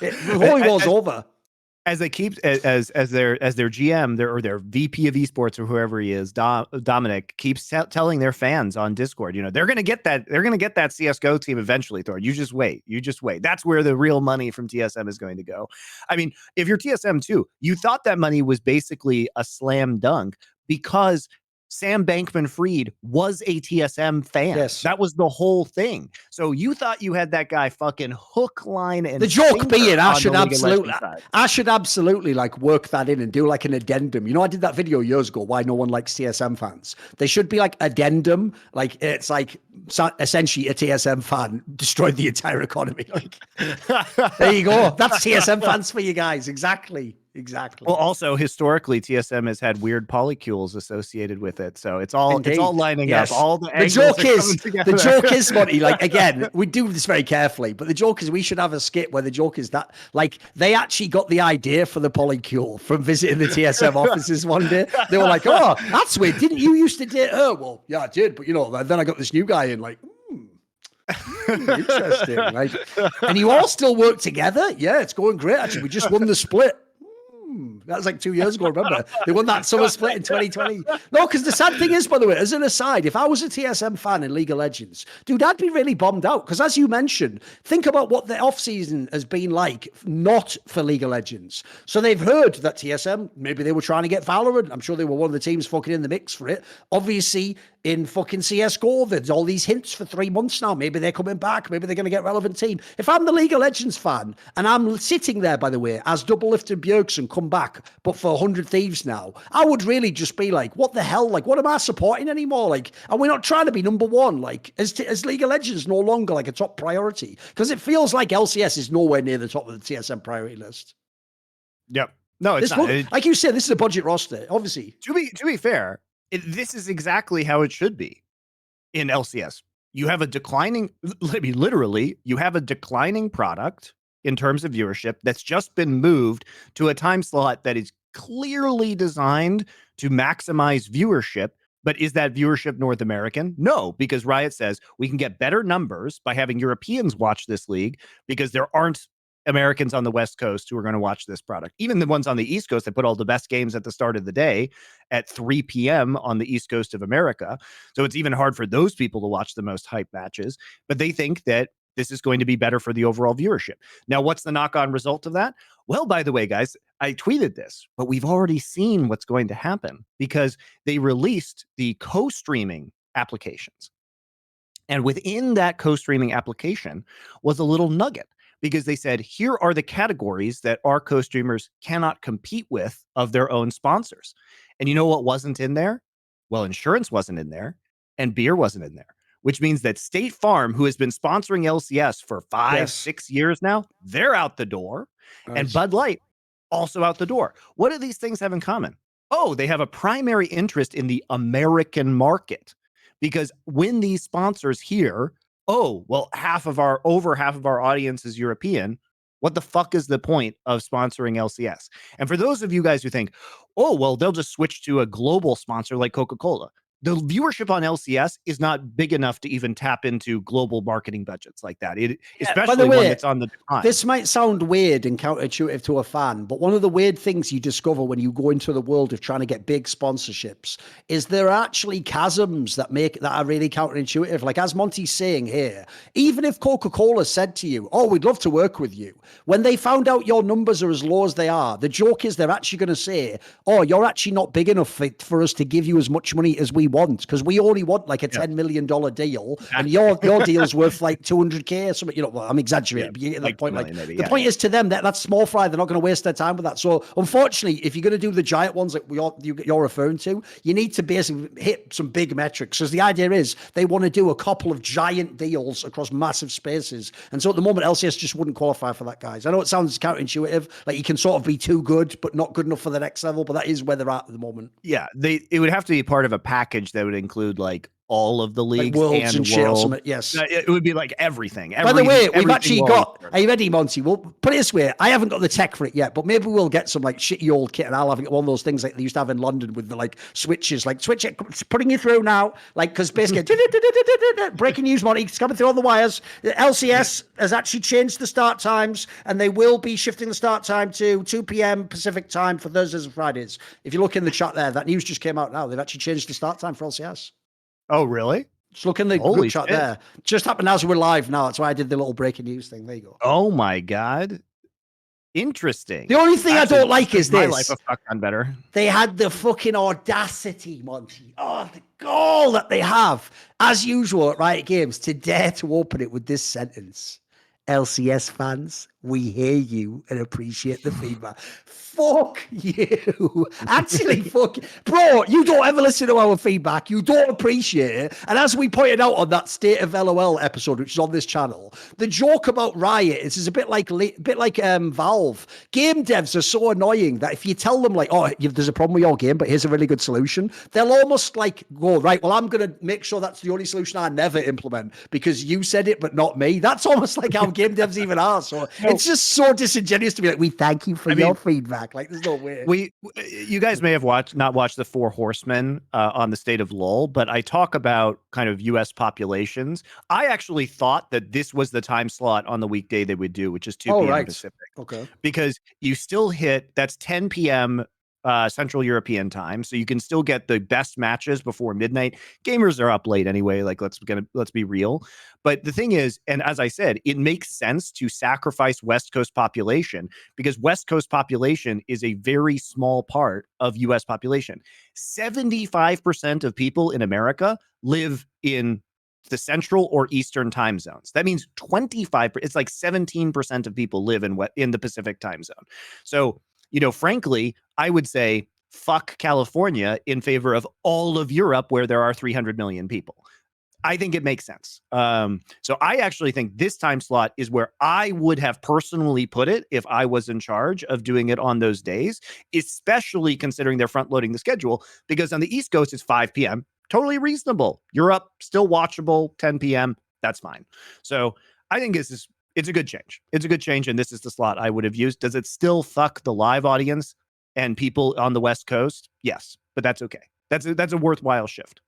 The Holy War's over. As they keep as their GM, their VP of esports or whoever he is, Dominic keeps telling their fans on Discord, they're gonna get that CS:GO team eventually, Thor. You just wait. That's where the real money from TSM is going to go. I mean, if you're TSM too, you thought that money was basically a slam dunk because Sam Bankman-Fried was a TSM fan. Yes. That was the whole thing. So you thought you had that guy fucking hook, line, and the joke sinker being, on the League of Legends side. I should absolutely like work that in and do like an addendum. You know, I did that video years ago, why no one likes TSM fans. They should be like addendum. Like it's like essentially a TSM fan destroyed the entire economy. Like, there you go. That's TSM fans for you guys. Exactly. Well, also historically, TSM has had weird polycules associated with it, so it's all lining up. All the joke is, Monty. Like again, we do this very carefully, but the joke is we should have a skit where the joke is that like they actually got the idea for the polycule from visiting the TSM offices one day. They were like, "Oh, that's weird. Didn't you used to date her?" Well, yeah, I did, but you know, then I got this new guy in. Like, interesting. Like, and you all still work together? Yeah, it's going great. Actually, we just won the split. That was like 2 years ago, remember? They won that summer split in 2020. No, because the sad thing is, by the way, as an aside, if I was a TSM fan in League of Legends, dude, I'd be really bummed out. Because as you mentioned, think about what the offseason has been like, not for League of Legends. So they've heard that TSM, maybe they were trying to get Valorant. I'm sure they were one of the teams fucking in the mix for it. Obviously, in fucking CSGO, there's all these hints for 3 months now. Maybe they're coming back. Maybe they're going to get relevant team. If I'm the League of Legends fan, and I'm sitting there, by the way, as Doublelift and Bjergsen come back, but for 100 Thieves now, I would really just be like, what the hell? Like, what am I supporting anymore? Like, are we not trying to be number one? Like, is League of Legends no longer like a top priority? Because it feels like LCS is nowhere near the top of the TSM priority list. Yep. No, it's not. Like you said, this is a budget roster, obviously. To be fair, this is exactly how it should be in LCS. You have a declining, literally, you have a declining product in terms of viewership that's just been moved to a time slot that is clearly designed to maximize viewership. But is that viewership North American? No, because Riot says we can get better numbers by having Europeans watch this league because there aren't Americans on the West Coast who are going to watch this product. Even the ones on the East Coast that put all the best games at the start of the day at 3 p.m. on the East Coast of America. So it's even hard for those people to watch the most hype matches. But they think that this is going to be better for the overall viewership. Now, what's the knock-on result of that? Well, by the way, guys, I tweeted this, but we've already seen what's going to happen because they released the co-streaming applications. And within that co-streaming application was a little nugget because they said, here are the categories that our co-streamers cannot compete with of their own sponsors. And you know what wasn't in there? Well, insurance wasn't in there and beer wasn't in there. Which means that State Farm, who has been sponsoring LCS for 5-6 years now, they're out the door. Nice. And Bud Light, also out the door. What do these things have in common? Oh, they have a primary interest in the American market. Because when these sponsors hear, oh, well, over half of our audience is European, what the fuck is the point of sponsoring LCS? And for those of you guys who think, oh, well, they'll just switch to a global sponsor like Coca-Cola. The viewership on LCS is not big enough to even tap into global marketing budgets like that. Especially when it's on the decline. This might sound weird and counterintuitive to a fan, but one of the weird things you discover when you go into the world of trying to get big sponsorships is there are actually chasms that are really counterintuitive. Like as Monty's saying here, even if Coca-Cola said to you, oh, we'd love to work with you, when they found out your numbers are as low as they are, the joke is they're actually going to say, oh, you're actually not big enough for us to give you as much money as we want, because we only want like a $10 million deal, and your deal's worth like 200K or something. You know, well, I'm exaggerating, but you get that point. Like the point is to them that's small fry. They're not going to waste their time with that. So unfortunately, if you're going to do the giant ones that you're referring to, you need to basically hit some big metrics. Because the idea is they want to do a couple of giant deals across massive spaces. And so at the moment, LCS just wouldn't qualify for that, guys. I know it sounds counterintuitive, like you can sort of be too good, but not good enough for the next level. But that is where they're at the moment. Yeah, it would have to be part of a package that would include like all of the leagues, like worlds and shit or something. Yes, it would be like everything. By the way, we've actually got. Are you ready, Monty? We'll put it this way. I haven't got the tech for it yet, but maybe we'll get some like shitty old kit, and I'll have one of those things like they used to have in London with the like switches, like switch it, putting you through now, like because basically breaking news, Monty, it's coming through on the wires. The LCS has actually changed the start times, and they will be shifting the start time to 2 p.m. Pacific time for Thursdays and Fridays. If you look in the chat there, that news just came out now. They've actually changed the start time for LCS. Oh, really? Just look in the group chat there. Just happened as we're live now. That's why I did the little breaking news thing. There you go. Oh my God. Interesting. The only thing Actually, I don't like is my this. life a fuck ton better. They had the fucking audacity, Monty. Oh, the gall that they have, as usual at Riot Games, to dare to open it with this sentence. LCS fans, we hear you and appreciate the feedback. Fuck you. Actually, fuck. Bro, you don't ever listen to our feedback. You don't appreciate it. And as we pointed out on that State of LOL episode, which is on this channel, the joke about Riot is a bit like Valve. Game devs are so annoying that if you tell them, like, oh, there's a problem with your game, but here's a really good solution, they'll almost like go, right, well, I'm going to make sure that's the only solution I never implement because you said it, but not me. That's almost like how game devs even are. So it's just so disingenuous to be like, we thank you for your feedback. Like, there's no way. You guys may have not watched the Four Horsemen on the State of LOL, but I talk about kind of U.S. populations. I actually thought that this was the time slot on the weekday they would do, which is 2 p.m. Pacific. Okay. Because you still hit, that's 10 p.m. Central European time, so you can still get the best matches before midnight. Gamers are up late anyway. Like, let's be real. But the thing is, and as I said, it makes sense to sacrifice West Coast population because West Coast population is a very small part of U.S. population. 75% of people in America live in the central or eastern time zones. That means 25%. It's like 17% of people live in the Pacific time zone. So, frankly, I would say fuck California in favor of all of Europe where there are 300 million people. I think it makes sense. So I actually think this time slot is where I would have personally put it if I was in charge of doing it on those days, especially considering they're front loading the schedule, because on the East Coast, it's 5 p.m. Totally reasonable. Europe, still watchable, 10 p.m. That's fine. So I think it's a good change. It's a good change, and this is the slot I would have used. Does it still fuck the live audience and people on the West Coast? Yes, but that's okay. That's a worthwhile shift.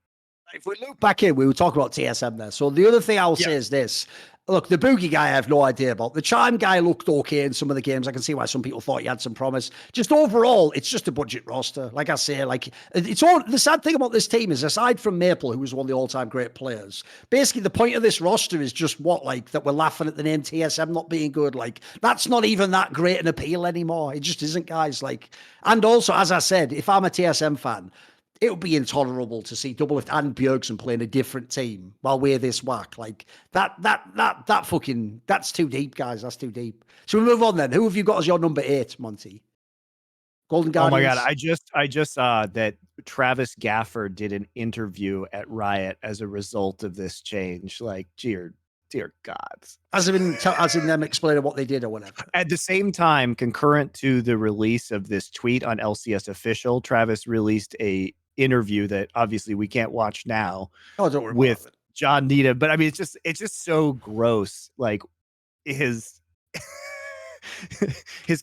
If we look back in, we were talking about TSM there. So the other thing I'll say is this. Look, the Boogie guy I have no idea about. The Chime guy looked okay in some of the games. I can see why some people thought he had some promise. Just overall, it's just a budget roster. Like I say, like it's all the sad thing about this team is aside from Maple, who was one of the all-time great players, basically the point of this roster is just that we're laughing at the name TSM not being good. Like that's not even that great an appeal anymore. It just isn't, guys. Like, and also, as I said, if I'm a TSM fan, it would be intolerable to see Doublelift and Bjergsen playing a different team while we're this whack. Like that's too deep, guys. That's too deep. So we move on then. Who have you got as your number 8, Monty? Golden Guardians. Oh my God. I just saw that Travis Gaffer did an interview at Riot as a result of this change. Like, dear gods. As in them explaining what they did or whatever. At the same time, concurrent to the release of this tweet on LCS Official, Travis released a interview that obviously we can't watch now. Oh, don't worry with about it. John Nita. But I mean, it's just so gross. Like his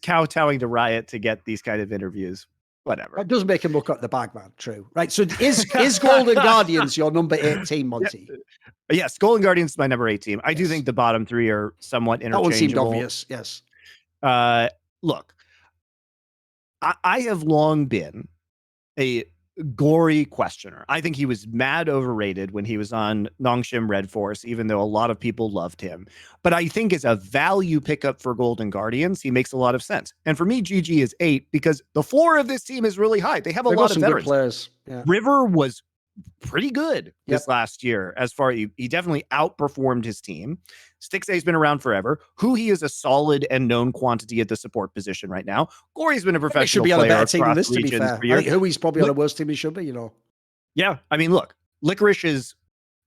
kowtowing to Riot to get these kind of interviews. Whatever. It does make him look at the bag, man. True. Right. So is Golden Guardians your number 8 team, Monty? Yes, Golden Guardians is my number 8 team. I do think the bottom 3 are somewhat interchangeable. That one seemed obvious. Yes. Look, I have long been a gory questioner. I think he was mad overrated when he was on Nongshim Red Force, even though a lot of people loved him. But I think as a value pickup for Golden Guardians, he makes a lot of sense. And for me, GG is 8 because the floor of this team is really high. They have a lot of veterans. Good players. Yeah. River was pretty good this last year. As far he definitely outperformed his team. Stixay's been around forever. He is a solid and known quantity at the support position right now. Gory's been a professional should be on a better team than this, to be fair. I think Huey's probably on a worse team he should be, Yeah, I mean, look, Licorice is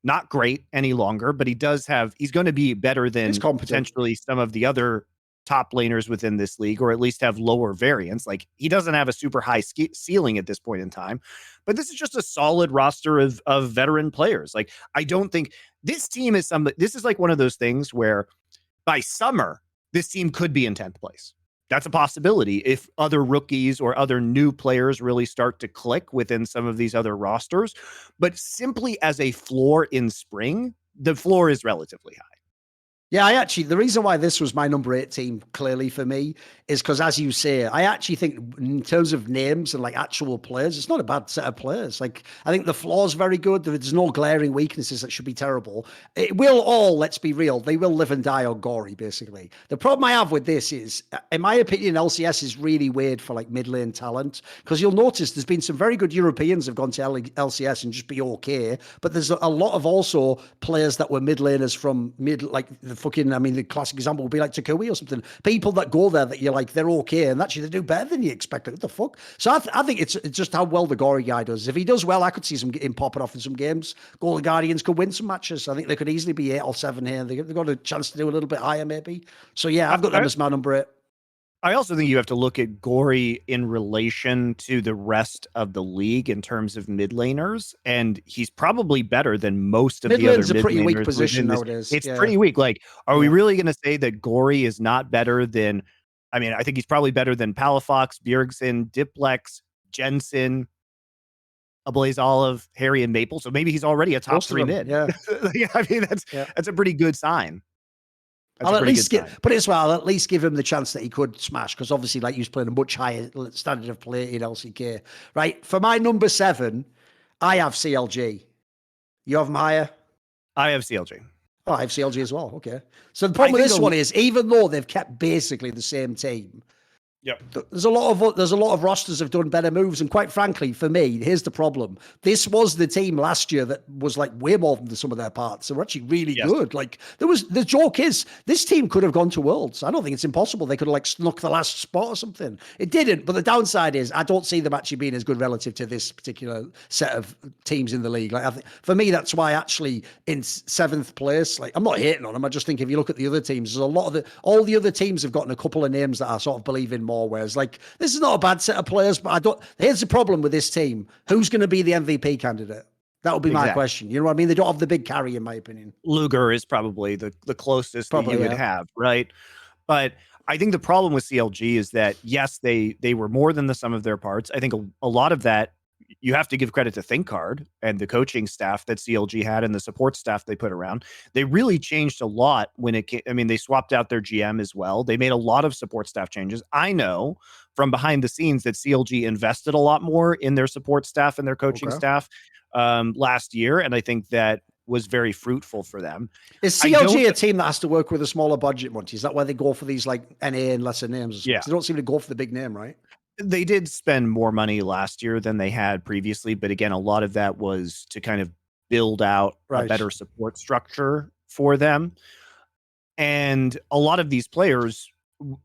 not great any longer, but he's going to be better than potentially some of the other top laners within this league, or at least have lower variance. Like, he doesn't have a super high ceiling at this point in time, but this is just a solid roster of veteran players. Like, I don't think this team is this is like one of those things where by summer, this team could be in 10th place. That's a possibility if other rookies or other new players really start to click within some of these other rosters. But simply as a floor in spring, the floor is relatively high. Yeah, the reason why this was my number 8 team clearly for me is because, as you say, I actually think in terms of names and like actual players, it's not a bad set of players. Like, I think the floor's very good. There's no glaring weaknesses that should be terrible. It will all, let's be real, they will live and die on Gory, basically. The problem I have with this is, in my opinion, LCS is really weird for like mid lane talent, because you'll notice there's been some very good Europeans have gone to LCS and just be okay, but there's a lot of also players that were mid laners from like the fucking, I mean, the classic example would be like Takui or something. People that go there that you're like, they're okay, and actually they do better than you expect. Like, what the fuck? So I think it's just how well the Gory guy does. If he does well, I could see him popping off in some games. Golden Guardians could win some matches. I think they could easily be 8 or 7 here. They've got a chance to do a little bit higher, maybe. So yeah, I've got them as my number 8. I also think you have to look at Gory in relation to the rest of the league in terms of mid laners, and he's probably better than most of the other mid laners. Mid lane's a pretty weak position nowadays. It's pretty weak. Like, are we really going to say that Gory is not better than? I mean, I think he's probably better than Palafox, Bjergsen, Diplex, Jensen, Ablaze Olive, Harry, and Maple. So maybe he's already a top 3 mid. Yeah, I mean that's a pretty good sign. I'll at least put it this way, I'll at least give him the chance that he could smash, because obviously, like, he was playing a much higher standard of play in LCK. Right, for my number 7, I have CLG. You have him higher? I have CLG. Oh, I have CLG as well. Okay. So the problem with this one is, even though they've kept basically the same team, there's a lot of rosters have done better moves, and quite frankly, for me, here's the problem: this was the team last year that was like way more than the sum of their parts. They were actually really good. Like, the joke is, this team could have gone to Worlds. I don't think it's impossible. They could have like snuck the last spot or something. It didn't. But the downside is, I don't see them actually being as good relative to this particular set of teams in the league. Like, I think for me, that's why actually in 7th place. Like, I'm not hating on them. I just think if you look at the other teams, there's a lot of all the other teams have gotten a couple of names that I sort of believe in more. Whereas, like, this is not a bad set of players, but here's the problem with this team: who's going to be the MVP candidate? That would be my question. You know what I mean? They don't have the big carry, in my opinion. Luger is probably the closest that you would have, right? But I think the problem with CLG is that, yes, they were more than the sum of their parts. I think a lot of that, you have to give credit to ThinkCard and the coaching staff that CLG had and the support staff they put around. They really changed a lot when it came. I mean, they swapped out their GM as well. They made a lot of support staff changes. I know from behind the scenes that CLG invested a lot more in their support staff and their coaching staff last year, and I think that was very fruitful for them. Is CLG a team that has to work with a smaller budget, Monty? Is that why they go for these like NA and lesser names? Yeah. They don't seem to go for the big name, right? They did spend more money last year than they had previously, but again, a lot of that was to kind of build out a better support structure for them. And a lot of these players,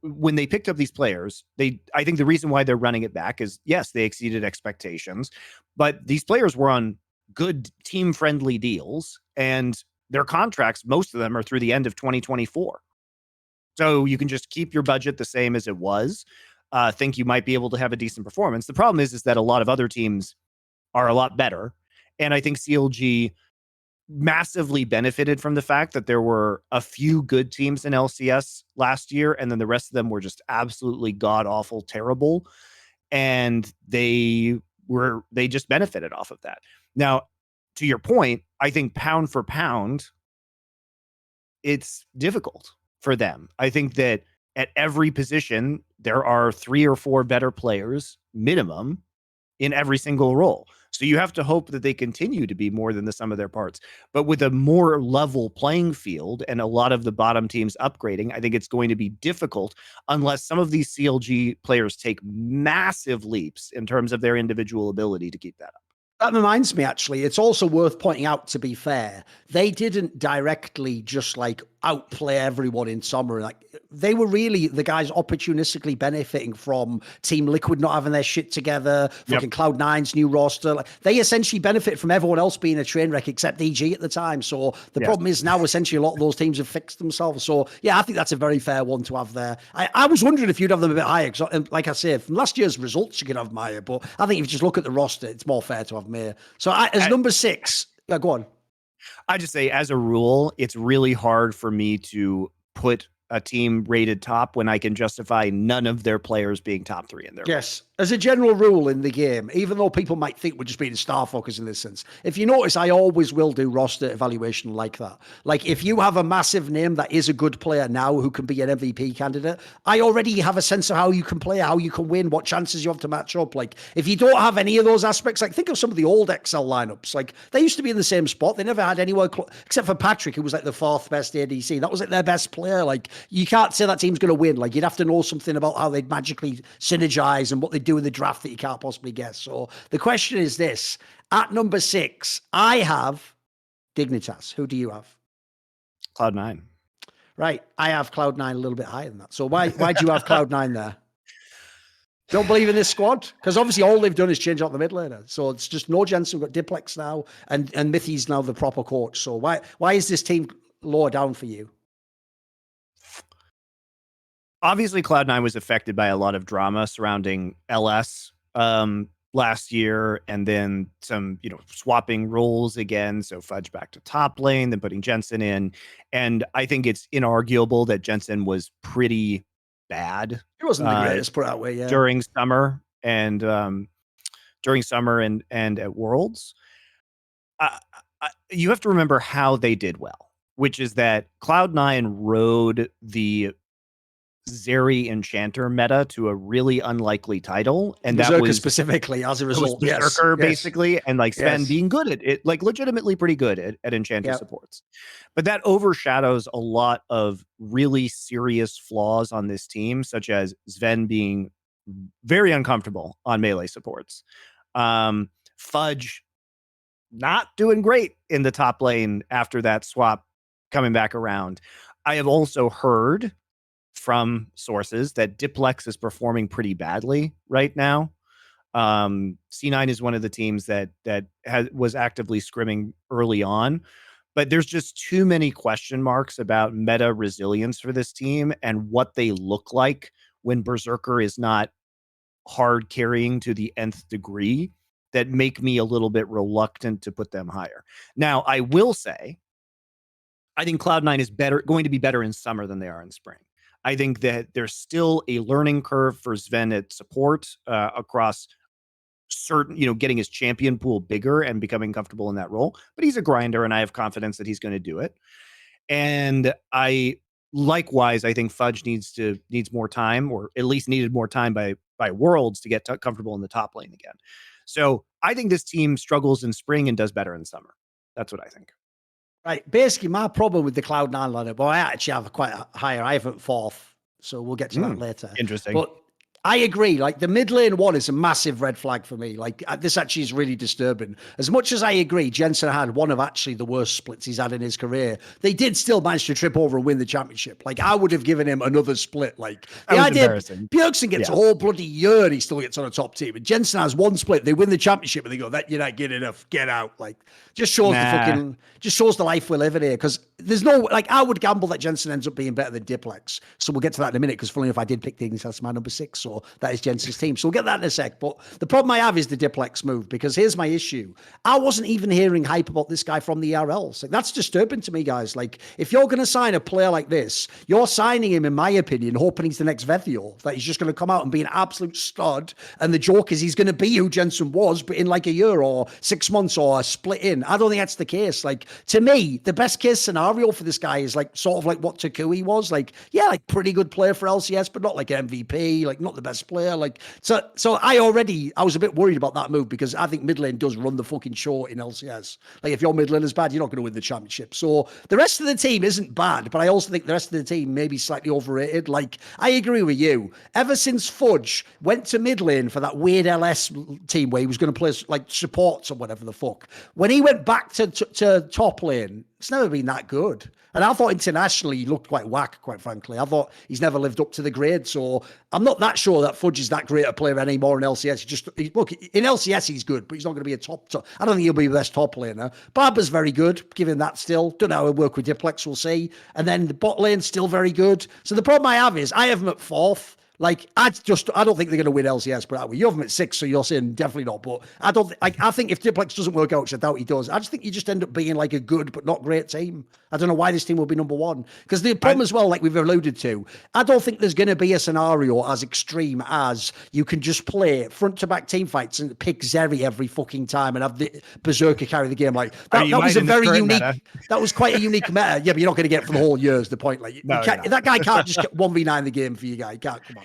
when they picked up these players, I think the reason why they're running it back is, yes, they exceeded expectations, but these players were on good team-friendly deals, and their contracts, most of them, are through the end of 2024. So you can just keep your budget the same as it was. Think you might be able to have a decent performance. The problem is that a lot of other teams are a lot better. And I think CLG massively benefited from the fact that there were a few good teams in LCS last year, and then the rest of them were just absolutely god-awful terrible. And they just benefited off of that. Now, to your point, I think pound for pound, it's difficult for them. I think that at every position, there are 3 or 4 better players minimum in every single role. So you have to hope that they continue to be more than the sum of their parts. But with a more level playing field and a lot of the bottom teams upgrading, I think it's going to be difficult unless some of these CLG players take massive leaps in terms of their individual ability to keep that up. That reminds me, actually, it's also worth pointing out, to be fair, they didn't directly just like outplay everyone in summer. Like, they were really the guys opportunistically benefiting from Team Liquid not having their shit together, fucking Cloud9's new roster. Like, they essentially benefit from everyone else being a train wreck except EG at the time. So the problem is now essentially a lot of those teams have fixed themselves. So yeah, I think that's a very fair one to have there. I was wondering if you'd have them a bit higher, because like I say, from last year's results, you could have them higher, but I think if you just look at the roster, it's more fair to have them here. So as number 6, go on. I just say, as a rule, it's really hard for me to put a team rated top when I can justify none of their players being top 3 in there. Yes. as a general rule in the game, even though people might think we're just being star focus in this sense, if you notice, I always will do roster evaluation like that. Like if you have a massive name that is a good player now who can be an MVP candidate, I already have a sense of how you can play, how you can win, what chances you have to match up. Like if you don't have any of those aspects, like think of some of the old XL lineups. Like they used to be in the same spot. They never had anywhere except for Patrick, who was like the fourth best ADC. That was like their best player. Like you can't say that team's going to win. Like you'd have to know something about how they'd magically synergize and what they do in the draft that you can't possibly guess. So the question is this: at number 6, I have Dignitas. Who do you have? Cloud9. Right, I have Cloud9 a little bit higher than that. So why do you have Cloud9 there? Don't believe in this squad? Because obviously all they've done is change out the mid laner. So it's just no Jensen. We've got Diplex now, and Mithy's now the proper coach. So why is this team lower down for you? Obviously, Cloud9 was affected by a lot of drama surrounding LS last year, and then some, swapping roles again. So Fudge back to top lane, then putting Jensen in. And I think it's inarguable that Jensen was pretty bad. It wasn't the greatest, put it that way, yeah. During summer and at Worlds. You have to remember how they did well, which is that Cloud9 rode the Zeri Enchanter meta to a really unlikely title, and Berserker that was specifically as a result. Berserker, basically, and like Sven being good at it, like legitimately pretty good at Enchanter supports. But that overshadows a lot of really serious flaws on this team, such as Sven being very uncomfortable on melee supports. Fudge not doing great in the top lane after that swap coming back around. I have also heard from sources that Diplex is performing pretty badly right now. C9 is one of the teams that was actively scrimming early on, but there's just too many question marks about meta resilience for this team and what they look like when Berserker is not hard carrying to the nth degree that make me a little bit reluctant to put them higher. Now, I will say, I think Cloud9 is going to be better in summer than they are in spring. I think that there's still a learning curve for Sven at support across certain, getting his champion pool bigger and becoming comfortable in that role. But he's a grinder, and I have confidence that he's going to do it. And likewise, I think Fudge needs more time, or at least needed more time by Worlds to get comfortable in the top lane again. So I think this team struggles in spring and does better in summer. That's what I think. Right. Basically, my problem with the Cloud9 lineup, I actually have quite a higher. I have it 4th, so we'll get to that later. Interesting. But I agree. Like the mid lane one is a massive red flag for me. Like this actually is really disturbing. As much as I agree, Jensen had one of actually the worst splits he's had in his career. They did still manage to trip over and win the championship. Like I would have given him another split. Like the idea, Bjergsen gets a whole bloody year and he still gets on a top team. And Jensen has one split. They win the championship and they go, "That you're not good enough. Get out." Like just shows just shows the life we're living here. Because there's no, like I would gamble that Jensen ends up being better than Diplex. So we'll get to that in a minute. Because funny enough, I did pick Dignitas as my number 6. So that is Jensen's team. So we'll get that in a sec. But the problem I have is the Diplex move, because here's my issue. I wasn't even hearing hype about this guy from the ERLs. Like that's disturbing to me, guys. Like if you're going to sign a player like this, you're signing him, in my opinion, hoping he's the next Vethio, that he's just going to come out and be an absolute stud. And the joke is he's going to be who Jensen was, but in like a year or 6 months or a split in. I don't think that's the case. Like to me, the best case scenario for this guy is like sort of like what Takui was. Like, yeah, like pretty good player for LCS, but not like MVP, like not the best player. Like so I was a bit worried about that move, because I think mid lane does run the fucking show in LCS. Like if your mid lane is bad, you're not going to win the championship. So the rest of the team isn't bad, but I also think the rest of the team may be slightly overrated. Like I agree with you. Ever since Fudge went to mid lane for that weird LS team where he was going to play like supports or whatever the fuck, when he went back to top lane, it's never been that good. And I thought internationally he looked quite whack, quite frankly. I thought he's never lived up to the grade. So I'm not that sure that Fudge is that great a player anymore in LCS. Look, in LCS he's good, but he's not going to be a top. I don't think he'll be the best top laner. Barber's very good, given that still. Don't know how he'll work with Diplex, we'll see. And then the bot lane's still very good. So the problem I have is I have him at 4th. Like, I don't think they're going to win LCS, but you have them at 6, so you're saying definitely not. But I think if Diplex doesn't work out, which I doubt he does, I just think you just end up being like a good but not great team. I don't know why this team will be number 1. Because the problem as well, like we've alluded to, I don't think there's going to be a scenario as extreme as you can just play front to back team fights and pick Zeri every fucking time and have the Berserker carry the game. Like that was a very unique. Meta? That was quite a unique meta. Yeah, but you're not going to get it for the whole year. Is the point? Like that guy can't just 1v9 the game for you, guy. He can't. Come on.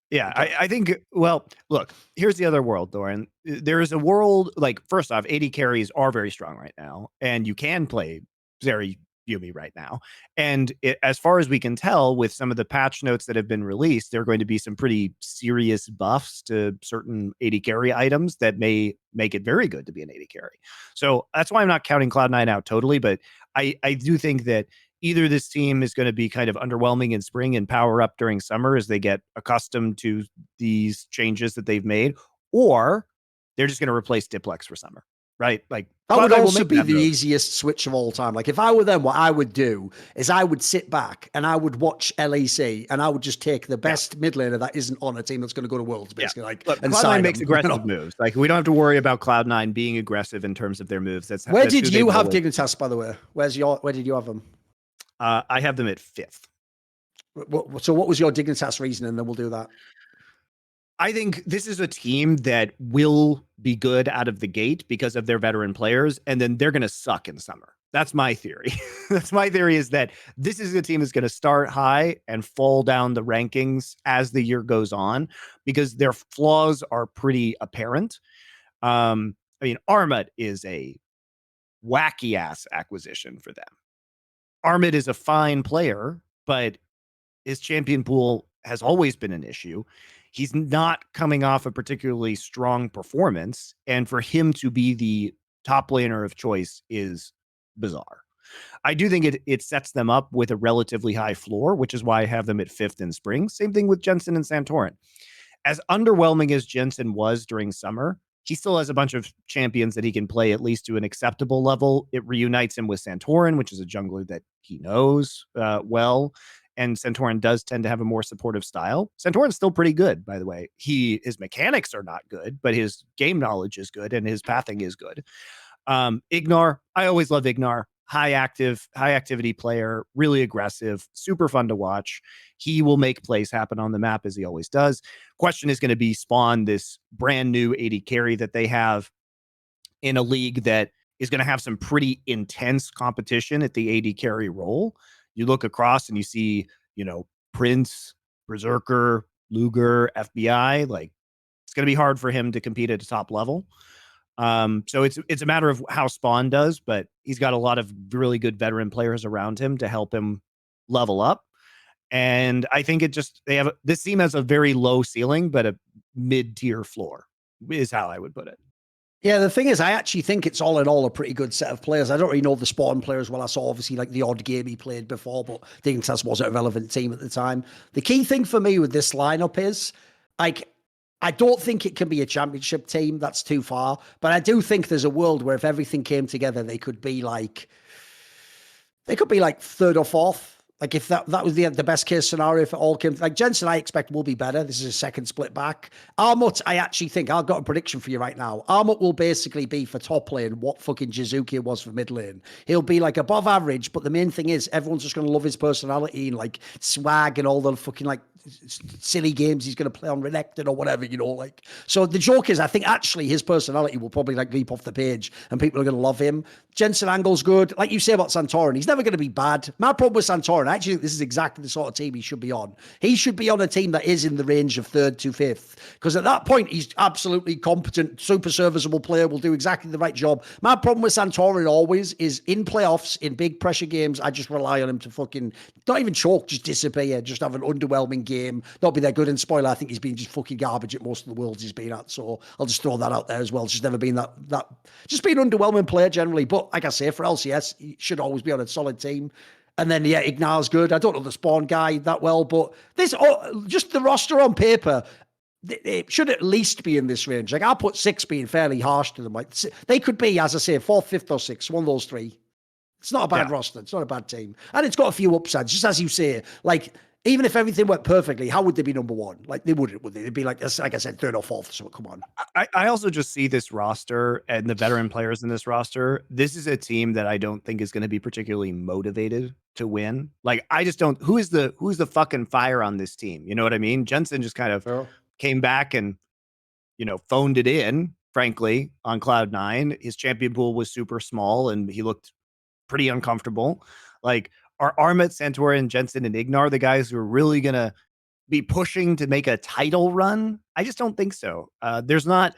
Yeah, I think, well, look, here's the other world, Thorin. There is a world, like, first off, AD carries are very strong right now, and you can play Zeri Yumi right now. And as far as we can tell, with some of the patch notes that have been released, there are going to be some pretty serious buffs to certain AD carry items that may make it very good to be an AD carry. So that's why I'm not counting Cloud9 out totally, but I do think that either this team is going to be kind of underwhelming in spring and power up during summer as they get accustomed to these changes that they've made, or they're just going to replace Diplex for summer, right? Like that would also be the easiest switch of all time. Like if I were them, what I would do is I would sit back and I would watch LEC and I would just take the best mid laner that isn't on a team that's going to go to Worlds, basically. Like, look, Cloud9 makes aggressive moves. Like we don't have to worry about Cloud9 being aggressive in terms of their moves. Where did you have Dignitas, by the way? Where did you have them? I have them at 5th. So what was your Dignitas reason? And then we'll do that. I think this is a team that will be good out of the gate because of their veteran players, and then they're going to suck in summer. That's my theory. That's my theory, is that this is a team that's going to start high and fall down the rankings as the year goes on because their flaws are pretty apparent. I mean, Armut is a wacky ass acquisition for them. Armut is a fine player, but his champion pool has always been an issue. He's not coming off a particularly strong performance, and for him to be the top laner of choice is bizarre. I do think it sets them up with a relatively high floor, which is why I have them at 5th in spring. Same thing with Jensen and Santorin. As underwhelming as Jensen was during summer, he still has a bunch of champions that he can play at least to an acceptable level. It reunites him with Santorin, which is a jungler that he knows well. And Santorin does tend to have a more supportive style. Santorin's still pretty good, by the way. His mechanics are not good, but his game knowledge is good and his pathing is good. Ignar, I always love Ignar. High activity player, really aggressive, super fun to watch. He will make plays happen on the map as he always does. Question is going to be Spawn, this brand new AD carry that they have in a league that is going to have some pretty intense competition at the AD carry role. You look across and you see, Prince, Berserker, Luger, FBI. Like, it's going to be hard for him to compete at a top level. So it's a matter of how Spawn does, but he's got a lot of really good veteran players around him to help him level up. And I think this team has a very low ceiling, but a mid-tier floor is how I would put it. Yeah, the thing is, I actually think it's all in all a pretty good set of players. I don't really know the Spawn players well. I saw obviously like the odd game he played before, but Dignitas wasn't a relevant team at the time. The key thing for me with this lineup is, like, I don't think it can be a championship team. That's too far. But I do think there's a world where if everything came together, they could be like 3rd or 4th. Like if that was the best case scenario, if it all came, like Jensen, I expect will be better. This is a second split back. Armut, I actually think I've got a prediction for you right now. Armut will basically be for top lane what fucking Jizuki was for mid lane. He'll be like above average, but the main thing is everyone's just going to love his personality and like swag and all the fucking like silly games he's going to play on Renekton or whatever, like. So the joke is, I think actually his personality will probably like leap off the page and people are going to love him. Jensen Angle's good. Like you say about Santorin, he's never going to be bad. My problem with Santorin, I actually think this is exactly the sort of team he should be on. He should be on a team that is in the range of 3rd to 5th. Because at that point, he's absolutely competent, super serviceable player, will do exactly the right job. My problem with Santorin always is in playoffs, in big pressure games, I just rely on him to fucking, not even choke, just disappear, just have an underwhelming game, not be that good. And spoiler, I think he's been just fucking garbage at most of the worlds he's been at. So I'll just throw that out there as well. It's just never been that just been an underwhelming player generally. But like I say, for LCS, he should always be on a solid team. And then, yeah, Ignar's good. I don't know the Spawn guy that well, but just the roster on paper, it should at least be in this range. Like, I'll put 6 being fairly harsh to them. Like, they could be, as I say, 4th, 5th, or 6th, one of those 3. It's not a bad roster. It's not a bad team. And it's got a few upsides, just as you say. Like, Even if everything went perfectly, how would they be number one? Like they wouldn't, would they? They'd be like I said, third or fourth. So come on. I also just see this roster and the veteran players in this roster. This is a team that I don't think is going to be particularly motivated to win. Like I just don't. Who's the fucking fire on this team? You know what I mean? Jensen just kind of came back and phoned it in. Frankly, on Cloud9, his champion pool was super small and he looked pretty uncomfortable. Like, are Armit, Santorin, Jensen, and Ignar the guys who are really going to be pushing to make a title run? I just don't think so. There's not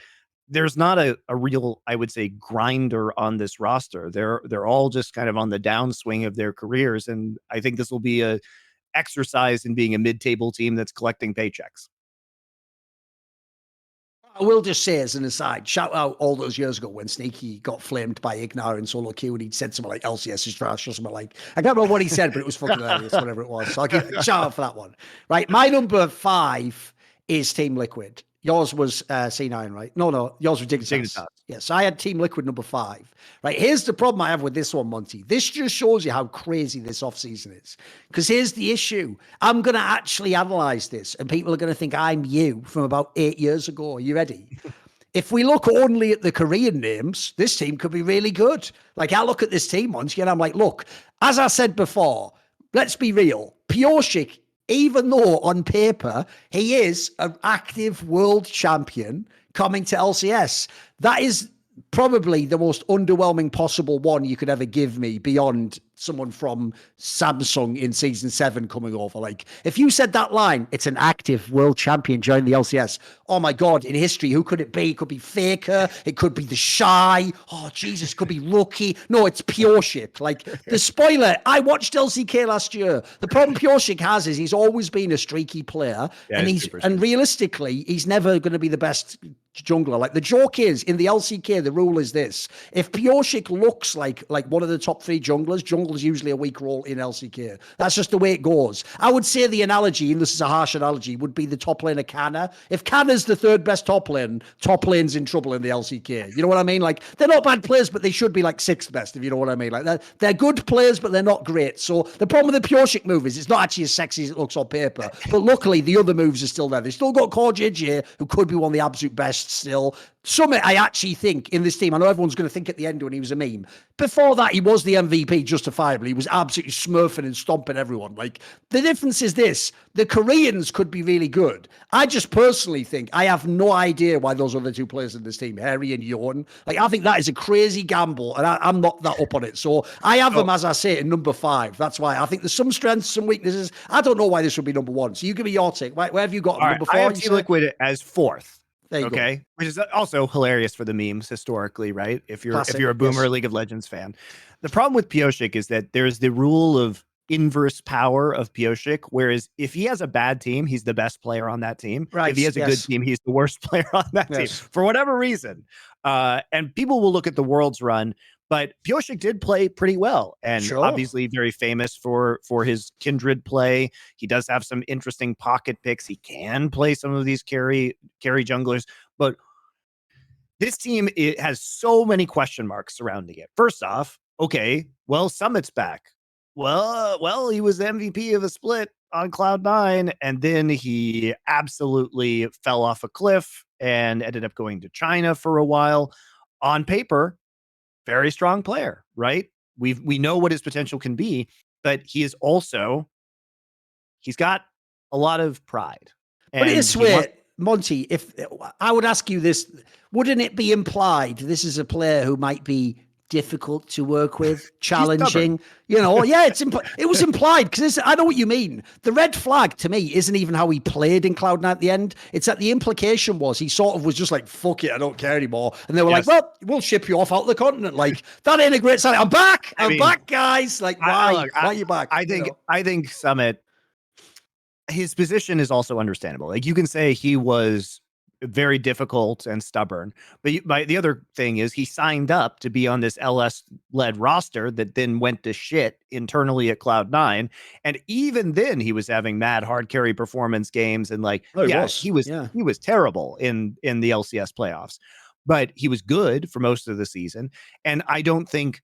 a real, I would say, grinder on this roster. They're all just kind of on the downswing of their careers. And I think this will be a exercise in being a mid-table team that's collecting paychecks. I will just say as an aside, shout out all those years ago when Sneaky got flamed by Ignar and solo queue and he'd said something like LCS is trash or something like, I can't remember what he said, but it was fucking hilarious, whatever it was. So I'll give shout out for that one. Right. My number 5 is Team Liquid. Yours was C9, right? No, yours was Dignitas. Yes, I had Team Liquid number 5. Right, here's the problem I have with this one, Monty. This just shows you how crazy this offseason is. Because here's the issue. I'm going to actually analyze this, and people are going to think I'm you from about 8 years ago. Are you ready? If we look only at the Korean names, this team could be really good. Like, I look at this team, Monty, and I'm like, look, as I said before, let's be real. Pioshik, even though on paper he is an active world champion coming to LCS, that is probably the most underwhelming possible one you could ever give me beyond someone from Samsung in season 7 coming over. Like, if you said that line, it's an active world champion joining the LCS. Oh my God, in history, who could it be? It could be Faker. It could be the Shy. Oh, Jesus, it could be Rookie. No, it's Pioshik. Like, the spoiler, I watched LCK last year. The problem Pioshik has is he's always been a streaky player. Yeah, and realistically, he's never going to be the best jungler. Like, the joke is, in the LCK, the rule is this. If Pioshik looks like one of the top 3 junglers usually a weak role in LCK. That's just the way it goes. I would say the analogy, and this is a harsh analogy, would be the top lane of Canna. If Canna's the 3rd best top lane's in trouble in the LCK. You know what I mean? Like, they're not bad players, but they should be like 6th best, if you know what I mean. Like, they're good players, but they're not great. So the problem with the Pioshik move is it's not actually as sexy as it looks on paper. But luckily, the other moves are still there. They still got Core JJ, who could be one of the absolute best still. Summit, I actually think, in this team, I know everyone's going to think at the end when he was a meme. Before that, he was the MVP justifiably. He was absolutely smurfing and stomping everyone. Like, the difference is this. The Koreans could be really good. I just personally think, I have no idea why those other 2 players in this team, Harry and Yon, like, I think that is a crazy gamble, and I'm not that up on it. So I have them, as I say, in number 5. That's why I think there's some strengths, some weaknesses. I don't know why this would be number 1. So you give me your take. Where have you got number 4? I have Team Liquid as 4th. Okay, go. Which is also hilarious for the memes historically, right? If you're a boomer League of Legends fan. The problem with Pioshik is that there's the rule of inverse power of Pioshik, whereas if he has a bad team, he's the best player on that team. Right. If he has a good team, he's the worst player on that team for whatever reason. And people will look at the Worlds run, but Pioshik did play pretty well, and obviously very famous for his Kindred play. He does have some interesting pocket picks. He can play some of these carry junglers, but this team, it has so many question marks surrounding it. First off, okay, well, Summit's back. Well, he was the MVP of a split on Cloud9, and then he absolutely fell off a cliff and ended up going to China for a while. On paper, very strong player, right? We know what his potential can be, but he's got a lot of pride. But it's weird, Monty, if I would ask you this, wouldn't it be implied this is a player who might be difficult to work with, challenging, it was implied, because I know what you mean. The red flag to me isn't even how he played in Cloud9 at the end. It's that the implication was he sort of was just like, fuck it, I don't care anymore. And they were like, well, we'll ship you off out of the continent. Like, that ain't a great sign. I'm back, guys. Like, why are you back? I think Summit, his position is also understandable. Like, you can say he was very difficult and stubborn, but the other thing is he signed up to be on this LS-led roster that then went to shit internally at Cloud9, and even then he was having mad hard carry performance games, and he was terrible in the LCS playoffs, but he was good for most of the season. And I don't think,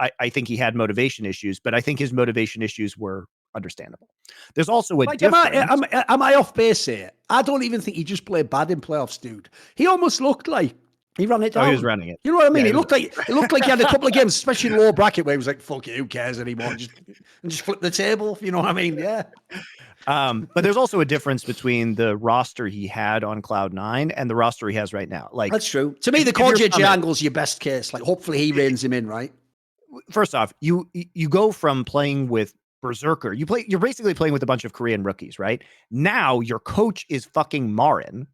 I think he had motivation issues, but I think his motivation issues were understandable. There's also a like, difference. am I off base here? I don't even think he just played bad in playoffs, dude. He almost looked like he ran it down. Oh, he was running it. You know what I mean? Yeah, it looked like he had a couple of games, especially in lower bracket, where he was like, "Fuck it, who cares anymore?" Just flip the table. You know what I mean? Yeah. But there's also a difference between the roster he had on Cloud9 and the roster he has right now. Like, that's true. To me, the Core JJ angle's your best case. Like, hopefully he reins him in, right? First off, you go from playing with Berserker. You're basically playing with a bunch of Korean rookies, right? Now your coach is fucking Marin.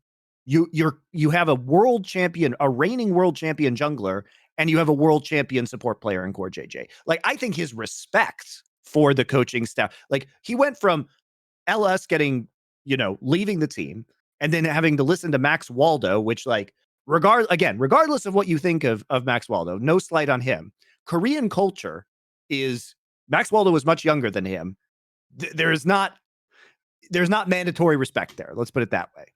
You have a world champion, a reigning world champion jungler, and you have a world champion support player in Core JJ. Like, I think his respect for the coaching staff, like, he went from LS getting, leaving the team and then having to listen to Max Waldo, which, like, regardless of what you think of Max Waldo, no slight on him. Korean culture is Max Waldo was much younger than him. There's not mandatory respect there. Let's put it that way.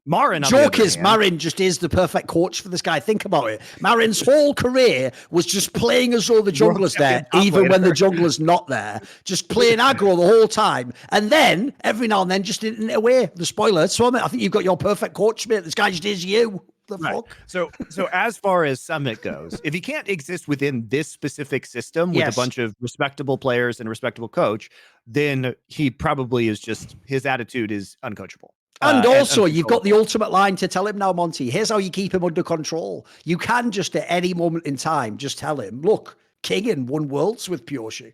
Marin, joke is Marin just is the perfect coach for this guy. Think about it. Marin's whole career was just playing as though the jungler's there, even when the jungler's not there, just playing aggro the whole time, and then every now and then just in away the spoiler. So I think you've got your perfect coach, mate. This guy just is you. The fuck? So as far as Summit goes, if he can't exist within this specific system with a bunch of respectable players and a respectable coach, then he probably is just, his attitude is uncoachable. And also, you've got the ultimate line to tell him now, Monty. Here's how you keep him under control. You can just at any moment in time just tell him, look, King won worlds with Pyorshik.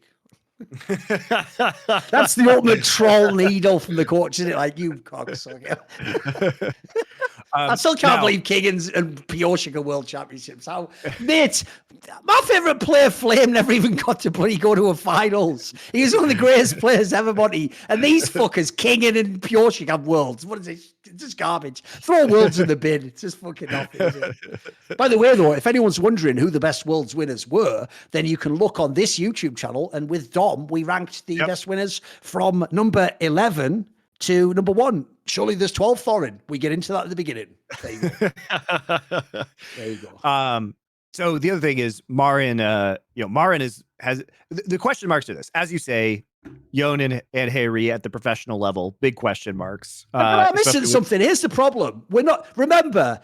That's the ultimate troll needle from the coach, isn't it? Like, you cocksucker. I still can't believe Kiggins and Pyorshik are world championships. How, mate, my favourite player, Flame, never even got to go to a finals. He was one of the greatest players ever, Monty. And these fuckers, Kiggin and Pyorshik, have worlds. What is it? It's just garbage. Throw worlds in the bin. It's just fucking nothing, isn't it? By the way, though, if anyone's wondering who the best worlds winners were, then you can look on this YouTube channel. And with Dom, we ranked the best winners from number 11 to number 1. Surely there's 12, Thorin. We get into that at the beginning. There you go. There you go. So the other thing is Marin, Marin has the question marks to this. As you say, Yon and Harry at the professional level, big question marks. I'm missing something. Here's the problem. Remember,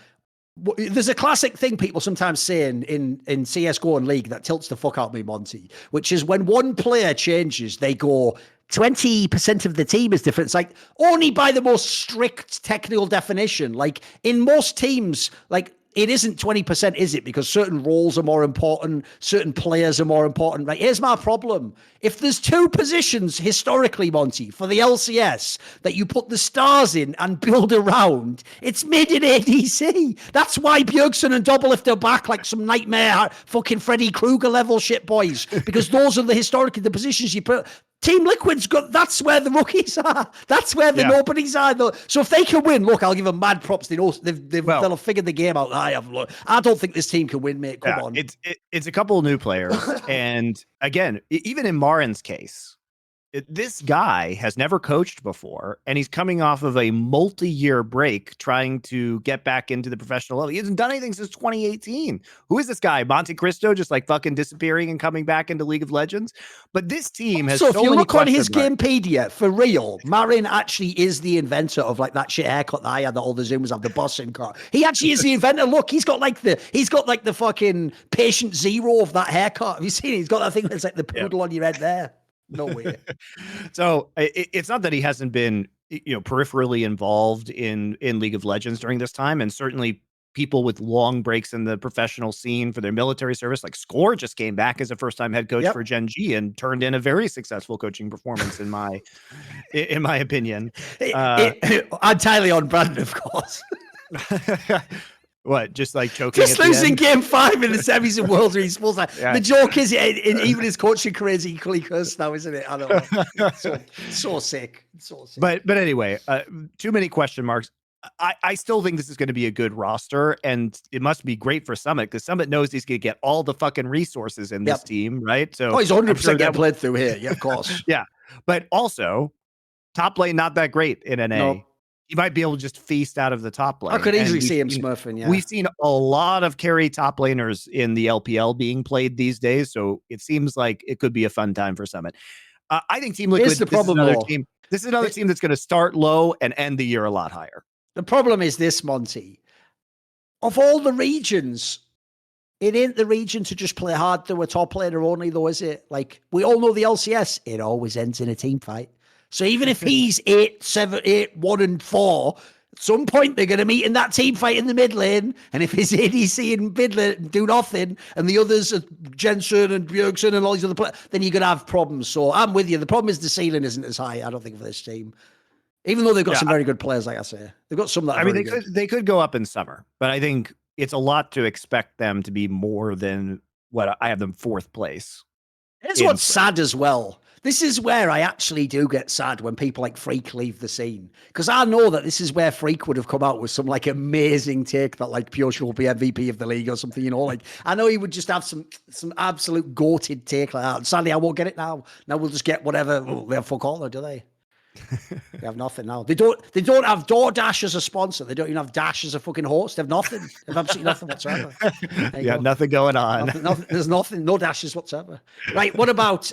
there's a classic thing people sometimes say in CSGO and League that tilts the fuck out of me, Monty, which is when one player changes, they go, 20% of the team is different. It's like only by the most strict technical definition. Like in most teams, like it isn't 20%, is it? Because certain roles are more important, certain players are more important. Right? Here's my problem. If there's 2 positions historically, Monty, for the LCS that you put the stars in and build around, it's mid in ADC. That's why Bjergsen and Doublelift are back like some nightmare fucking Freddy Krueger level shit boys. Because those are historically the positions you put. Team Liquid's got, that's where the rookies are. That's where the nobodies are. Though. So if they can win, look, I'll give them mad props. They know they'll have figured the game out. I don't think this team can win, mate. Come on. It's a couple of new players. And again, even in Marin's case, this guy has never coached before, and he's coming off of a multi-year break trying to get back into the professional level. He hasn't done anything since 2018. Who is this guy? MonteCristo just like fucking disappearing and coming back into League of Legends? But this team has so if you look on his Gamepedia, for real, Marin actually is the inventor of like that shit haircut that I had that all the Zoomers have, the bossing cut. He actually is the inventor. Look, he's got like the fucking patient zero of that haircut. Have you seen it? He's got that thing that's like the poodle on your head there. No way. So it's not that he hasn't been, peripherally involved in League of Legends during this time, and certainly people with long breaks in the professional scene for their military service, like Score, just came back as a first-time head coach for Gen G and turned in a very successful coaching performance, in my opinion. Entirely on brand, of course. What, just like choking? Just losing game 5 in the semis of Worlds where he's supposed to. The joke is, even his coaching career is equally cursed now, isn't it? I don't know. So sick. So sick. But anyway, too many question marks. I still think this is going to be a good roster, and it must be great for Summit because Summit knows he's going to get all the fucking resources in this team, right? So he's 100% getting played through here. Yeah, of course. Yeah, but also top lane not that great in NA. Nope. You might be able to just feast out of the top lane. I could easily see him smurfing, yeah. We've seen a lot of carry top laners in the LPL being played these days, so it seems like it could be a fun time for Summit. I think Team Liquid. Here's the problem, though. This is another team that's going to start low and end the year a lot higher. The problem is this, Monty. Of all the regions, it ain't the region to just play hard to a top laner only, though, is it? Like, we all know the LCS, it always ends in a team fight. So even if he's 8-7-8-1-4, at some point they're going to meet in that team fight in the mid lane. And if his ADC in mid lane do nothing, and the others are Jensen and Bjergsen and all these other players, then you're going to have problems. So I'm with you. The problem is the ceiling isn't as high, I don't think, for this team. Even though they've got some very good players, like I say. They've got some that are they could go up in summer, but I think it's a lot to expect them to be more than what I have them 4th place. Here's what's sad as well. This is where I actually do get sad when people like Freak leave the scene. Because I know that this is where Freak would have come out with some like amazing take that like Pure will be MVP of the league or something, you know, like I know he would just have some absolute goated take like that. And sadly, I won't get it now. Now we'll just get whatever. Oh, they have fuck all, do they? They have nothing now. They don't have DoorDash as a sponsor. They don't even have Dash as a fucking host. They have nothing. They have absolutely nothing whatsoever. Nothing going on. Nothing, there's nothing, no dashes whatsoever. Right. What about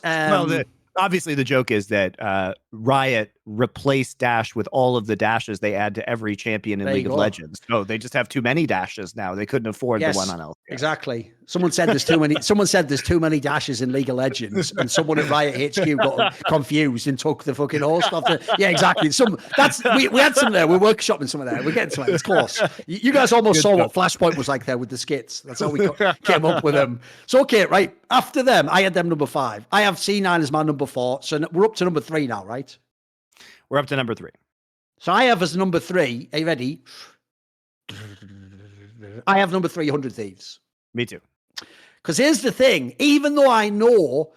obviously the joke is that Riot replaced Dash with all of the dashes they add to every champion in League of Legends. So they just have too many dashes now. They couldn't afford the one on LCS. Exactly. Someone said there's too many. Someone said there's too many dashes in League of Legends, and someone at Riot HQ got confused and took the fucking host off the. Yeah, exactly. We had some there. We're workshopping some of there. We're getting some. It's close. You guys almost saw what Flashpoint was like there with the skits. That's how we came up with them. So okay, right after them, I had them number 5. I have C9 as my number 4. So we're up to number 3 now, right? We're up to number 3. So I have as number 3. Are you ready? I have number 300 Thieves. Me too. Because here's the thing, even though I know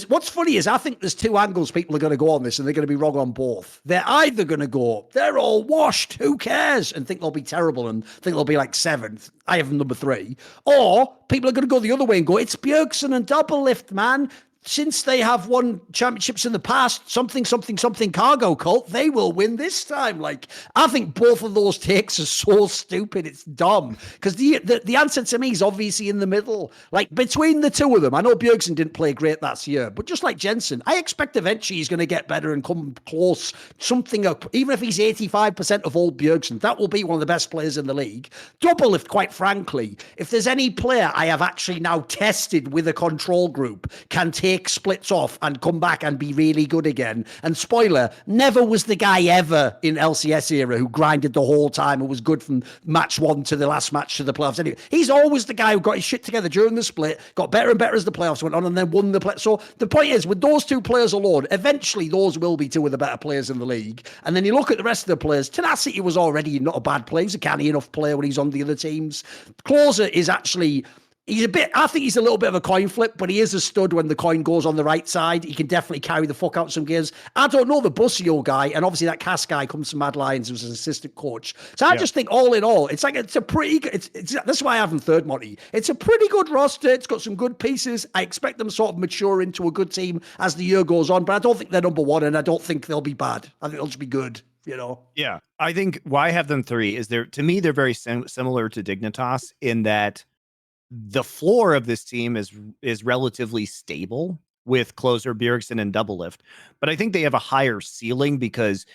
what's funny is I think there's 2 angles people are going to go on this, and they're going to be wrong on both. They're either going to go, they're all washed, who cares, and think they'll be terrible and think they'll be like 7th. I have them number 3. Or people are going to go the other way and go, it's Bjergsen and Doublelift, man. Since they have won championships in the past, something cargo cult, they will win this time. Like, I think both of those takes are so stupid, it's dumb. Because the answer to me is obviously in the middle. Like, between the two of them, I know Bjergsen didn't play great that year, but just like Jensen, I expect eventually he's going to get better and come close, something up. Even if he's 85% of old Bjergsen, that will be one of the best players in the league. Doublelift, quite frankly, if there's any player I have actually now tested with a control group, can take splits off and come back and be really good again. And spoiler, never was the guy ever in LCS era who grinded the whole time and was good from match 1 to the last match to the playoffs. Anyway, he's always the guy who got his shit together during the split, got better and better as the playoffs went on, and then won the play. So the point is, with those 2 players alone, eventually those will be 2 of the better players in the league. And then you look at the rest of the players, Tenacity was already not a bad player. He's a canny enough player when he's on the other teams. Closer is actually... I think he's a little bit of a coin flip, but he is a stud when the coin goes on the right side. He can definitely carry the fuck out some gears. I don't know the Busio guy, and obviously that Cass guy comes from Mad Lions, who's an assistant coach. So I just think all in all, it's a pretty good, that's why I have him 3rd, Monty. It's a pretty good roster. It's got some good pieces. I expect them sort of mature into a good team as the year goes on, but I don't think they're number 1, and I don't think they'll be bad. I think they'll just be good. You know? Yeah. I think why I have them 3 is to me, they're very similar to Dignitas in that the floor of this team is relatively stable with closer Bjergsen and Doublelift, but I think they have a higher ceiling because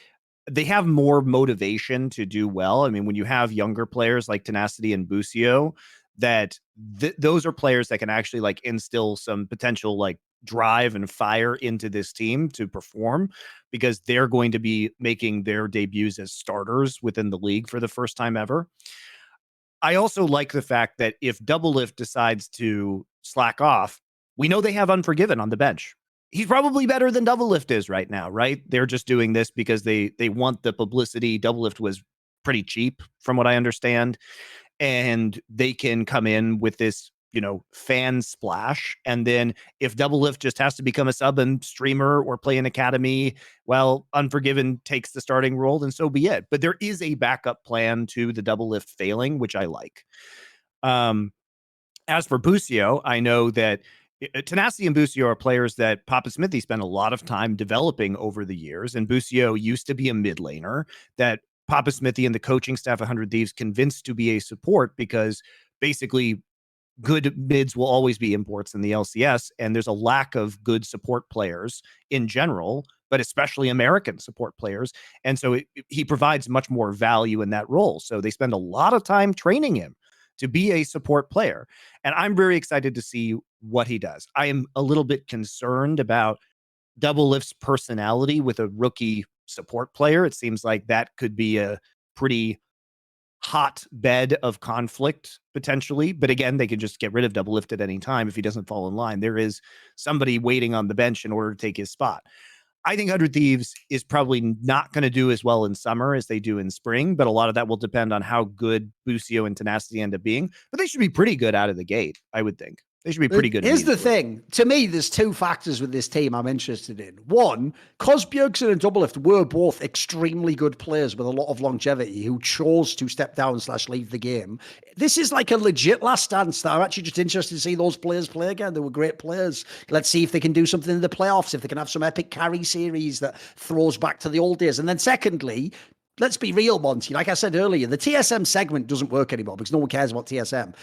they have more motivation to do well. I mean, when you have younger players like Tenacity and Busio, that those are players that can actually like instill some potential like drive and fire into this team to perform, because they're going to be making their debuts as starters within the league for the first time ever. I also like the fact that if Doublelift decides to slack off, we know they have Unforgiven on the bench. He's probably better than Doublelift is right now, right? They're just doing this because they want the publicity. Doublelift was pretty cheap, from what I understand, and they can come in with this, fan splash. And then if Doublelift just has to become a sub and streamer or play an academy, well, Unforgiven takes the starting role, and so be it. But there is a backup plan to the Doublelift failing, which I like. As for Busio, I know that Tenacity and Busio are players that Papa Smithy spent a lot of time developing over the years. And Busio used to be a mid laner that Papa Smithy and the coaching staff of 100 Thieves convinced to be a support, because basically good mids will always be imports in the LCS, and there's a lack of good support players in general, but especially American support players. And so he provides much more value in that role. So they spend a lot of time training him to be a support player. And I'm very excited to see what he does. I am a little bit concerned about Doublelift's personality with a rookie support player. It seems like that could be a pretty hot bed of conflict potentially. But again, they can just get rid of Doublelift at any time if he doesn't fall in line. There is somebody waiting on the bench in order to take his spot. I think 100 Thieves is probably not going to do as well in summer as they do in spring, but a lot of that will depend on how good Busio and Tenacity end up being. But they should be pretty good out of the gate, I would think. They should be pretty good. Here's the thing. To me, there's two factors with this team I'm interested in. One, because Bjergsen and Doublelift were both extremely good players with a lot of longevity who chose to step down / leave the game. This is like a legit last dance that I'm actually just interested to see those players play again. They were great players. Let's see if they can do something in the playoffs, if they can have some epic carry series that throws back to the old days. And then secondly, let's be real, Monty. Like I said earlier, the TSM segment doesn't work anymore because no one cares about TSM.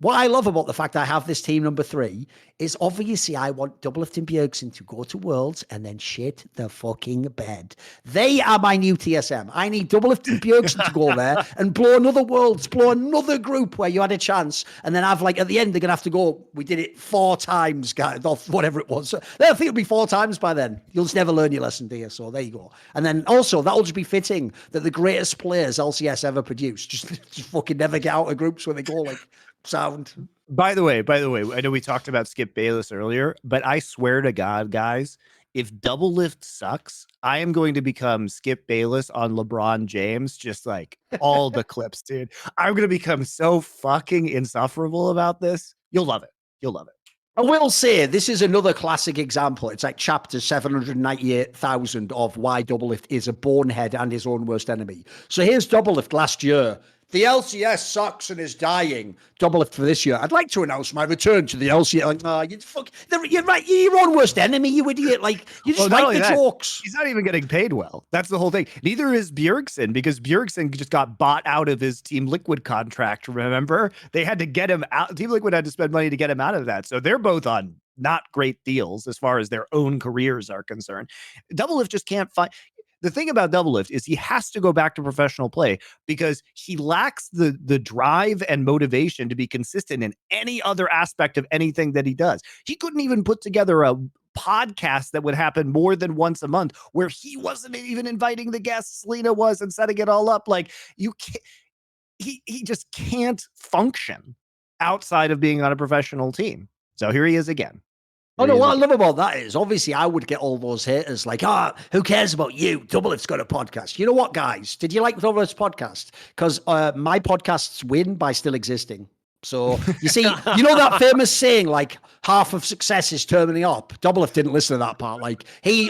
What I love about the fact that I have this team number 3 is obviously I want Doublelift and Bjergsen to go to Worlds and then shit the fucking bed. They are my new TSM. I need Doublelift and Bjergsen to go there and blow another Worlds, blow another group where you had a chance, and then have like at the end they're gonna have to go. We did it 4 times, guys, or whatever it was. So, I think it'll be 4 times by then. You'll just never learn your lesson, do you? So there you go. And then also that'll just be fitting that the greatest players LCS ever produced just fucking never get out of groups where they go like. Sound. By the way, I know we talked about Skip Bayless earlier, but I swear to God, guys, if Doublelift sucks, I am going to become Skip Bayless on LeBron James, just like all the clips, dude. I'm going to become so fucking insufferable about this. You'll love it. You'll love it. I will say this is another classic example. It's like chapter 798,000 of why Doublelift is a bonehead and his own worst enemy. So here's Doublelift last year. The LCS sucks and is dying. Doublelift for this year. I'd like to announce my return to the LCS. Like, oh, you're right. You're your own worst enemy, you idiot. Like, you just like the jokes. He's not even getting paid well. That's the whole thing. Neither is Bjergsen, because Bjergsen just got bought out of his Team Liquid contract, remember? They had to get him out. Team Liquid had to spend money to get him out of that. So they're both on not great deals as far as their own careers are concerned. Doublelift just can't find... The thing about Doublelift is he has to go back to professional play because he lacks the drive and motivation to be consistent in any other aspect of anything that he does. He couldn't even put together a podcast that would happen more than once a month where he wasn't even inviting the guests. Lena was and setting it all up. Like, you can't, he just can't function outside of being on a professional team. So here he is again. Oh, no, what I love about that is, obviously, I would get all those haters like, who cares about you? Doublelift's got a podcast. You know what, guys? Did you like Doublelift's podcast? Because my podcasts win by still existing. So, you see, you know that famous saying, like, half of success is turning up? Doublelift didn't listen to that part. Like, he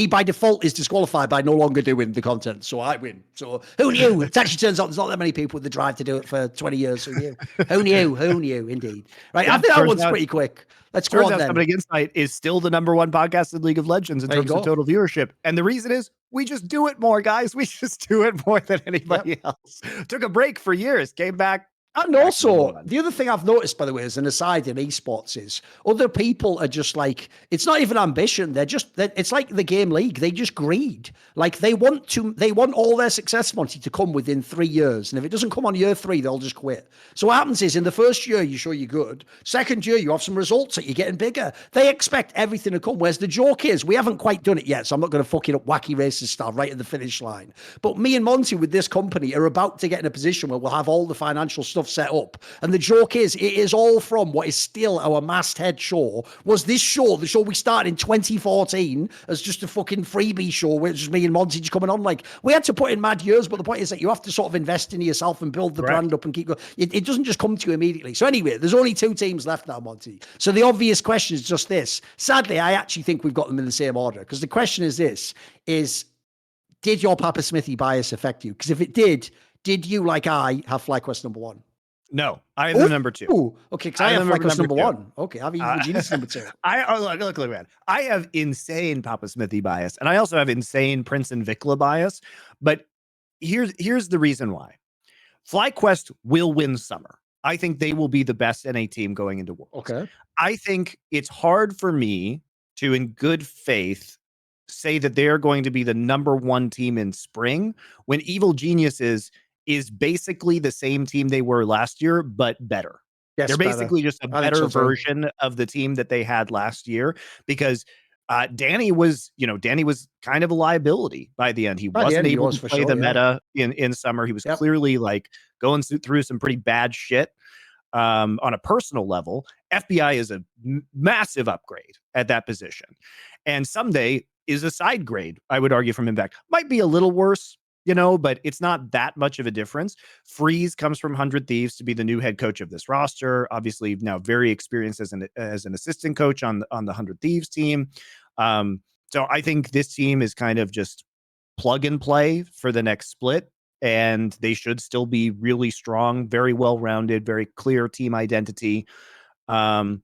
by default is disqualified by no longer doing the content. So I win. So who knew? It actually turns out there's not that many people with the drive to do it for 20 years. Who knew? Who knew? Who knew? Indeed. Right. Yeah, I think that one's pretty quick. Let's go on then. Somebody Insight is still the #1 podcast in League of Legends in terms of total viewership. And the reason is we just do it more, guys. We just do it more than anybody else. Took a break for years, came back. And also, the other thing I've noticed, by the way, as an aside in esports is other people are just like, it's not even ambition. It's like the game league. They just greed. Like they want all their success, Monty, to come within 3 years. And if it doesn't come on year 3, they'll just quit. So what happens is in the first year, you show you're good. Second year, you have some results that you're getting bigger. They expect everything to come. Whereas the joke is, we haven't quite done it yet. So I'm not going to fuck it up wacky racist style right at the finish line. But me and Monty with this company are about to get in a position where we'll have all the financial stuff set up. And the joke is, it is all from what is still our masthead show, was this show, the show we started in 2014 as just a fucking freebie show, which is me and Monty just coming on. Like, we had to put in mad years, but the point is that you have to sort of invest in yourself and build the brand up and keep going. It doesn't just come to you immediately. So anyway, there's only 2 teams left now, Monty. So the obvious question is just this. Sadly, I actually think we've got them in the same order, because the question is this, did your Papa Smithy bias affect you? Because if it did you, like I, have FlyQuest #1? No, I have the #2. Ooh, okay, because I have FlyQuest #1. Okay, I have Evil Genius #2. Look, man. I have insane Papa Smithy bias, and I also have insane Prince and Vikla bias. But here's the reason why. FlyQuest will win summer. I think they will be the best NA team going into Worlds. Okay. I think it's hard for me to, in good faith, say that they're going to be the number one team in spring when Evil Geniuses is basically the same team they were last year, but better. Yes, They're better. basically just a I think better so too. version of the team that they had last year because Danny was kind of a liability by the end. He By the wasn't end, he able was to for play sure, the yeah. meta in summer. He was Yep. clearly like going through some pretty bad shit. On a personal level, FBI is a massive upgrade at that position. And someday is a side grade, I would argue, from Impact. Might be a little worse, but it's not that much of a difference. Freeze comes from 100 Thieves to be the new head coach of this roster. Obviously, now very experienced as an assistant coach on the 100 Thieves team. So I think this team is kind of just plug and play for the next split. And they should still be really strong, very well-rounded, very clear team identity. And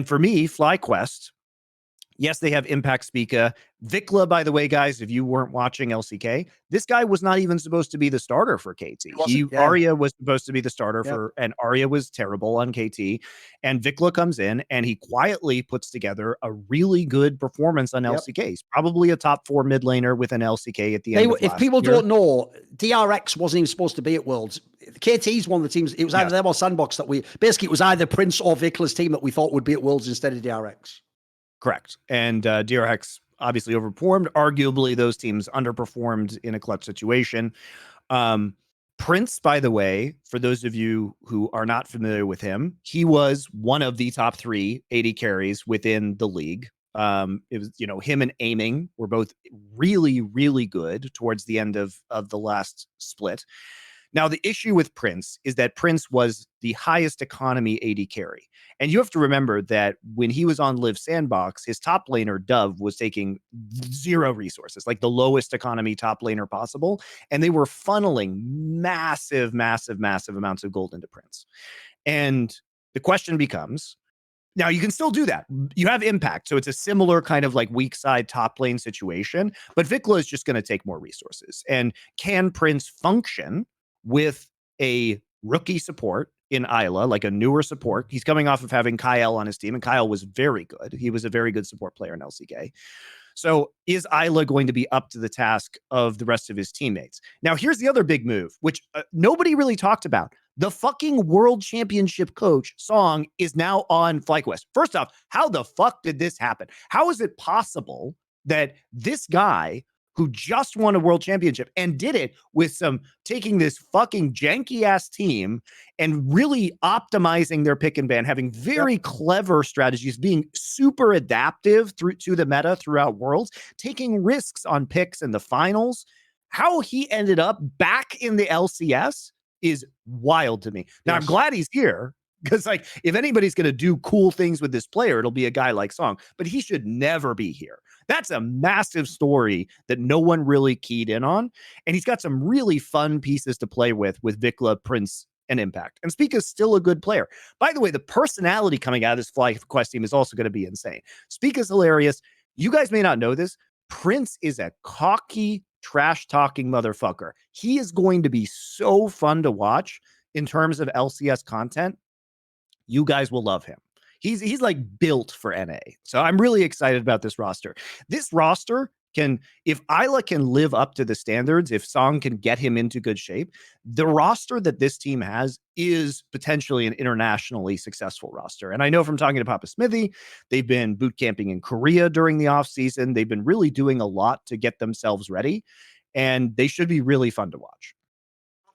for me, FlyQuest, yes, they have Impact Spica. Vikla, by the way, guys, if you weren't watching LCK, this guy was not even supposed to be the starter for KT. Arya was supposed to be the starter and Arya was terrible on KT. And Vikla comes in and he quietly puts together a really good performance on LCK. He's probably a top 4 mid laner with an LCK at the end of last year. If people don't know, DRX wasn't even supposed to be at Worlds. KT's one of the teams. It was either them or Sandbox that it was either Prince or Vikla's team that we thought would be at Worlds instead of DRX. Correct. And DRX obviously overperformed. Arguably, those teams underperformed in a clutch situation. Prince, by the way, for those of you who are not familiar with him, he was one of the top 3 AD carries within the league. It was, him and Aiming were both really, really good towards the end of the last split. Now, the issue with Prince is that Prince was the highest economy AD carry. And you have to remember that when he was on Live Sandbox, his top laner, Dove, was taking 0 resources, like the lowest economy top laner possible. And they were funneling massive, massive, massive amounts of gold into Prince. And the question becomes, now you can still do that. You have Impact. So it's a similar kind of like weak side top lane situation. But Vikla is just going to take more resources. And can Prince function with a rookie support in Isla, like a newer support? He's coming off of having Kyle on his team, and Kyle was very good. He was a very good support player in LCK. So is Isla going to be up to the task of the rest of his teammates? Now, here's the other big move, which nobody really talked about. The fucking world championship coach, Song, is now on FlyQuest. First off, how the fuck did this happen? How is it possible that this guy who just won a world championship and did it with taking this fucking janky ass team and really optimizing their pick and ban, having very clever strategies, being super adaptive to the meta throughout Worlds, taking risks on picks in the finals. How he ended up back in the LCS is wild to me. Now, I'm glad he's here, because if anybody's going to do cool things with this player, it'll be a guy like Song, but he should never be here. That's a massive story that no one really keyed in on. And he's got some really fun pieces to play with Vikla, Prince, and Impact. And Spica's still a good player. By the way, the personality coming out of this FlyQuest team is also going to be insane. Spica's hilarious. You guys may not know this. Prince is a cocky, trash-talking motherfucker. He is going to be so fun to watch in terms of LCS content. You guys will love him. He's like built for NA. So I'm really excited about this roster. This roster if Isla can live up to the standards, if Song can get him into good shape, the roster that this team has is potentially an internationally successful roster. And I know from talking to Papa Smithy, they've been boot camping in Korea during the offseason. They've been really doing a lot to get themselves ready, and they should be really fun to watch.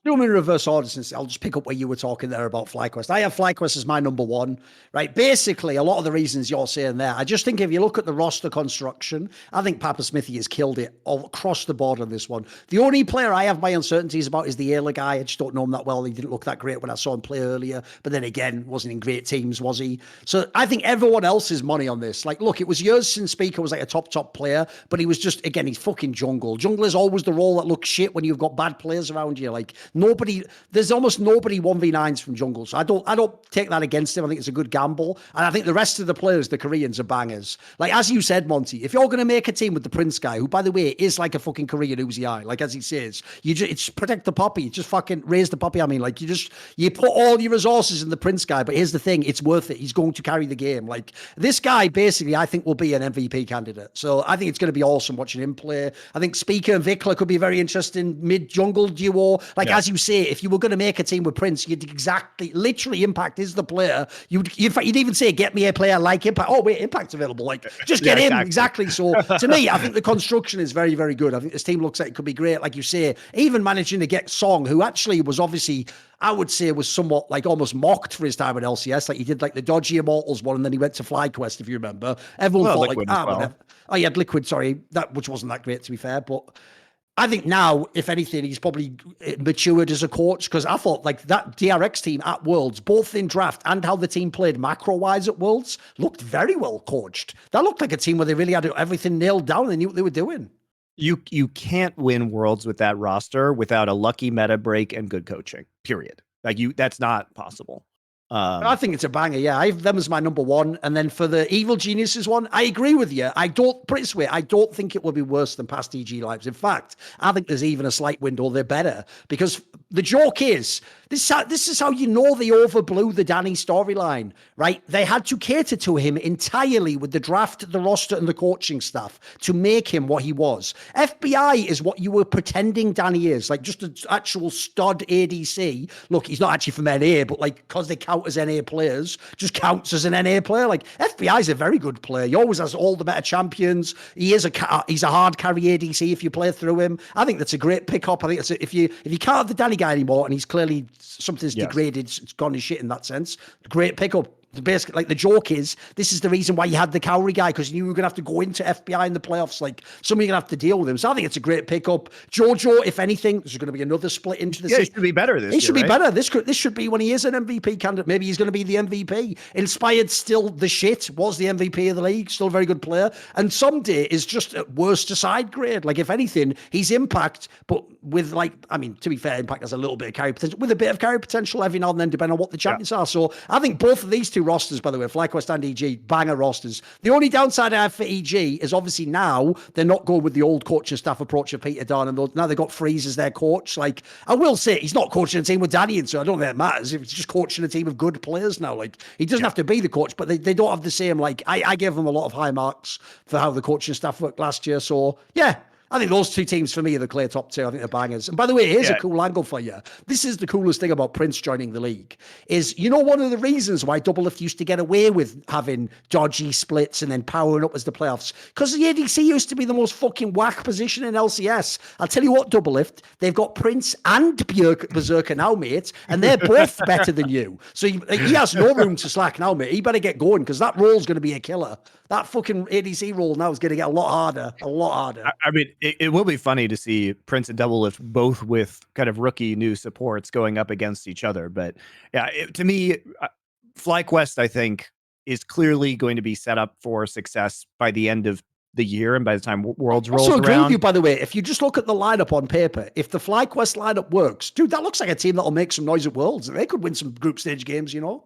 Do them in reverse order, since I'll just pick up where you were talking there about FlyQuest. I have FlyQuest as my number 1, right? Basically, a lot of the reasons you're saying there, I just think if you look at the roster construction, I think Papa Smithy has killed it all across the board on this one. The only player I have my uncertainties about is the Ayla guy. I just don't know him that well. He didn't look that great when I saw him play earlier, but then again, wasn't in great teams, was he? So I think everyone else is money on this. Like, look, it was years since Speaker was like a top player, but he was just, again, he's fucking jungle. Jungle is always the role that looks shit when you've got bad players around you. Like, There's almost nobody 1v9s from jungle. So I don't take that against him. I think it's a good gamble. And I think the rest of the players, the Koreans, are bangers. Like, as you said, Monty, if you're going to make a team with the Prince guy, who, by the way, is like a fucking Korean Uzi eye, like as he says, it's protect the poppy. Just fucking raise the poppy. I mean, like, you put all your resources in the Prince guy, but here's the thing, it's worth it. He's going to carry the game. Like, this guy, basically, I think will be an MVP candidate. So I think it's going to be awesome watching him play. I think Speaker and Vikla could be very interesting mid-jungle duo. Like, as you say, if you were going to make a team with Prince, you'd literally Impact is the player. You'd even say, get me a player like Impact. Oh, wait, Impact's available. Like, just get him. Exactly. So to me, I think the construction is very, very good. I think this team looks like it could be great. Like you say, even managing to get Song, who actually was obviously, I would say, was somewhat like almost mocked for his time at LCS. Like, he did like the dodgy Immortals one, and then he went to FlyQuest, if you remember. Everyone thought Liquid like, whatever. Oh, he had Liquid, sorry, which wasn't that great, to be fair. But I think now, if anything, he's probably matured as a coach, because I thought like that DRX team at Worlds, both in draft and how the team played macro-wise at Worlds, looked very well coached. That looked like a team where they really had everything nailed down and they knew what they were doing. You can't win Worlds with that roster without a lucky meta break and good coaching, period. Like, that's not possible. I think it's a banger. Yeah, I have them as my number one. And then for the Evil Geniuses one, I agree with you. I don't think it will be worse than past EG lives. In fact, I think there's even a slight window they're better, because the joke is, this is how you know they overblew the Danny storyline, right? They had to cater to him entirely with the draft, the roster, and the coaching staff to make him what he was. FBI is what you were pretending Danny is, like just an actual stud ADC. Look, he's not actually from NA, but like, because they count as NA players, just counts as an NA player. Like, FBI is a very good player. He always has all the better champions. He's a hard carry ADC if you play through him. I think that's a great pickup. I think if you can't have the Danny guy anymore, and he's clearly something's degraded, it's gone to shit in that sense. Great pickup. Basically, like, the joke is, this is the reason why you had the Cowrie guy, because you knew you were going to have to go into FBI in the playoffs. Like, somebody going to have to deal with him. So I think it's a great pickup. Jojo, if anything, there's going to be another split into the season. He should be better this year. He should be better. This should be when he is an MVP candidate. Maybe he's going to be the MVP. Inspired, still the shit, was the MVP of the league, still a very good player. And someday is just at worst to side grade. Like, if anything, he's Impact, but with, like, I mean, to be fair, Impact has a little bit of carry potential, with a bit of carry potential every now and then, depending on what the champions are. So I think both of these two rosters, by the way, FlyQuest and EG, banger rosters. The only downside I have for EG is obviously now they're not going with the old coaching staff approach of Peter Dunn, and now they've got Freeze as their coach. Like, I will say, he's not coaching a team with Danny, and so I don't think it matters. If it's just coaching a team of good players now, like, he doesn't have to be the coach, but they don't have the same, like, I gave them a lot of high marks for how the coaching staff worked last year. So yeah, I think those two teams for me are the clear top two. I think they're bangers. And by the way, here's a cool angle for you. This is the coolest thing about Prince joining the league is, you know, one of the reasons why Doublelift used to get away with having dodgy splits and then powering up as the playoffs, because the ADC used to be the most fucking whack position in LCS. I'll tell you what, Doublelift, they've got Prince and Berserker now, mate, and they're both better than you. So he has no room to slack now, mate. He better get going, because that role's going to be a killer. That fucking ADC role now is going to get a lot harder. I mean, it will be funny to see Prince and Doublelift both with kind of rookie new supports going up against each other. But yeah, to me, FlyQuest, I think, is clearly going to be set up for success by the end of the year and by the time Worlds rolls around. I also agree with you, by the way. If you just look at the lineup on paper, if the FlyQuest lineup works, dude, that looks like a team that'll make some noise at Worlds. They could win some group stage games, you know?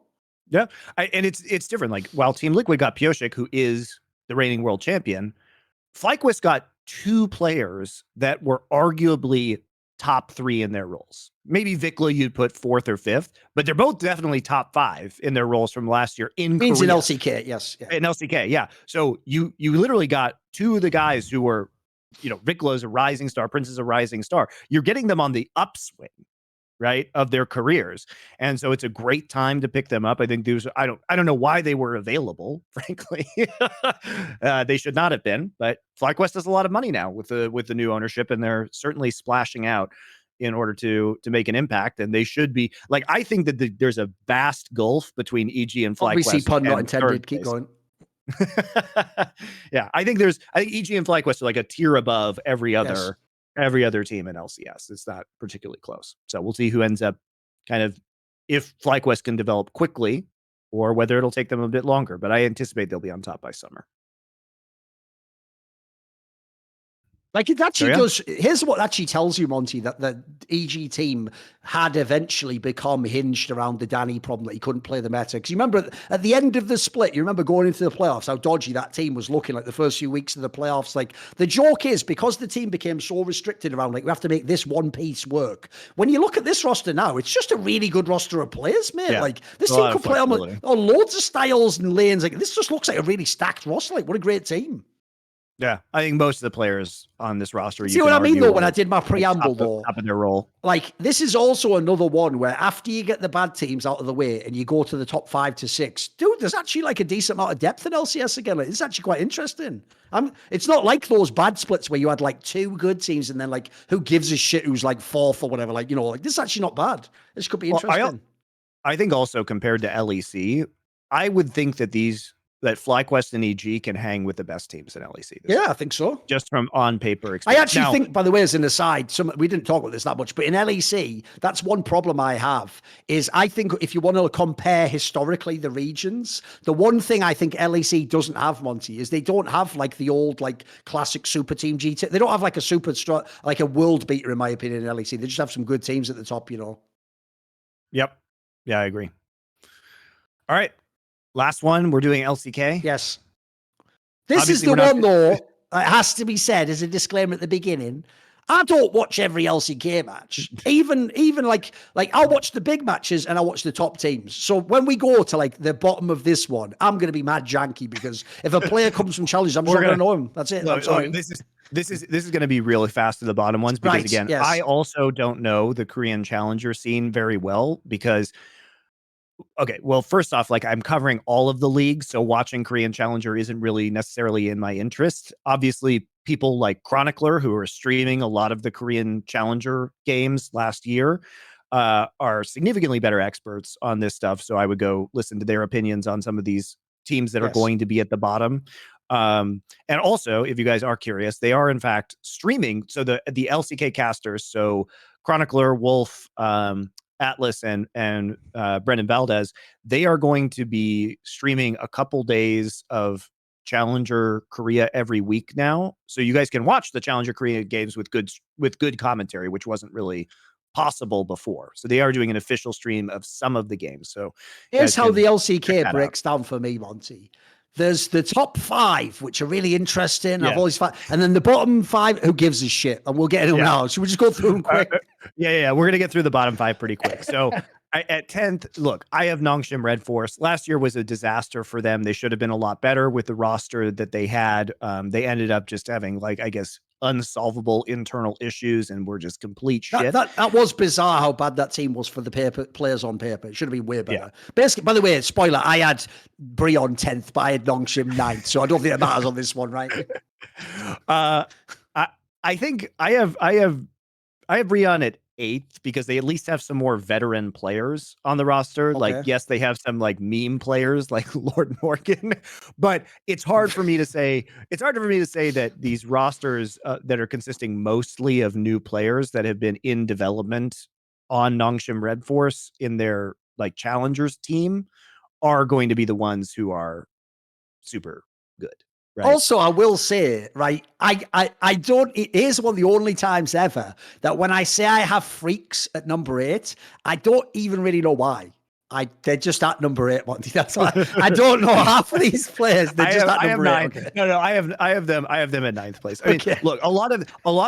Yeah, and it's different. Like, while Team Liquid got Pioshik, who is the reigning world champion, FlyQuest got two players that were arguably top three in their roles. Maybe Vikla you'd put fourth or fifth, but they're both definitely top five in their roles from last year in Korea. In LCK, yes. Yeah. In LCK, yeah. So you literally got two of the guys who were, you know, Vikla's a rising star, Prince is a rising star. You're getting them on the upswing, right, of their careers, and so it's a great time to pick them up. I think there's I don't know why they were available, frankly. They should not have been, but FlyQuest has a lot of money now with the new ownership, and they're certainly splashing out in order to make an impact, and they should be. Like, I think that there's a vast gulf between EG and FlyQuest. Obviously, pun not intended. Keep going. Yeah, I think EG and FlyQuest are like a tier above every other team in LCS. It's not particularly close. So we'll see who ends up kind of, if FlyQuest can develop quickly or whether it'll take them a bit longer. But I anticipate they'll be on top by summer. Like it actually does. Here's what actually tells you, Monty, that the EG team had eventually become hinged around the Danny problem that he couldn't play the meta. Because you remember at the end of the split, you remember going into the playoffs, how dodgy that team was looking like the first few weeks of the playoffs. Like the joke is because the team became so restricted around, like we have to make this one piece work. When you look at this roster now, it's just a really good roster of players, mate. Yeah. Like this team could play on loads of styles and lanes. Like this just looks like a really stacked roster. Like what a great team. Yeah, I think most of the players on this roster. See what I mean, though, when I did my preamble, though? Top of their role. Like, this is also another one where after you get the bad teams out of the way and you go to the top 5 to 6, dude, there's actually like a decent amount of depth in LCS again. Like, it's actually quite interesting. It's not like those bad splits where you had like 2 good teams and then like, who gives a shit who's like 4th or whatever. Like, like this is actually not bad. This could be interesting. I think also compared to LEC, I would think that that FlyQuest and EG can hang with the best teams in LEC. Yeah, I think so. Just from on paper experience. I actually think, by the way, as an aside, we didn't talk about this that much, but in LEC, that's one problem I have, is I think if you want to compare historically the regions, the one thing I think LEC doesn't have, Monty, is they don't have like the old, like classic super team GT. They don't have like a like a world beater, in my opinion, in LEC. They just have some good teams at the top, Yep. Yeah, I agree. All right. Last one, we're doing LCK. Yes. This Obviously, is the one, though, it has to be said as a disclaimer at the beginning. I don't watch every LCK match. even like I'll watch the big matches and I'll watch the top teams. So when we go to like the bottom of this one, I'm going to be mad janky because if a player comes from challenge, I'm just going to know him. That's it. No, this is going to be really fast to the bottom ones because I also don't know the Korean challenger scene very well because okay, well, first off, like I'm covering all of the leagues, so watching Korean Challenger isn't really necessarily in my interest. Obviously, people like Chronicler, who are streaming a lot of the Korean Challenger games last year, are significantly better experts on this stuff. So I would go listen to their opinions on some of these teams that are going to be at the bottom. And also, if you guys are curious, they are in fact streaming. So the LCK casters, so Chronicler, Wolf, Atlas and Brendan Valdez, they are going to be streaming a couple days of Challenger Korea every week now. So you guys can watch the Challenger Korea games with good commentary, which wasn't really possible before. So they are doing an official stream of some of the games. So here's how the LCK breaks down for me, Monty. There's the top 5, which are really interesting. Yeah. I've always found, and then the bottom 5, who gives a shit? And we'll get into them now. Should we just go through them quick? Yeah. We're gonna get through the bottom 5 pretty quick. So at 10th, look, I have Nongshim Red Force. Last year was a disaster for them. They should have been a lot better with the roster that they had. They ended up just having like, I guess, unsolvable internal issues and were just complete shit. That was bizarre how bad that team was for the players on paper. It should have been way better. Yeah. Basically, by the way, spoiler, I had Bree on 10th, but I had Nongshim 9th, so I don't think it matters on this one, right? I think I have Bree on at 8th because they at least have some more veteran players on the roster. Okay. Like, yes, they have some like meme players like Lord Morgan, but it's hard for me to say. It's hard for me to say that these rosters that are consisting mostly of new players that have been in development on Nongshim Red Force in their like challengers team are going to be the ones who are super good. Right. Also, I will say, right, I don't, it is one of the only times ever that when I say I have freaks at number 8, I don't even really know why. They're just at number 8, Monty. That's why I don't know half of these players. They're just at number 8. Okay. No, I have them at 9th place. I mean, look, a lot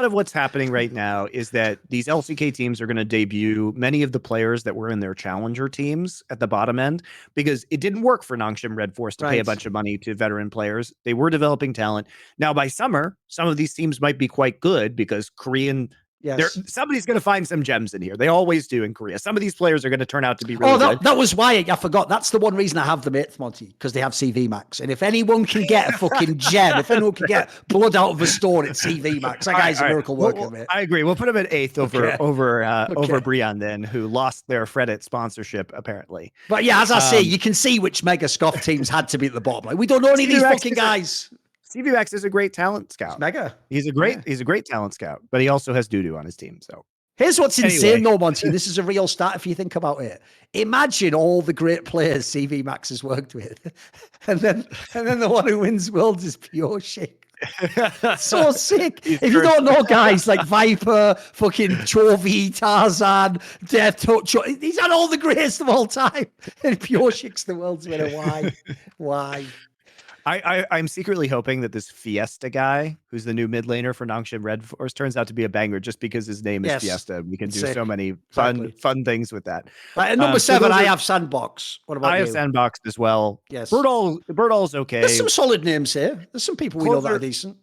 of what's happening right now is that these LCK teams are going to debut many of the players that were in their challenger teams at the bottom end because it didn't work for Nongshim Red Force to pay a bunch of money to veteran players. They were developing talent. Now by summer, some of these teams might be quite good because Korean. Yes. Somebody's going to find some gems in here. They always do in Korea. Some of these players are going to turn out to be really good. That was why I forgot. That's the one reason I have them 8th, Monty, because they have CV Max. And if anyone can get a fucking gem, if anyone can get blood out of a stone, it's CV Max. That guy's a miracle worker, mate. I agree. We'll put him at 8th over Brian then, who lost their Fredit sponsorship apparently. But yeah, as I say, you can see which Mega Scoff teams had to be at the bottom. Like, we don't know any of these fucking guys. CV Max is a great talent scout. It's mega. He's a great talent scout, but he also has doo-doo on his team. So here's what's insane though, Monty. This is a real stat if you think about it. Imagine all the great players CV Max has worked with. and then the one who wins Worlds is pure shit. So sick. He's If you cursed. don't know guys like Viper, fucking Chovy, Tarzan, Death Touch, he's had all the greatest of all time. And Pure Shik's the world's winner. Why? Why? I'm secretly hoping that this Fiesta guy, who's the new mid laner for Nangshan Red Force, turns out to be a banger just because his name is Yes. Fiesta. We can do Sick. so many Exactly. fun things with that. Right, at number So 7, I are, have Sandbox. What about I you? have Sandbox as well. Yes. Birdall's okay. There's some solid names here. There's some people we know that are decent.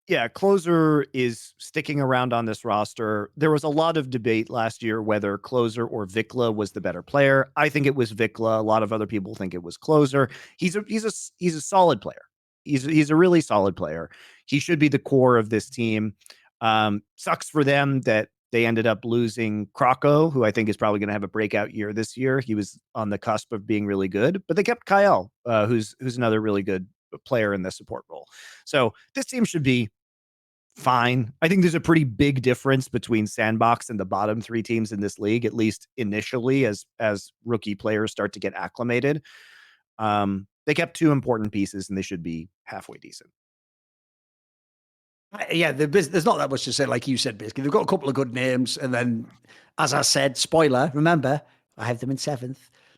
Yeah, Closer is sticking around on this roster. There was a lot of debate last year whether Closer or Vikla was the better player. I think it was Vikla. A lot of other people think it was Closer. He's a solid player. He's a really solid player. He should be the core of this team. Sucks for them that they ended up losing Kroko, who I think is probably going to have a breakout year this year. He was on the cusp of being really good, but they kept Kyle, who's another really good player in the support role. So this team should be fine. I think there's a pretty big difference between Sandbox and the bottom 3 teams in this league, at least initially, as rookie players start to get acclimated. They kept 2 important pieces, and they should be halfway decent. Yeah, there's not that much to say, like you said, basically. They've got a couple of good names, and then, as I said, spoiler, remember, I have them in 7th.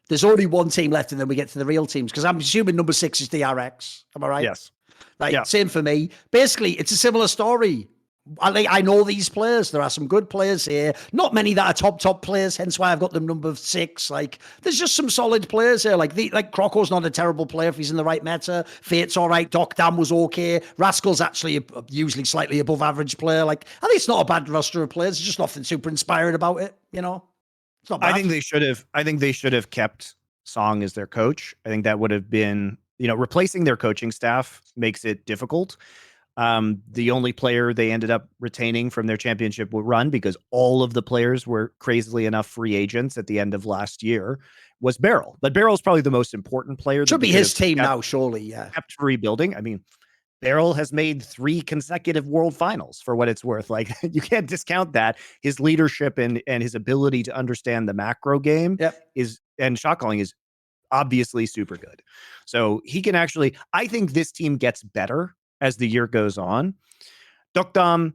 There's only one team left, and then we get to the real teams, because I'm assuming number 6 is DRX. Am I right? Yes. Same for me. Basically, it's a similar story. I know these players. There are some good players here. Not many that are top players, hence why I've got them number 6. Like, there's just some solid players here. Like Kroko's not a terrible player if he's in the right meta. Fate's all right. Doc Dam was okay. Rascal's actually usually slightly above average player. Like, I think it's not a bad roster of players. There's just nothing super inspired about it. You know, it's not bad. I think they should have kept Song as their coach. I think that would have been, replacing their coaching staff makes it difficult. The only player they ended up retaining from their championship run, because all of the players were crazily enough free agents at the end of last year, was Beryl. But Beryl's probably the most important player. Should be his team now, surely. Yeah. Kept rebuilding. I mean, Beryl has made 3 consecutive world finals, for what it's worth. Like, you can't discount that. His leadership and his ability to understand the macro game and shot calling is obviously super good. So he can actually, I think this team gets better as the year goes on. Dokdam,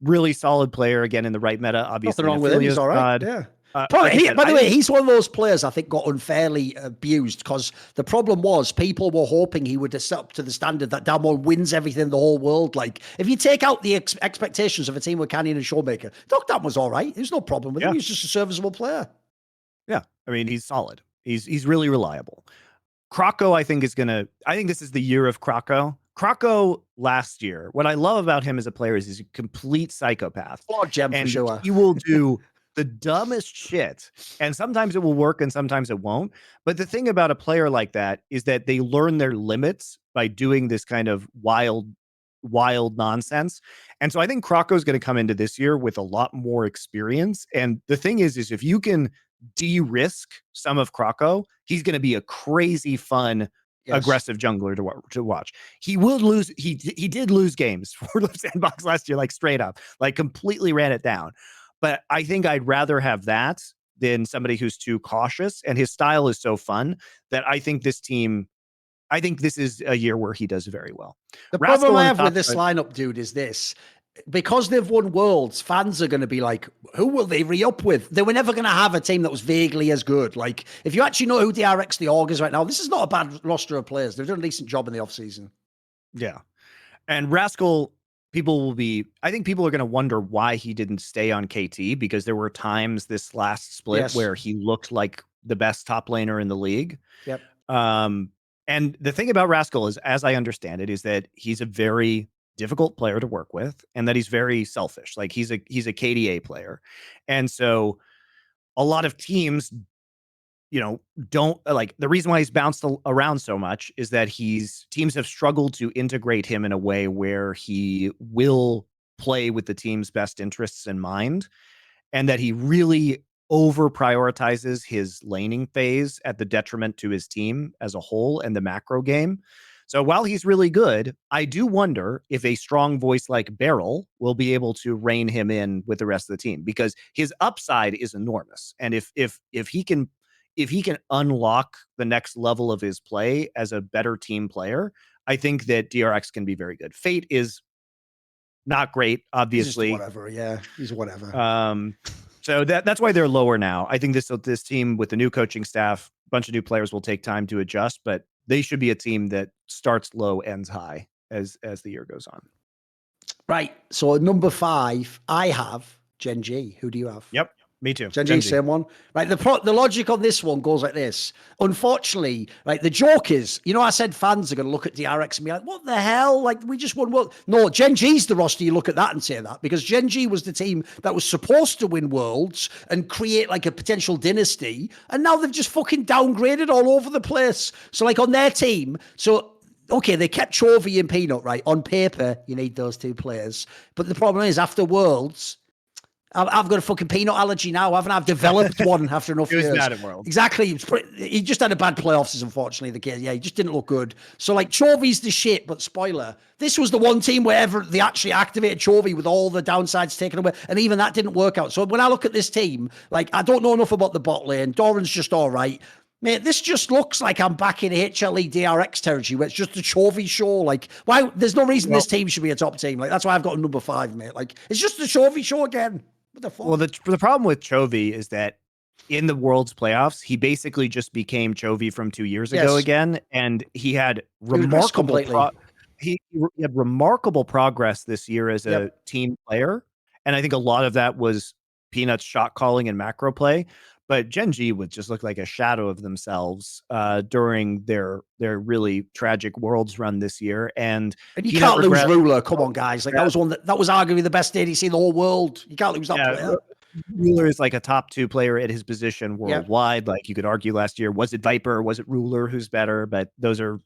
really solid player, again, in the right meta. Obviously, nothing wrong with him. He's all right. Yeah. By the way, he's one of those players I think got unfairly abused, because the problem was people were hoping he would step up to the standard that Damwon wins everything in the whole world. Like, if you take out the expectations of a team with Canyon and Showmaker, Dokdam was all right. There's no problem with him. He's just a serviceable player. Yeah. I mean, he's solid. He's really reliable. Kroko, I think this is the year of Kroko. Kroko last year, what I love about him as a player is he's a complete psychopath. Flawed gem for sure. He will do the dumbest shit, and sometimes it will work and sometimes it won't. But the thing about a player like that is that they learn their limits by doing this kind of wild nonsense. And so I think Kroko is going to come into this year with a lot more experience. And the thing is if you can de-risk some of Kroko, he's going to be a crazy fun, aggressive jungler to watch. He will lose. He did lose games for the Sandbox last year, like straight up, like completely ran it down. But I think I'd rather have that than somebody who's too cautious. And his style is so fun that I think this is a year where he does very well. The problem I have with this lineup, dude, is this. Because they've won Worlds, fans are going to be like, who will they re-up with? They were never going to have a team that was vaguely as good. Like, if you actually know who DRX the org is right now, this is not a bad roster of players. They've done a decent job in the offseason. Yeah. And Rascal, I think people are going to wonder why he didn't stay on KT, because there were times this last split where he looked like the best top laner in the league. Yep. And the thing about Rascal is, as I understand it, is that he's a very difficult player to work with, and that he's very selfish. Like, he's a KDA player. And so a lot of teams, don't like, the reason why he's bounced around so much is that teams have struggled to integrate him in a way where he will play with the team's best interests in mind, and that he really over prioritizes his laning phase at the detriment to his team as a whole and the macro game. So while he's really good, I do wonder if a strong voice like Beryl will be able to rein him in with the rest of the team, because his upside is enormous. And if he can unlock the next level of his play as a better team player, I think that DRX can be very good. Fate is not great, obviously. He's just whatever. Yeah, he's whatever. So that's why they're lower now. I think this team with the new coaching staff, a bunch of new players will take time to adjust, but they should be a team that starts low, ends high as the year goes on. Right. So at number 5, I have Gen G. Who do you have? Yep. Me too. Gen G, same one. Right. The logic on this one goes like this. Unfortunately, right, the joke is, I said fans are going to look at DRX and be like, what the hell? Like, we just won World. No, Gen G's the roster. You look at that and say that, because Gen G was the team that was supposed to win Worlds and create like a potential dynasty. And now they've just fucking downgraded all over the place. So like on their team, okay, they kept Chovy and Peanut, right? On paper, you need those two players. But the problem is, after Worlds, I've got a fucking peanut allergy now, haven't I? I've developed one after enough years. He was bad at Worlds. Exactly. He just had a bad playoffs, unfortunately, the kid. Yeah, he just didn't look good. So, like, Chovy's the shit, but spoiler, this was the one team where they actually activated Chovy with all the downsides taken away, and even that didn't work out. So when I look at this team, like, I don't know enough about the bot lane. Doran's just all right. Mate, this just looks like I'm back in HLE DRX territory where it's just a Chovy show. Like, why? There's no reason this team should be a top team. Like, that's why I've got a number 5, mate. Like, it's just a Chovy show again. What the fuck? Well, the problem with Chovy is that in the World's playoffs, he basically just became Chovy from 2 years ago again, and he had remarkable he had remarkable progress this year as a team player, and I think a lot of that was Peanut's shot calling and macro play. But Gen G would just look like a shadow of themselves during their really tragic Worlds run this year. And you can't lose Ruler. Come on, guys. Like, that was arguably the best ADC in the whole world. You can't lose that player. Ruler is like a top 2 player at his position worldwide. Like, you could argue last year, was it Viper or was it Ruler who's better? But those are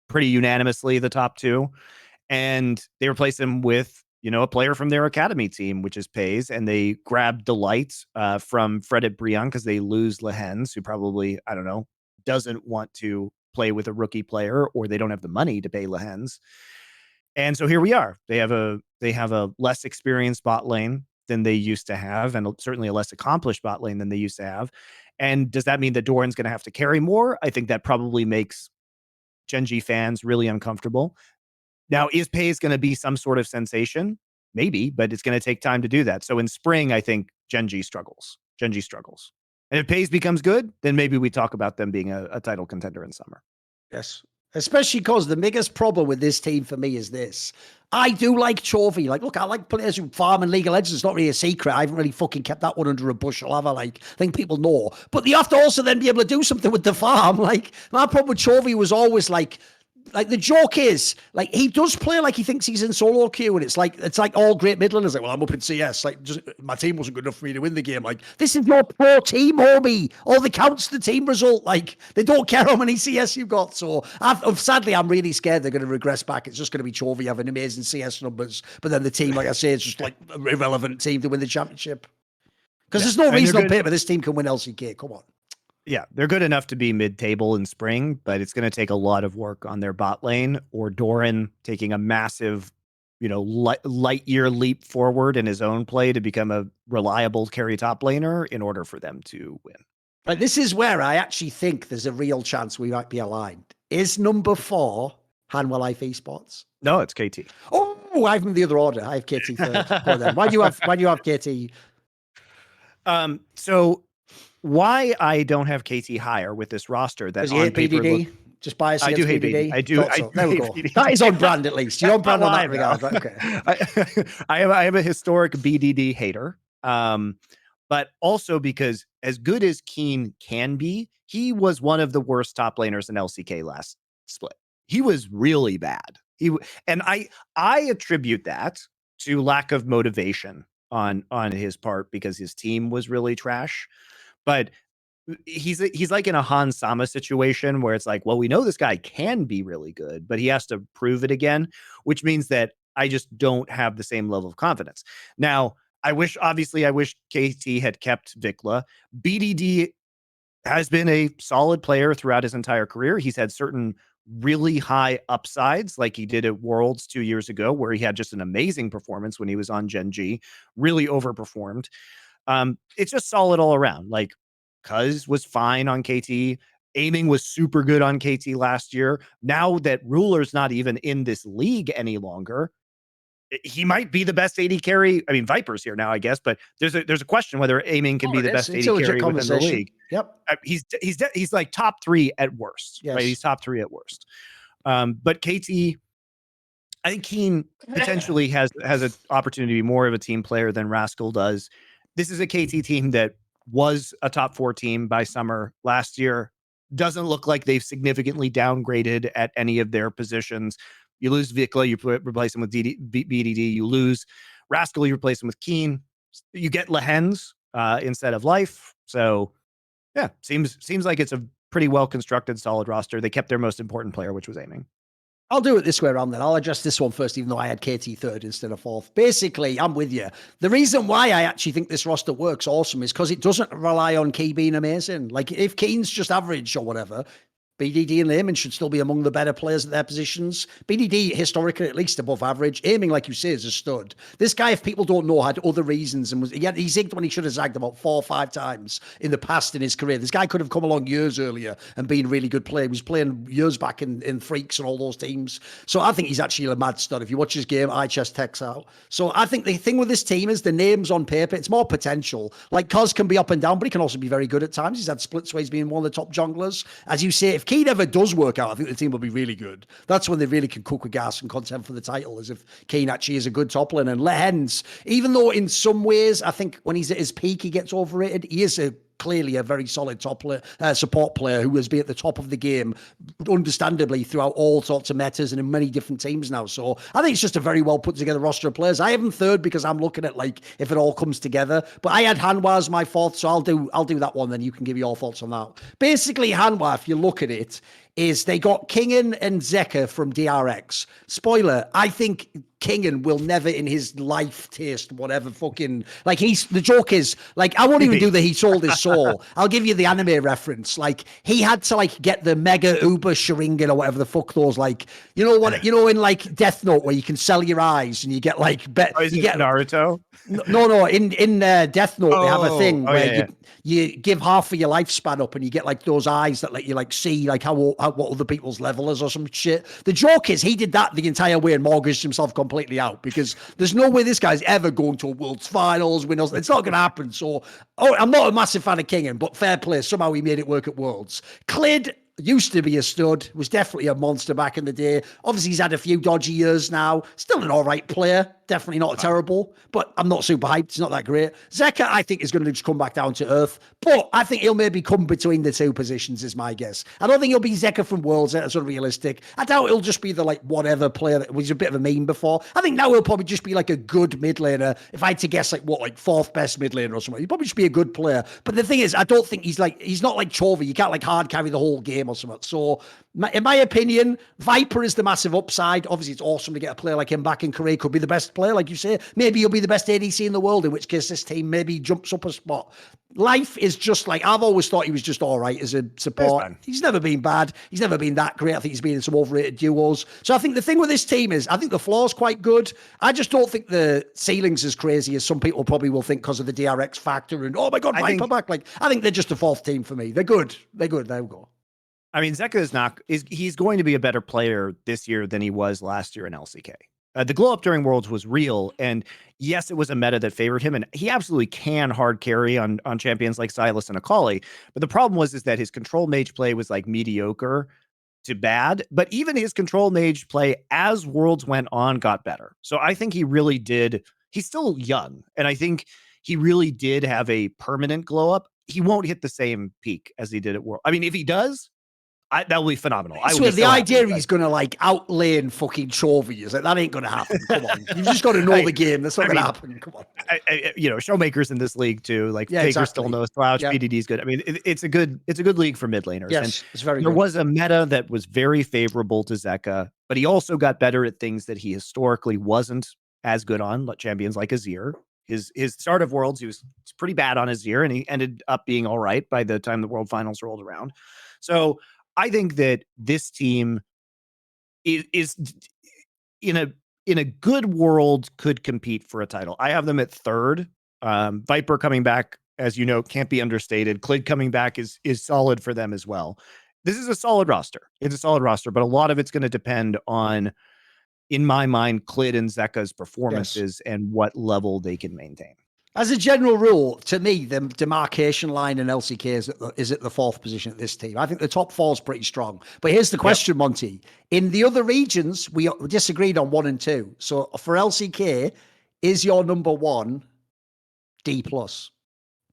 pretty unanimously the top 2. And they replaced him with a player from their academy team, which is Pays, and they grabbed Delight from Fred at Brion because they lose Lehens, who probably, I don't know, doesn't want to play with a rookie player, or they don't have the money to pay Lehens. And so here we are. They have a less experienced bot lane than they used to have, and certainly a less accomplished bot lane than they used to have. And does that mean that Doran's going to have to carry more? I think that probably makes Gen G fans really uncomfortable. Now, is Pays going to be some sort of sensation? Maybe, but it's going to take time to do that. So in spring, I think Gen G struggles. And if Pays becomes good, then maybe we talk about them being a title contender in summer. Yes. Especially because the biggest problem with this team for me is this. I do like Chovy. Like, look, I like players who farm in League of Legends. It's not really a secret. I haven't really fucking kept that one under a bushel, have I? Like, I think people know. But you have to also then be able to do something with the farm. Like, my problem with Chovy was always like the joke is, like, he does play like he thinks he's in solo queue, and it's like all great Midlanders like, well, I'm up in CS. Like, just my team wasn't good enough for me to win the game. Like, this is your pro team, homie. All that counts the team result. Like, they don't care how many CS you've got. So, sadly, I'm really scared they're going to regress back. It's just going to be Chovy having amazing CS numbers, but then the team, like I say, is just like an irrelevant team to win the championship. Because there's no reason on paper this team can win LCK. Come on. Yeah, they're good enough to be mid-table in spring, but it's going to take a lot of work on their bot lane, or Doran taking a massive, light year leap forward in his own play to become a reliable carry top laner in order for them to win. But this is where I actually think there's a real chance we might be aligned. Is number 4 Hanwha Life Esports? No, it's KT. Oh, I have them in the other order. I have KT third. Go then. Why do you have KT? So why I don't have KT higher with this roster that on paper BDD? Just bias against BDD? I do. There we go. BDD. That is on brand, at least. You're on brand on that regard. Right? Okay. I have a historic BDD hater. But also because as good as Keen can be, he was one of the worst top laners in LCK last split. He was really bad. And I attribute that to lack of motivation on his part, because his team was really trash. But he's like in a Han Sama situation where it's like, well, we know this guy can be really good, but he has to prove it again, which means that I just don't have the same level of confidence. Now, I wish KT had kept Vikla. BDD has been a solid player throughout his entire career. He's had certain really high upsides, like he did at Worlds 2 years ago, where he had just an amazing performance when he was on Gen G, really overperformed. It's just solid all around. Like, Cuz was fine on KT. Aiming was super good on KT last year. Now that Ruler's not even in this league any longer, he might be the best AD carry. I mean, Viper's here now, I guess, but there's a question whether Aiming can be the best AD carry within the league. Yep. He's like top 3 at worst. Yes. Right? He's top 3 at worst. But KT, I think Keen potentially has an opportunity to be more of a team player than Rascal does. This is a KT team that was a top 4 team by summer last year. Doesn't look like they've significantly downgraded at any of their positions. You lose Vikla, you replace him with BDD. You lose Rascal, you replace him with Keen. You get Lehens instead of Life. So, yeah, seems like it's a pretty well-constructed, solid roster. They kept their most important player, which was Aiming. I'll do it this way around then. I'll address this one first, even though I had KT third instead of fourth. Basically, I'm with you. The reason why I actually think this roster works awesome is because it doesn't rely on Key being amazing. Like, if Keen's just average or whatever, BDD and Aiming should still be among the better players at their positions. BDD, historically, at least above average. Aiming, like you say, is a stud. This guy, if people don't know, had other reasons and he zigged when he should have zagged about 4 or 5 times in the past in his career. This guy could have come along years earlier and been a really good player. He was playing years back in Freaks and all those teams. So I think he's actually a mad stud. If you watch his game, I chest techs out. So I think the thing with this team is the names on paper, it's more potential. Like, Cos can be up and down, but he can also be very good at times. He's had splits where he's been one of the top junglers. As you say, if Key ever does work out, I think the team will be really good. That's when they really can cook with gas and content for the title, as if Keen actually is a good top lane. And Lehens, even though in some ways I think when he's at his peak he gets overrated, he is clearly a very solid top support player who has been at the top of the game, understandably, throughout all sorts of metas and in many different teams now. So I think it's just a very well put together roster of players. I have him third because I'm looking at like if it all comes together. But I had Hanwha as my fourth, so I'll do that one. Then you can give your thoughts on that. Basically, Hanwha, if you look at it, is they got Kingen and Zeka from DRX. Spoiler, I think Kingen will never in his life taste whatever fucking, like, the joke is, like, I won't even do the he sold his soul. I'll give you the anime reference. Like, he had to like get the mega uber Sharingan or whatever the fuck those, like, you know what, in like Death Note where you can sell your eyes and you get like, you get Naruto? No, in Death Note they have a thing where you give half of your lifespan up and you get like those eyes that let you like see like what other people's level is or some shit. The joke is he did that the entire way and mortgaged himself completely out because there's no way this guy's ever going to a World's Finals, Winners. It's not going to happen. So, I'm not a massive fan of Kingen, but fair play. Somehow he made it work at Worlds. Clid used to be a stud, was definitely a monster back in the day. Obviously, he's had a few dodgy years now. Still an all right player. Definitely not terrible, but I'm not super hyped. It's not that great. Zeka, I think, is going to just come back down to earth, but I think he'll maybe come between the two positions, is my guess. I don't think he'll be Zeka from Worlds. That's sort of realistic. I doubt he'll just be the like whatever player that was a bit of a meme before. I think now he'll probably just be like a good mid laner. If I had to guess, like fourth best mid laner or something, he'll probably just be a good player. But the thing is, I don't think he's not like Chovy. You can't like hard carry the whole game or something. So, in my opinion, Viper is the massive upside. Obviously, it's awesome to get a player like him back in Korea. Could be the best player, like you say. Maybe he'll be the best ADC in the world, in which case this team maybe jumps up a spot. Life is just like, I've always thought he was just all right as a support. He's never been bad. He's never been that great. I think he's been in some overrated duos. So I think the thing with this team is, I think the floor's quite good. I just don't think the ceiling's as crazy as some people probably will think because of the DRX factor and, oh my God, Viper back. Like, I think they're just a fourth team for me. They're good. There we go. I mean, Zeka he's going to be a better player this year than he was last year in LCK. The glow up during Worlds was real, and yes, it was a meta that favored him, and he absolutely can hard carry on champions like Sylas and Akali. But the problem was that his control mage play was like mediocre to bad. But even his control mage play as Worlds went on got better. So I think he really did. He's still young, and I think he really did have a permanent glow up. He won't hit the same peak as he did at World. I mean, if he does, that will be phenomenal. I swear, the idea he's going to like outlane fucking Chovy is like, that ain't going to happen. Come on, you've just got to know the game. That's not going to happen. Come on, showmakers in this league too. Like Faker still knows Slouch. PDD is good. I mean, it's a good league for mid laners. Yes, and it's very. There good. was a meta that was very favorable to Zeka, but he also got better at things that he historically wasn't as good on. Champions like Azir. His start of Worlds, he was pretty bad on Azir, and he ended up being all right by the time the World Finals rolled around. So I think that this team is in a good world could compete for a title. I have them at third. Viper coming back, as you know, can't be understated. Clid coming back is solid for them as well. this is a solid roster. It's a solid roster, but a lot of it's going to depend on, in my mind, Klid and Zeka's performances and what level they can maintain. As a general rule, to me, the demarcation line in LCK is at the fourth position at this team. I think the top four is pretty strong. But here's the question, Monty. In the other regions, we disagreed on 1 and 2. So for LCK, is your number 1 D+?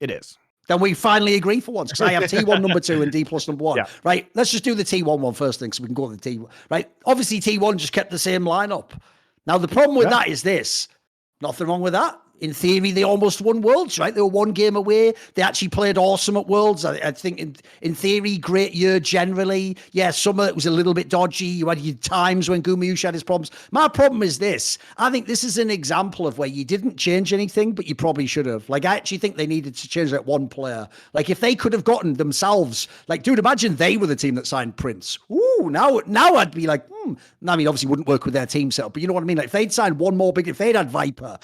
It is. Then we finally agree for once, because I have T1 number 2 and D+ number 1. Yeah. Right, let's just do the T1 one first thing, so we can go to the T1. Right, obviously T1 just kept the same lineup. Now, the problem with that is this. Nothing wrong with that. In theory, they almost won Worlds, right? They were 1 game away. They actually played awesome at Worlds. I think in theory, great year generally. Yeah, some of it was a little bit dodgy. You had your times when Gumayush had his problems. My problem is this. I think this is an example of where you didn't change anything, but you probably should have. Like, I actually think they needed to change that one player. Like, if they could have gotten themselves, like, dude, imagine they were the team that signed Prince. Ooh, now I'd be like, I mean, obviously wouldn't work with their team setup, but you know what I mean? Like, if they'd signed one more big, if they'd had Viper,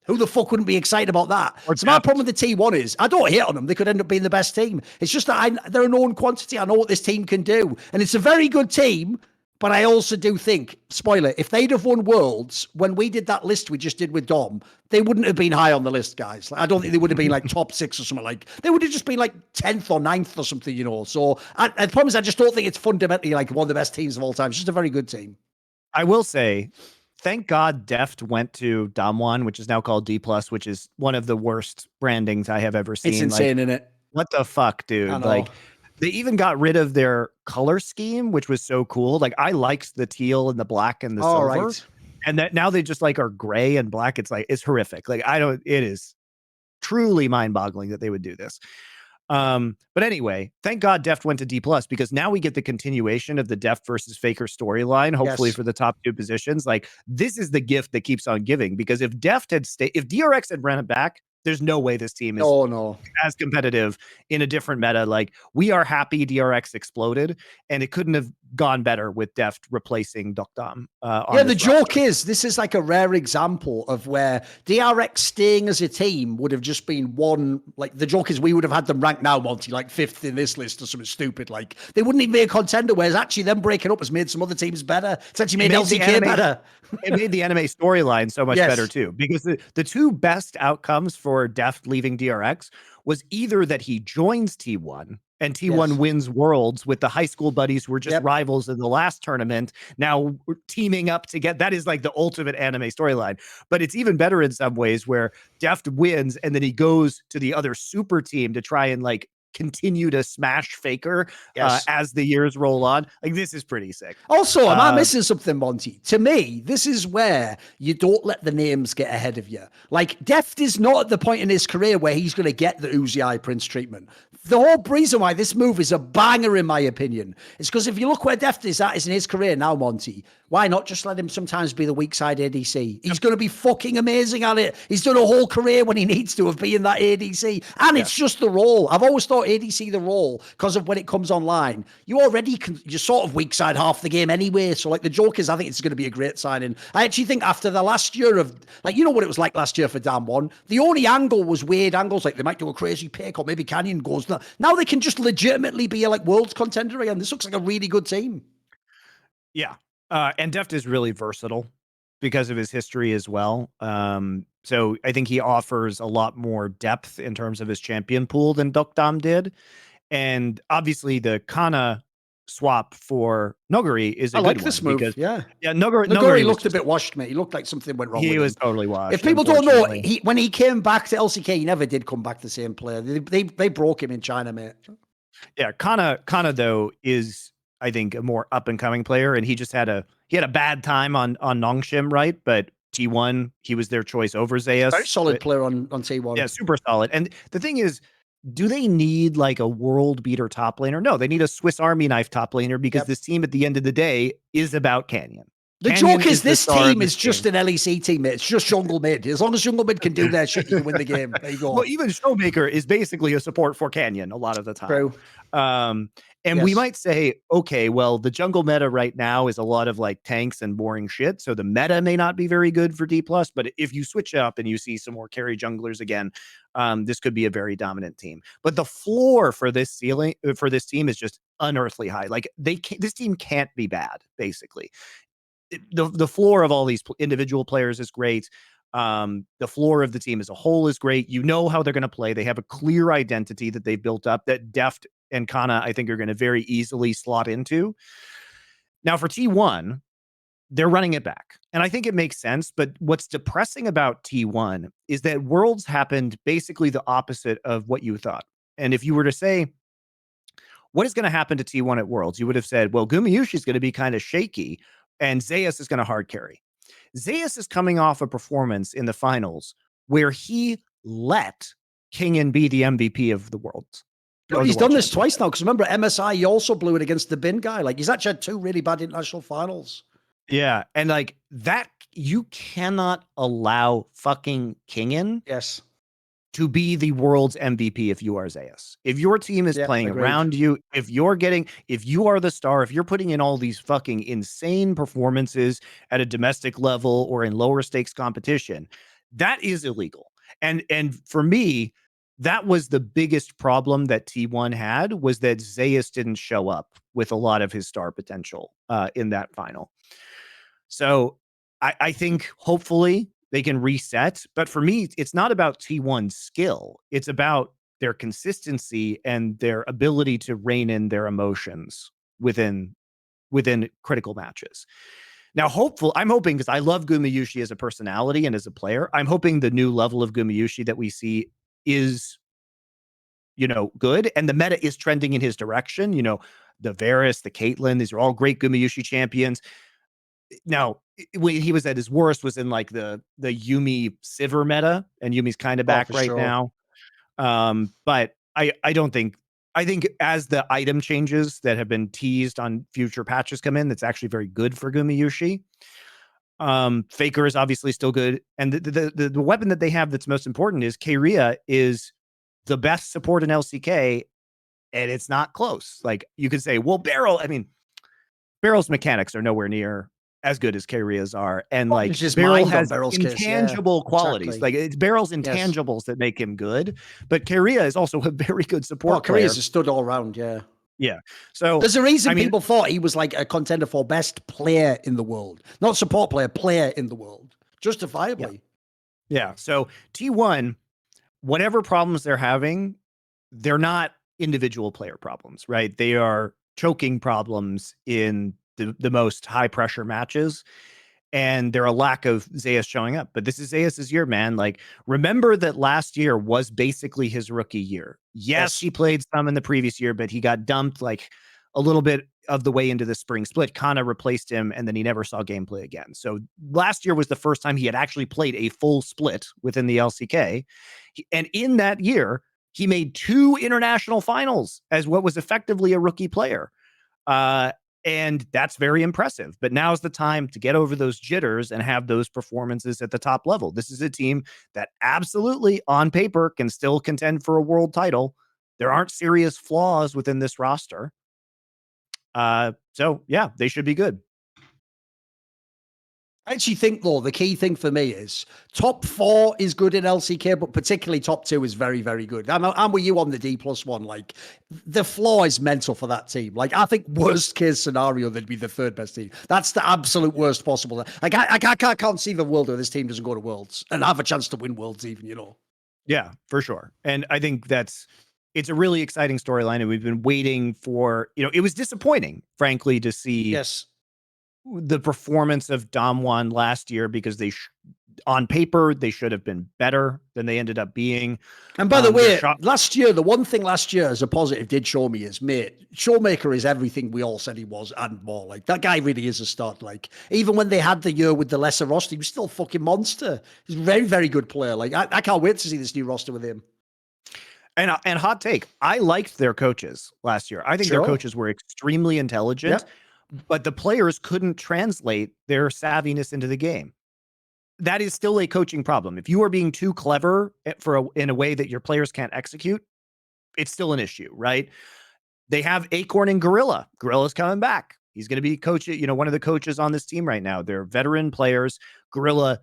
who the fuck wouldn't be excited about that? So my problem with the T1 is, I don't hate on them. They could end up being the best team. It's just that they're a known quantity. I know what this team can do. And it's a very good team, but I also do think, spoiler, if they'd have won Worlds, when we did that list we just did with Dom, they wouldn't have been high on the list, guys. Like, I don't think they would have been like top 6 or something like. They would have just been like 10th or 9th or something, you know. So the problem is I just don't think it's fundamentally like one of the best teams of all time. It's just a very good team. I will say, thank God Deft went to Damwon, which is now called D+, which is one of the worst brandings I have ever seen. It's insane, isn't it? What the fuck, dude? Like, they even got rid of their color scheme, which was so cool. Like, I liked the teal and the black and the silver. Right. And that now they just like are gray and black. It's like, it's horrific. Like, it is truly mind-boggling that they would do this. But anyway, thank God Deft went to D+, because now we get the continuation of the Deft versus Faker storyline, hopefully for the top 2 positions. Like, this is the gift that keeps on giving, because if Deft had if DRX had ran it back, there's no way this team is as competitive in a different meta. Like, we are happy DRX exploded, and it couldn't have gone better with Deft replacing Dokdam. The joke is, this is like a rare example of where DRX staying as a team would have just been one. Like, the joke is we would have had them ranked now, Monty, like 5th in this list or something stupid. Like, they wouldn't even be a contender, whereas actually them breaking up has made some other teams better. It's actually made LCK better. It made the anime storyline so much better too, because the 2 best outcomes for Deft leaving DRX was either that he joins T1 and T1 wins Worlds with the high school buddies who were just rivals in the last tournament, now teaming up to get, that is like the ultimate anime storyline. But it's even better in some ways, where Deft wins and then he goes to the other super team to try and like continue to smash Faker as the years roll on. Like, this is pretty sick. Also, am I missing something, Monty? To me, this is where you don't let the names get ahead of you. Like, Deft is not at the point in his career where he's going to get the Uzi Eye Prince treatment. The whole reason why this move is a banger, in my opinion, is because if you look where Deft is in his career now, Monty, why not just let him sometimes be the weak side ADC? He's going to be fucking amazing at it. He's done a whole career when he needs to of being that ADC. And it's just the role. I've always thought ADC the role, because of when it comes online, you're sort of weak side half the game anyway. So like, the joke is, I think it's going to be a great signing. I actually think after the last year of, like, you know what it was like last year for Damwon? The only angle was weird angles. Like, they might do a crazy pick, or maybe Canyon goes. Now they can just legitimately be a like world's contender again. This looks like a really good team. Yeah. And Deft is really versatile because of his history as well. So I think he offers a lot more depth in terms of his champion pool than Dokdam did. And obviously the Kana swap for Noguri is a good this one, move. Because, yeah, Noguri looked a bit washed, mate. He looked like something went wrong. He with was him. totally washed. If people don't know, when he came back to LCK, he never did come back the same player. They broke him in China, mate. Yeah, Kana though is, I think, a more up and coming player, and he had a bad time on Nongshim, right? But T1, he was their choice over Zeus. Very solid player on T1. Yeah, super solid. And the thing is, do they need like a world beater top laner? No, they need a Swiss Army knife top laner, because this team at the end of the day is about Canyon. The joke is this team is just an LEC team, mate. It's just jungle mid. As long as jungle mid can do their shit, you can win the game. There you go. Well, even Showmaker is basically a support for Canyon a lot of the time. True. And we might say, okay, well, the jungle meta right now is a lot of like tanks and boring shit. So the meta may not be very good for D+, but if you switch up and you see some more carry junglers again, this could be a very dominant team. But the floor for this team is just unearthly high. Like this team can't be bad, basically. The floor of all these individual players is great. The floor of the team as a whole is great. You know how they're going to play. They have a clear identity that they've built up that Deft and Kana, I think, are going to very easily slot into. Now for T1, they're running it back. And I think it makes sense. But what's depressing about T1 is that Worlds happened basically the opposite of what you thought. And if you were to say, what is going to happen to T1 at Worlds? You would have said, well, Gumayushi is going to be kind of shaky and Zeus is going to hard carry. Zeus is coming off a performance in the finals where he let Kingen be the MVP of the world. He's done this twice now, because remember, MSI, he also blew it against the bin guy. Like, he's actually had 2 really bad international finals. Yeah, and like that, you cannot allow fucking Kingen to be the world's MVP if you are Zeus. If your team is playing around you, if you are the star, if you're putting in all these fucking insane performances at a domestic level or in lower stakes competition, that is illegal. And for me, that was the biggest problem that T1 had, was that Zeus didn't show up with a lot of his star potential in that final. So I think hopefully they can reset. But for me, it's not about T1's skill. It's about their consistency and their ability to rein in their emotions within critical matches. Now, I'm hoping, because I love Gumayushi as a personality and as a player, I'm hoping the new level of Gumayushi that we see is, good. And the meta is trending in his direction. The Varus, the Caitlyn, these are all great Gumayushi champions. Now, when he was at his worst was in like the Yuumi Sivir meta, and Yumi's kind of back right now. But I don't think, I think as the item changes that have been teased on future patches come in, that's actually very good for Gumayushi. Faker is obviously still good. And the weapon that they have that's most important is Kairia is the best support in LCK, and it's not close. Like, you could say, well, Barrel's mechanics are nowhere near as good as Kairia's are, and like Beryl has intangible qualities. Exactly. Like, it's Beryl's intangibles that make him good, but Kairia is also a very good support player. Kairia's a stud all around, yeah. So there's a reason people thought he was like a contender for best player in the world, not support player in the world, justifiably. Yeah. So T1, whatever problems they're having, they're not individual player problems, right? They are choking problems in the most high pressure matches, and there are a lack of Zeus showing up. But this is Zeus's year, man. Like, remember that last year was basically his rookie year. Yes, he played some in the previous year, but he got dumped like a little bit of the way into the spring split. Kana replaced him, and then he never saw gameplay again. So last year was the first time he had actually played a full split within the LCK. And in that year, he made 2 international finals as what was effectively a rookie player. And that's very impressive. But now's the time to get over those jitters and have those performances at the top level. This is a team that absolutely, on paper, can still contend for a world title. There aren't serious flaws within this roster. So, yeah, they should be good. I actually think, though, the key thing for me is top 4 is good in LCK, but particularly top 2 is very, very good. I'm with you on the D+1. Like, the floor is mental for that team. Like, I think worst case scenario, they'd be the 3rd best team. That's the absolute worst possible. Like, I can't see the world where this team doesn't go to Worlds and have a chance to win Worlds even, Yeah, for sure. And I think it's a really exciting storyline, and we've been waiting for, it was disappointing, frankly, to see the performance of Damwon last year, because on paper, they should have been better than they ended up being. And by the way, last year, the one thing last year as a positive did show me is, mate, Showmaker is everything we all said he was and more. Like, that guy really is a stud. Like, even when they had the year with the lesser roster, he was still a fucking monster. He's a very, very good player. Like, I can't wait to see this new roster with him. And hot take, I liked their coaches last year. I think their coaches were extremely intelligent. But the players couldn't translate their savviness into the game. That is still a coaching problem. If you are being too clever in a way that your players can't execute, it's still an issue, right? They have Acorn and Gorilla. Gorilla's coming back. He's going to be one of the coaches on this team right now. They're veteran players. Gorilla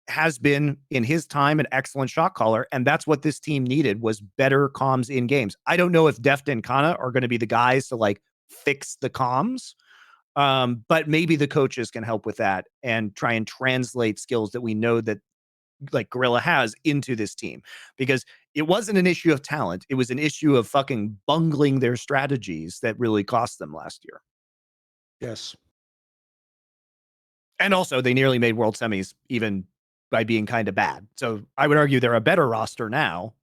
has been, in his time, an excellent shot caller, and that's what this team needed, was better comms in games. I don't know if Deft and Kana are going to be the guys to like fix the comms. But maybe the coaches can help with that and try and translate skills that we know that like Gorilla has into this team, because it wasn't an issue of talent. It was an issue of fucking bungling their strategies that really cost them last year. Yes. And also they nearly made world semis even by being kind of bad. So I would argue they're a better roster now.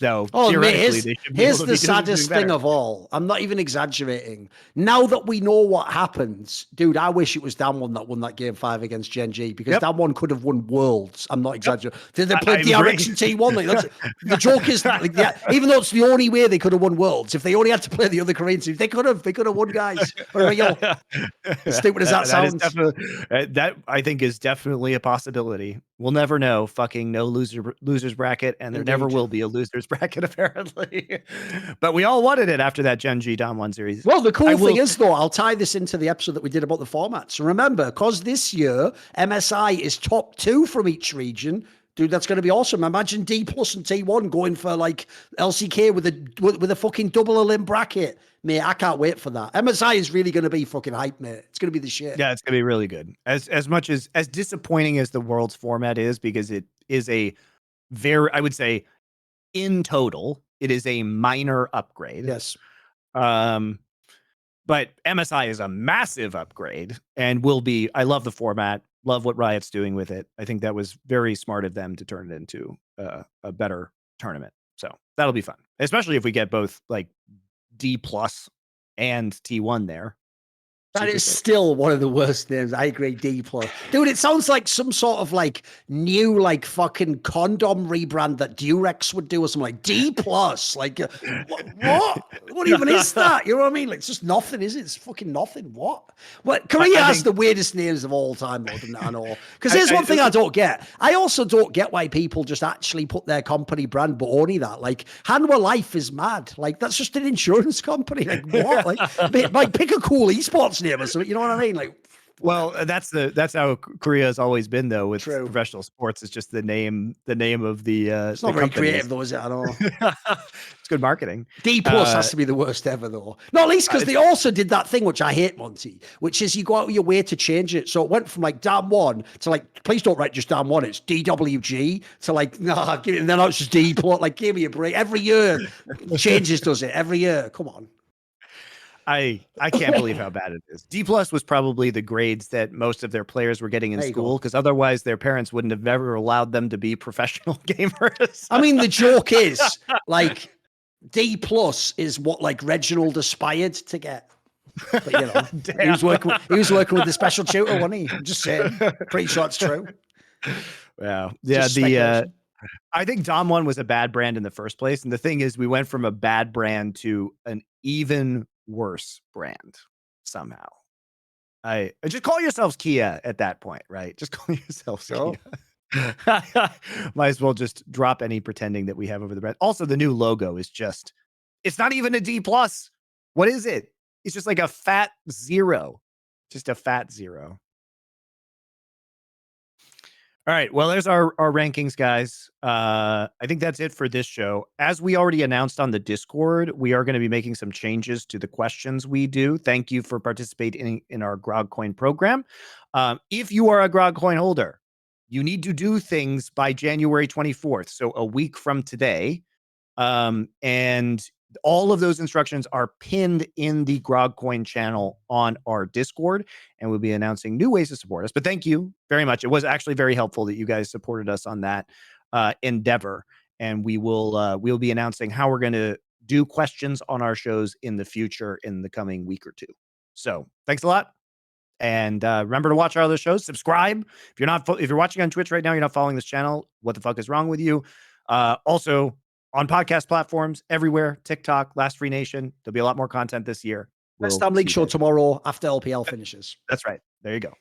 So theoretically, they should be here's able to the be doing saddest better. thing of all. I'm not even exaggerating. Now that we know what happens, dude, I wish it was Damwon that won that game 5 against Gen G, because Damwon could have won Worlds. I'm not exaggerating. They played DRX and T1. Like, the joke is, like, even though it's the only way they could have won Worlds, if they only had to play the other Korean teams, they could have won, guys. As stupid as that sounds. That I think is definitely a possibility. We'll never know. Fucking no losers bracket, and there never will be a losers bracket apparently. But we all wanted it after that Gen G Dom 1 series. Well, the cool thing is, though, I'll tie this into the episode that we did about the formats. Remember, because this year MSI is top 2 from each region. Dude, that's going to be awesome. Imagine D plus and T1 going for like LCK with a fucking double elim bracket. Mate, I can't wait for that. MSI is really going to be fucking hype, mate. It's going to be the shit. Yeah, it's going to be really good. As much as disappointing as the Worlds format is, because it is a very, I would say, in total, it is a minor upgrade. Yes. But MSI is a massive upgrade and will be. I love the format. Love what Riot's doing with it. I think that was very smart of them to turn it into a better tournament. So that'll be fun, especially if we get both like D plus and T1 there. That is still one of the worst names. I agree, D plus. Dude, it sounds like some sort of like new like fucking condom rebrand that Durex would do or something, like D plus. Like what? What even is that? You know what I mean? Like it's just nothing, is it? It's fucking nothing. What? Korea has the weirdest names of all time, more than I know. Because here's one thing I don't get. I also don't get why people just actually put their company brand, but only that. Like Hanwha Life is mad. Like that's just an insurance company. Like what? Like pick a cool esports name or something. You know what I mean? Like, well, that's how Korea has always been, though, with professional sports. It's just the name of the. It's not very creative, though, is it? I don't know. It's good marketing. D plus has to be the worst ever, though. Not at least because they also did that thing which I hate, Monty, which is you go out of your way to change it. So it went from like Dam 1 to like, please don't write just Dam 1. It's DWG to like, nah, give it. And then it's just D plus. Like, give me a break. Every year changes, does it? Every year. Come on. I can't believe how bad it is. D plus was probably the grades that most of their players were getting in school, because otherwise their parents wouldn't have ever allowed them to be professional gamers. I mean, the joke is like D plus is what like Reginald aspired to get. But you know, he was working with the special tutor, wasn't he? I'm just saying. Pretty sure it's true. Wow. Yeah. I think Dom 1 was a bad brand in the first place. And the thing is, we went from a bad brand to an even worse brand somehow. I just call yourselves Kia at that point, right? Just call yourselves Kia. Might as well just drop any pretending that we have over the brand. Also, the new logo is just, it's not even a D plus. What is it? It's just like a fat 0. Just a fat 0. All right. Well, there's our rankings, guys. I think that's it for this show. As we already announced on the Discord, we are going to be making some changes to the questions we do. Thank you for participating in our Grog Coin program. If you are a Grog Coin holder, you need to do things by January 24th. So a week from today. And all of those instructions are pinned in the Grog Coin channel on our Discord, and we'll be announcing new ways to support us. But thank you very much. It was actually very helpful that you guys supported us on that endeavor, and we'll be announcing how we're going to do questions on our shows in the future in the coming week or two. So thanks a lot. And remember to watch our other shows. Subscribe. If you're watching on Twitch right now, you're not following this channel, what the fuck is wrong with you? Also, on podcast platforms everywhere, TikTok, Last Free Nation. There'll be a lot more content this year. Best Damn League show tomorrow after LPL finishes. That's right. There you go.